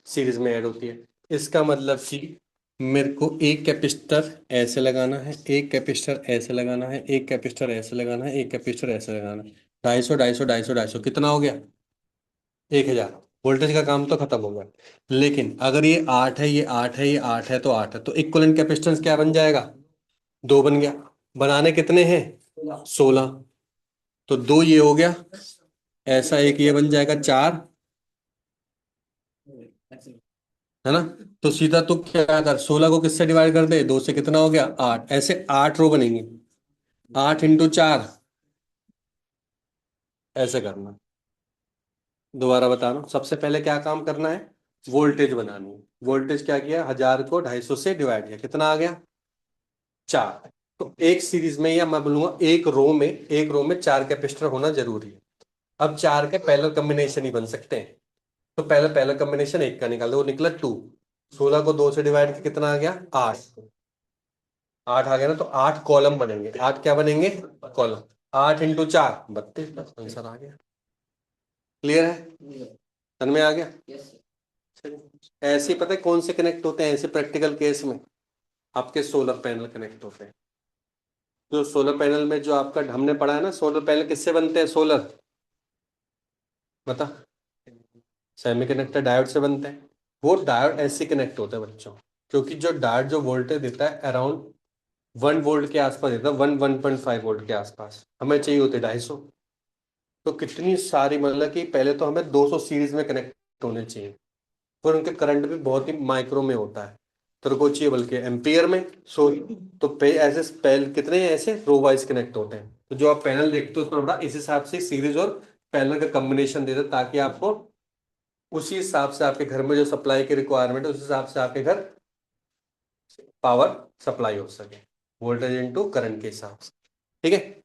सीरीज में ऐड होती है। इसका मतलब कि मेरे को एक कैपेसिटर ऐसे लगाना है, एक कैपेसिटर ऐसे लगाना है, एक कैपेसिटर ऐसे लगाना है, एक कैपेसिटर ऐसे लगाना है। 250 250 250 250 कितना हो गया? 1000। वोल्टेज का काम तो खत्म हो गया। लेकिन अगर ये 8 है, ये 8 है, ये 8 है, तो 8 है, तो इक्विवेलेंट कैपेसिटेंस क्या बन जाएगा? 2 बन गया। बनाने कितने हैं? 16। तो 2 ये हो गया, ऐसा एक ये बन जाएगा 4, है ना। तो सीधा तो क्या कर, 16 को किससे डिवाइड कर दे? 2 से। कितना हो गया? 8। ऐसे 8 रो बनेंगी, 8 × 4, ऐसे करना। दोबारा बता रहा हूं, सबसे पहले क्या काम करना है? वोल्टेज बनानी है। वोल्टेज क्या किया? 1000 को 250 से डिवाइड किया, कितना आ गया? 4। तो एक सीरीज में, या मैं बोलूंगा एक रो में 4 कैपेसिटर होना जरूरी है। अब 4 के पैरेलल कॉम्बिनेशन ही बन सकते हैं। तो पहले पैरेलल कॉम्बिनेशन एक का निकाल दो, वो निकला 2। 16 को 2 से डिवाइड किया, कितना आ गया? 8। 8 आ गया ना, तो 8 कॉलम बनेंगे। 8 क्या बनेंगे? कॉलम। 8 × 4 32, बस आंसर आ गया। क्लियर है? तन में आ गया? चलिए। ऐसे ही पता है कौन से कनेक्ट होते हैं ऐसे प्रैक्टिकल केस में? आपके सोलर पैनल कनेक्ट होते हैं। जो सोलर पैनल में जो आपका हमने पढ़ा है ना, सोलर पैनल किससे बनते हैं? सोलर बता, सेमीकंडक्टर डायोड से बनते हैं। वो डायोड ऐसे कनेक्ट होता है बच्चों, क्योंकि जो डायोड जो वोल्टेज देता है अराउंड 1 वोल्ट के आसपास देता है, 1-1.5 वोल्ट के आसपास। हमें चाहिए होते 250। तो कितनी सारी, मतलब कि पहले तो हमें 200 सीरीज में कनेक्ट होने चाहिए, फिर उनके करंट भी बहुत ही माइक्रो में होता है। तेरे को चाहिए बल्कि एम्पियर में। सो तो ऐसे कितने ऐसे रो वाइज कनेक्ट होते हैं। तो जो आप पैनल देखते हो उसमें थोड़ा इस हिसाब से सीरीज और पैनल का कॉम्बिनेशन देते हैं, ताकि आपको उसी हिसाब से आपके घर में जो सप्लाई की रिक्वायरमेंट है उस हिसाब से आपके घर पावर सप्लाई हो सके, वोल्टेज इनटू करंट के हिसाब से। ठीक है।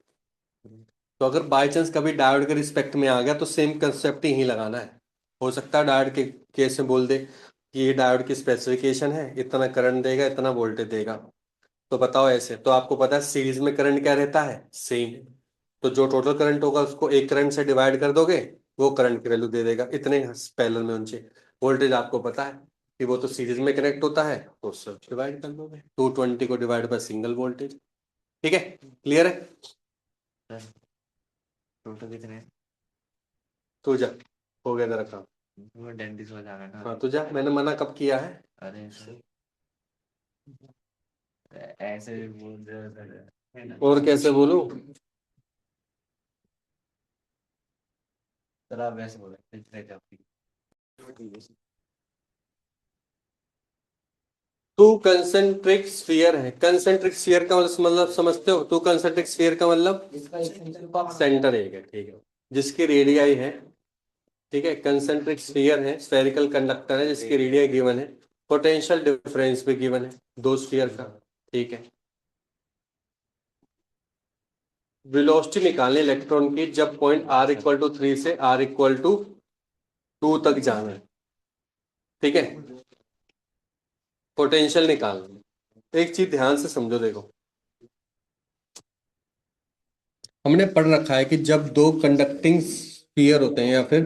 तो अगर बाय चांस कभी डायोड के रिस्पेक्ट में आ गया तो सेम कंसेप्ट ही लगाना है। हो सकता है डायोड के केस में बोल दे कि ये डायोड की स्पेसिफिकेशन है, इतना करंट देगा, इतना वोल्टेज देगा। तो बताओ ऐसे, तो आपको पता है सीरीज में करंट क्या रहता है? सेम। तो जो टोटल करंट होगा उसको एक करंट से डिवाइड कर दोगे, वो करंट की वैल्यू दे देगा, इतने पैरेलल में उनसे। वोल्टेज आपको पता है कि वो तो सीरीज में कनेक्ट होता है, तो उससे डिवाइड कर दोगे, 220 को डिवाइड बाय सिंगल वोल्टेज। ठीक है, क्लियर है? टोटल कितने हैं? तो जा, हो गया तेरा काम। मैं डेंटिस्ट में जाना था। हाँ तो जा, मैंने मना कब किया है? अरे सर, ऐसे भी बोल रहे हो सर, है ना? और कैसे बोलूं? सर आप वैसे बोले इतने काफी। टू कंसेंट्रिक स्फीयर है। कंसेंट्रिक स्फीयर का मतलब समझते हो? टू कंसेंट्रिक स्फीयर का मतलब सेंटर एक है, ठीक है, जिसकी रेडियाई है, ठीक है। कंसेंट्रिक स्फीयर है, स्फेरिकल कंडक्टर है जिसकी रेडियाई गिवन है, पोटेंशियल डिफरेंस भी गिवन है दो स्फीयर का, ठीक है। वेलोसिटी निकालनी इलेक्ट्रॉन की जब पॉइंट r = 3 से r = 2 तक जाना है, ठीक है। पोटेंशियल निकालना, एक चीज ध्यान से समझो, देखो हमने पढ़ रखा है कि जब दो कंडक्टिंग स्फीयर होते हैं या फिर,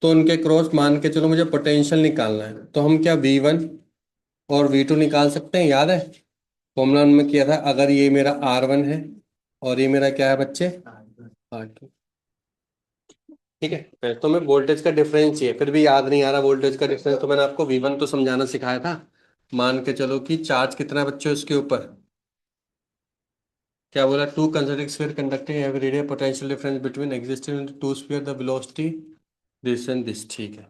तो उनके क्रॉस मान के चलो मुझे पोटेंशियल निकालना है, तो हम क्या V1 और V2 निकाल सकते हैं, याद है फॉर्मूला में किया था, अगर ये मेरा R1 है और ये मेरा क्या है बच्चे, R2। ठीक है, फिर तो मैं वोल्टेज का डिफरेंस चाहिए, फिर भी याद नहीं आ रहा वोल्टेज का डिफरेंस, तो मैंने आपको V1 तो समझाना सिखाया था। मान के चलो कि चार्ज कितना है बच्चों उसके ऊपर, क्या बोला, two concentric sphere conducting have radial potential difference between existing two sphere the velocity this and this. ठीक है,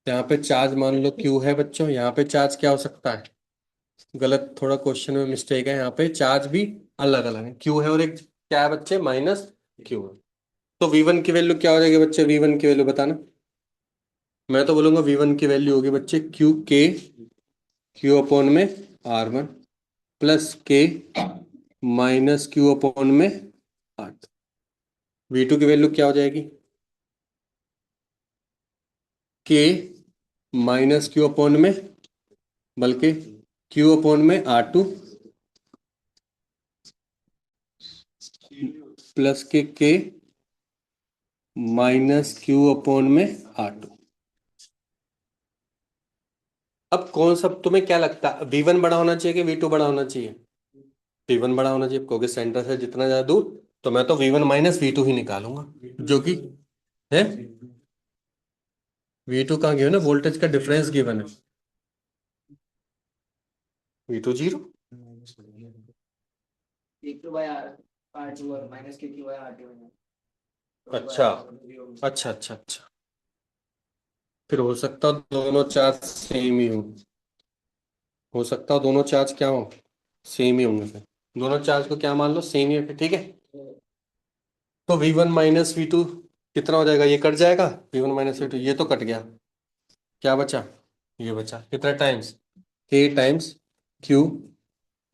यहाँ पे चार्ज मान लो Q है बच्चों, यहाँ पे चार्ज क्या हो सकता है, गलत, थोड़ा क्वेश्चन में मिस्टेक है, यहाँ पे चार्ज भी अलग अलग है, Q है और एक क्या है बच्चे, माइनस Q है। तो V1 की वैल्यू क्या हो जाएगी बच्चे, V1 की वैल्यू बताना। मैं तो बोलूंगा V1 की वैल्यू होगी बच्चे Q अपॉन में R1 plus K minus Q upon में R2। V2 की वैल्यू क्या हो जाएगी, K माइनस Q अपॉन में, बल्कि Q अपॉन में R2 प्लस के माइनस Q अपॉन में R2। अब कौन सा तुम्हें क्या लगता है, V1 बड़ा होना चाहिए कि V2 बड़ा होना चाहिए, V1 बड़ा होना चाहिए क्योंकि सेंटर से जितना ज्यादा दूर, तो मैं तो V1 माइनस V2 ही निकालूंगा, जो कि है V2 कहाँ गिवन है, वोल्टेज का डिफरेंस गिवन है, V2 जीरो। Q/R2 और माइनस Q/R2 है। अच्छा अच्छा अच्छा अच्छा, फिर हो सकता है दोनों चार्ज सेम ही हो सकता है दोनों चार्ज क्या हो, सेम ही होंगे, फिर दोनों चार्ज को क्या मान लो, सेम ही है फिर, ठीक है। तो V1 माइनस V2 कितना हो जाएगा, ये कट जाएगा, V1 माइनस V2 ये तो कट गया, क्या बचा, ये बचा, कितना times, K times Q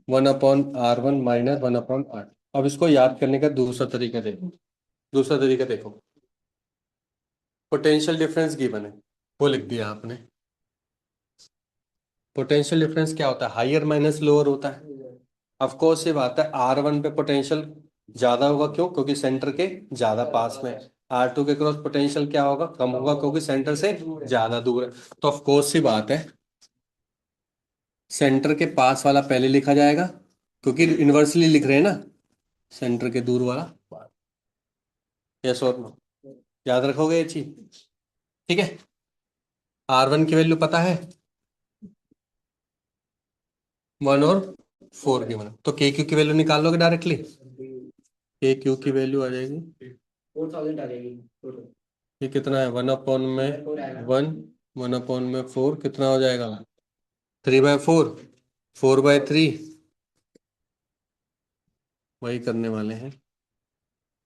1/R1 - 1/R। अब इसको याद करने का दूसरा तरीका देखो, दूसरा तरीका देखो, पोटेंशियल डिफरेंस गिवन है, वो लिख दिया आपने। पोटेंशियल डिफरेंस क्या होता है, हायर माइनस लोअर होता है। ऑफ कोर्स ये बात है, R1 पे पोटेंशियल ज्यादा होगा, क्यों, क्योंकि सेंटर के ज्यादा पास में है। R2 के क्रॉस पोटेंशियल क्या होगा, कम होगा, क्योंकि सेंटर से ज्यादा दूर है। तो ऑफ कोर्स सी बात है, सेंटर के पास वाला पहले लिखा जाएगा, क्योंकि इनवर्सली लिख रहे हैं ना, सेंटर के दूर वाला। यस और नो, याद रखोगे ये चीज, ठीक है। R1 की वैल्यू पता है, 1 और 4 की वन, तो KQ की वैल्यू निकाल लोगे डायरेक्टली, KQ की वैल्यू आ जाएगी, 4000 आ जाएगी। ये कितना है, 1/1, 1/4, कितना हो जाएगा, 3/4, 4/3, वही करने वाले हैं,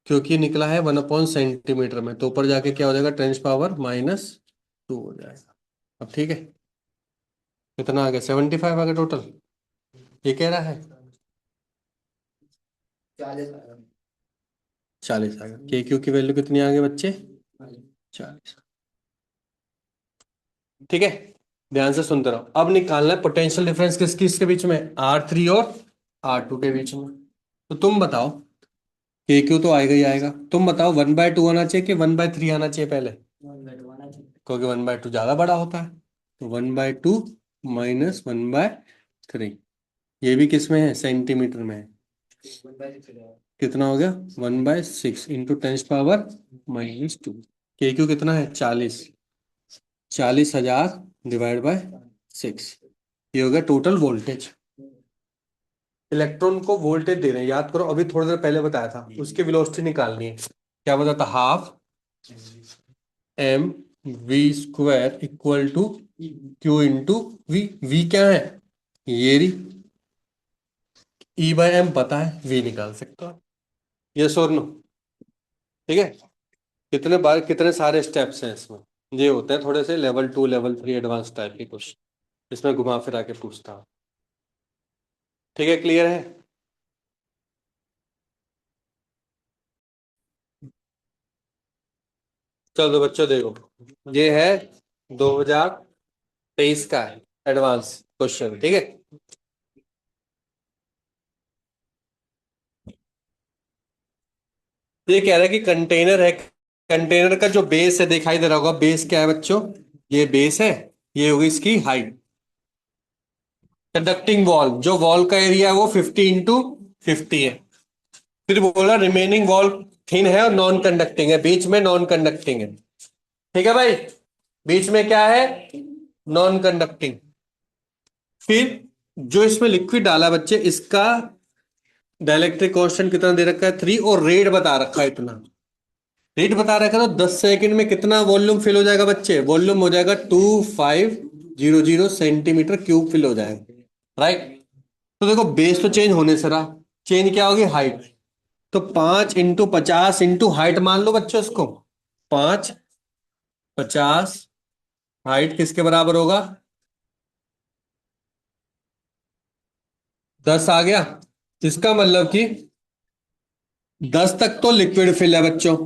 क्योंकि निकला है 1/सेंटीमीटर में, तो ऊपर जाके क्या हो जाएगा, 10⁻⁻² हो जाएगा। अब ठीक है, कितना आ गया, 75 आ गया टोटल, ये कह रहा है 40 40 आ गया। KQ की वैल्यू कितनी आ गई बच्चे, 40। ठीक है, ध्यान से सुनते रहो, अब निकालना है पोटेंशियल डिफरेंस किस किसके बीच में, R3 और R2 के बीच में। तो तुम बताओ, KQ तो आएगा ही आएगा, तुम बताओ 1/2 आना चाहिए कि 1/3 आना चाहिए पहले, क्योंकि 1/2 ज्यादा बड़ा होता है, तो 1/2 माइनस 1/3, ये भी किस में है, सेंटीमीटर में है, कितना हो गया, 1/6 इंटू 10⁻⁻²। KQ कितना है, 40, 40,000 डिवाइड बाय 6, ये हो गया टोटल वोल्टेज। इलेक्ट्रॉन को वोल्टेज दे रहे हैं, याद करो अभी थोड़ी देर पहले बताया था, उसकी वेलोसिटी निकालनी है, क्या बताता, half mv² equal to Q into V क्या है, ये रही, E/m पता है, V निकाल सकते हो, यस और नो, ठीक है। कितने बार, कितने सारे स्टेप्स हैं इसमें, ये होते हैं थोड़े से लेवल 2 लेवल 3 एडवांस टाइप के क्वेश्चन, इसमें घुमा फिरा के पूछता हूँ, ठीक है, क्लियर है। चलो बच्चों देखो, ये है 2023 का है एडवांस क्वेश्चन, ठीक है। ये कह रहा है कि कंटेनर है, कंटेनर का जो बेस है दिखाई दे रहा होगा, बेस क्या है बच्चों, ये बेस है, ये होगी इसकी हाइट, कंडक्टिंग वॉल, जो वॉल का एरिया है वो 50 × 50 है। फिर बोला रिमेनिंग वॉल थिन है और नॉन कंडक्टिंग है, बीच में नॉन कंडक्टिंग है। ठीक है भाई, बीच में क्या है, नॉन कंडक्टिंग। फिर जो इसमें लिक्विड डाला बच्चे, इसका डाइलेक्ट्रिक कांस्टेंट कितना दे रखा है 3, और रेट बता रखा है इतना। रेट बता रखा है तो 10 सेकंड में कितना वॉल्यूम फिल हो जाएगा बच्चे, वॉल्यूम हो जाएगा 2500 सेंटीमीटर क्यूब फिल हो जाएगा, राइट। तो देखो बेस तो चेंज होने से रहा, चेंज क्या होगी, हाइट। तो 5 × 50 हाइट मान लो बच्चों इसको, 5 50 हाइट किसके बराबर होगा, 10 आ गया। इसका मतलब कि 10 तक तो लिक्विड फिल है बच्चों,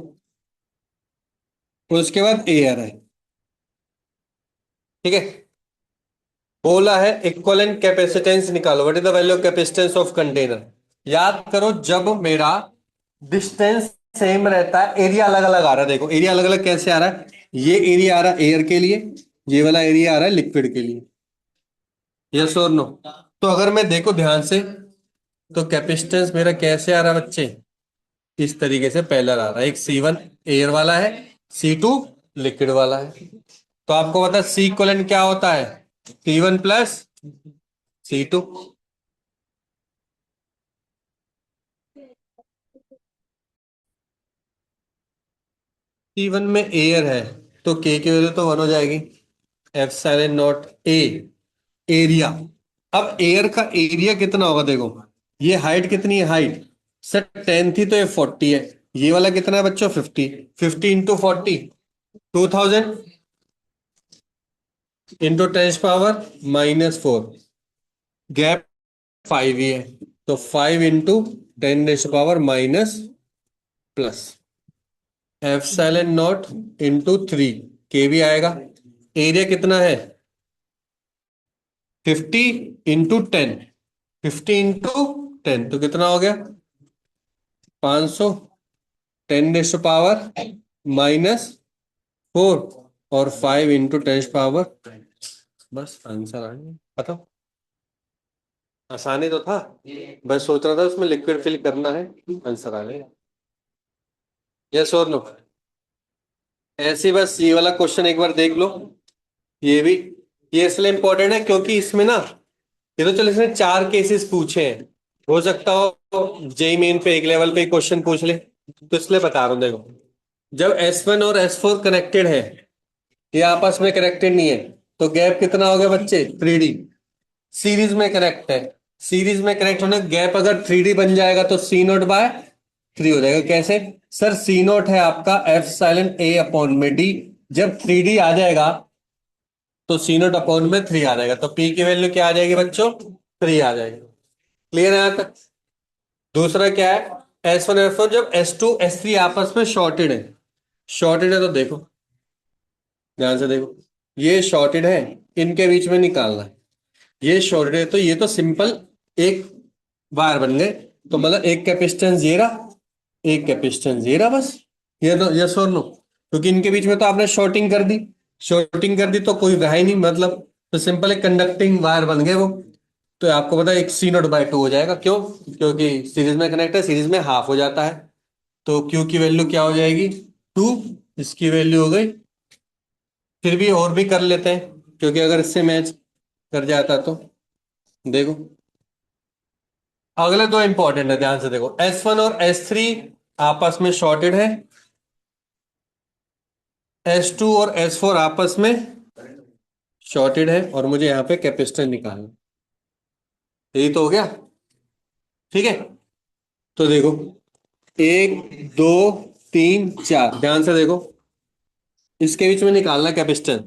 और उसके बाद एयर है। ठीक है, बोला है इक्विवेलेंट कैपेसिटेंस निकालो, what is the value of capacitance of container. याद करो, जब मेरा डिस्टेंस सेम रहता है, एरिया अलग अलग आ रहा है। देखो एरिया अलग अलग कैसे आ रहा है, ये एरिया आ रहा है एयर के लिए, ये वाला एरिया आ रहा है लिक्विड के लिए। यस और नो। तो अगर मैं देखो ध्यान से, तो कैपेसिटेंस मेरा कैसे आ रहा है बच्चे, इस तरीके से पैरेलल आ रहा है। एक C1 एयर वाला है, C2 लिक्विड वाला है। तो आपको पता है सी इक्विवेलेंट क्या होता है, C1 + C2। C1 में एयर है तो K की वैल्यू तो 1 हो जाएगी, ε0 A एरिया। अब एयर का एरिया कितना होगा, देखो ये हाइट कितनी है, हाइट सर 10 थी तो ये 40 है। ये वाला कितना है बच्चों, 50, 50 × 40, 2000 × 10⁻⁻4, गैप 5 ही है, तो 5 × 10⁻⁻+ ε0 × 3 के भी आएगा। एरिया कितना है, 50 × 10, 50 × 10 तो कितना हो गया, 500, 10⁻⁻4, और 5 × 10⁻, बस आंसर आ गया, खत्म। आसानी तो था, बस सोच रहा था उसमें लिक्विड फिल करना है, आंसर आ गया। यस और नो। ऐसे ही बस ये वाला क्वेश्चन एक बार देख लो, ये भी, ये इसलिए इंपॉर्टेंट है क्योंकि इसमें ना, ये तो चलो इसने 4 केसेस पूछे हैं, हो सकता हो जेई मेन पे एक लेवल पे क्वेश्चन पूछ ले, तो इसलिए बता रहा हूं। देखो जब S1 और S4 कनेक्टेड है, ये आपस में कनेक्टेड नहीं है, तो गैप कितना हो गया बच्चे, 3D। सीरीज में कनेक्ट है, सीरीज में कनेक्ट होने गैप अगर 3D बन जाएगा तो C0/3 हो जाएगा। कैसे सर, C0 है आपका ε/A/d, जब 3D आ जाएगा तो C0/3 आ जाएगा, तो P की वैल्यू क्या आ जाएगी बच्चों, 3 आ जाएगी। क्लियर है यहां तक। दूसरा क्या है, S1 S4 जब S2 S3 आपस में शॉर्टेड है, शॉर्टेड है तो देखो ध्यान से देखो, ये शॉर्टेड है, इनके बीच में निकालना है। ये शॉर्टेड है तो ये तो सिंपल एक वायर बन गए, तो मतलब एक कैपेसिटेंस ये रहा, एक कैपेसिटेंस ये रहा, बस। ये तो यस और नो, क्योंकि इनके बीच में तो आपने शॉर्टिंग कर दी, शॉर्टिंग कर दी तो कोई रहा ही नहीं, मतलब तो सिंपल एक कंडक्टिंग वायर बन गए वो। तो आपको पता है एक C0/2 हो जाएगा, क्यों, क्योंकि सीरीज में कनेक्ट है, सीरीज में हाफ हो जाता है। तो Q की वैल्यू क्या हो जाएगी, 2, इसकी वैल्यू हो गई। फिर भी और भी कर लेते हैं, क्योंकि अगर इससे मैच कर जाता तो देखो, अगले दो इंपॉर्टेंट है, ध्यान से देखो। S1 और S3 आपस में शॉर्टेड है, S2 और S4 आपस में शॉर्टेड है, और मुझे यहां पे कैपेसिटर निकालना, यही तो हो गया। ठीक है, तो देखो 1 2 3 4, ध्यान से देखो, इसके बीच में निकालना कैपेसिटर,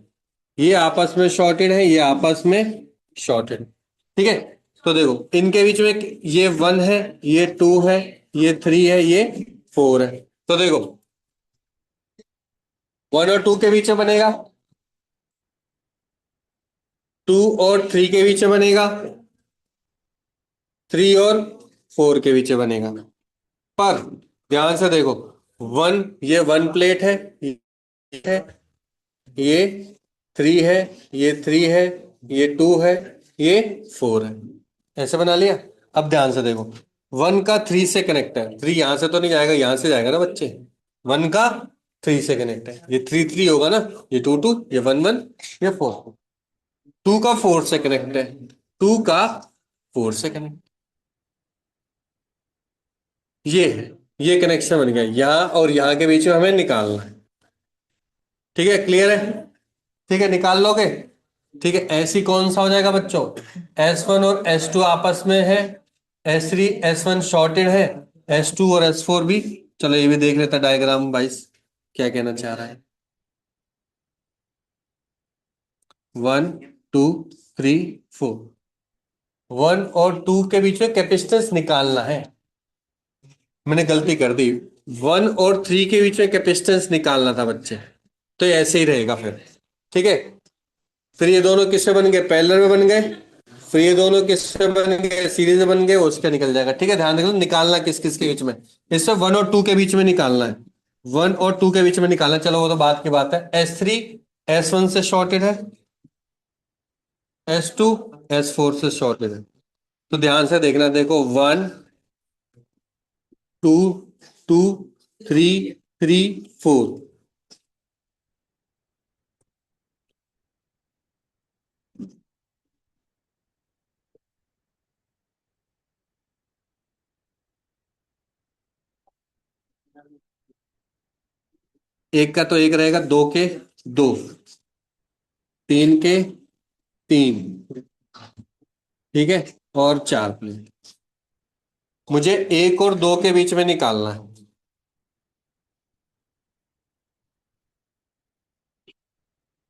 ये आपस में शॉर्टेड है, ये आपस में शॉर्टेड। ठीक है, तो देखो इनके बीच में ये 1 है, ये 2 है, ये 3 है, ये 4 है। तो देखो 1 और 2 के बीच में बनेगा, 2 और 3 के बीच में बनेगा, 3 और 4 के बीच में बनेगा। पर ध्यान से देखो, 1, ये 1 प्लेट है, ये 3 है, ये 3 है, ये 2 है, ये 4 है, ऐसे बना लिया। अब ध्यान से देखो, 1 का 3 से कनेक्ट है, 3 यहां से तो नहीं जाएगा, यहां से जाएगा ना बच्चे। 1 का 3 से कनेक्ट है, ये 3 3 होगा ना, ये 2 2, ये 1 1, ये 4। 2 का 4 से कनेक्ट है, 2 का 4 से कनेक्ट, ये है, ये कनेक्शन बन गया। यहाँ और यहाँ के बीच में हमें निकालना है। ठीक है, क्लियर है? ठीक है, निकाल लोगे? ठीक है, ऐसी कौन सा हो जाएगा बच्चों, S1 और S2 आपस में है, S3 S1 शॉर्टेड है, S2 और S4 भी। चलो ये भी देख लेता डायग्राम वाइज क्या कहना चाह रहा है। 1 2 3 4, 1 और 2 के बीच में कैपेसिटेंस निकालना है। मैंने गलती कर दी, 1 और 3 के बीच में कैपेसिटेंस निकालना था बच्चे, तो ये ऐसे ही रहेगा फिर। ठीक है, फिर ये दोनों किससे बन गए, पैरेलल में बन गए। फिर ये दोनों किससे बन गए, सीरीज में बन गए, उसका निकल जाएगा। ठीक है, ध्यान रखो, निकालना किस किस के बीच में, इससे 1 और 2 के बीच में निकालना है। 1 और 2 के बीच में निकालना है। चलो वो तो बात की बात है। S3 S1 से शॉर्टेड है, S2 S4 से शॉर्टेड है। तो ध्यान से देखना, देखो 1 2 2 3 3 4। एक का तो एक रहेगा, दो के दो, तीन के तीन, ठीक है, और चार प्लेट। मुझे एक और दो के बीच में निकालना है,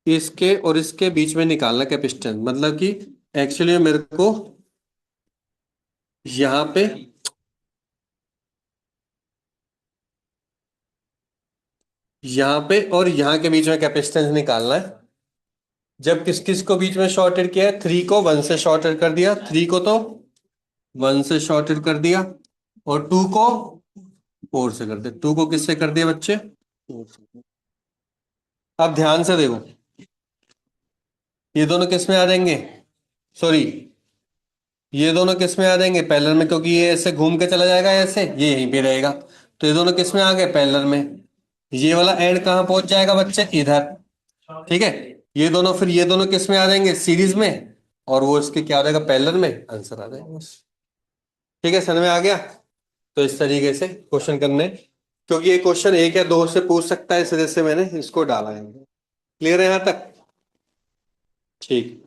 इसके और इसके बीच में निकालना कैपेसिटेंस, मतलब कि एक्चुअली मेरे को यहाँ पे, यहाँ पे और यहाँ के बीच में कैपेसिटेंस निकालना है। जब किस किस को बीच में शॉर्टेड किया है, 3 को 1 से शॉर्टेड कर दिया, 3 को तो 1 से शॉर्टेड कर दिया, और 2 को 4 से कर दिया। 2 को किससे कर दिया बच्चे, 4 से। अब ध्यान से देखो, ये दोनों किस में आ जाएंगे, सॉरी, ये दोनों किस में आ जाएंगे, पैरेलल में, क्योंकि ये ऐसे घूम के चला जाएगा, ऐसे ये यहीं पे रहेगा। तो ये दोनों किस में आ गए, पैरेलल में। ये वाला एंड कहाँ पहुंच जाएगा बच्चे, इधर। ठीक है, ये दोनों, फिर ये दोनों किस में आ जाएंगे, सीरीज में, और वो इसके क्या हो जाएगा, पैरेलल में, आंसर आ जाएगा बस। ठीक है, समझ में आ गया? तो इस तरीके से क्वेश्चन करने, क्योंकि ये क्वेश्चन एक या दो से पूछ सकता है, इस वजह से मैंने इसको डाला है। क्लियर है यहाँ तक? ठीक।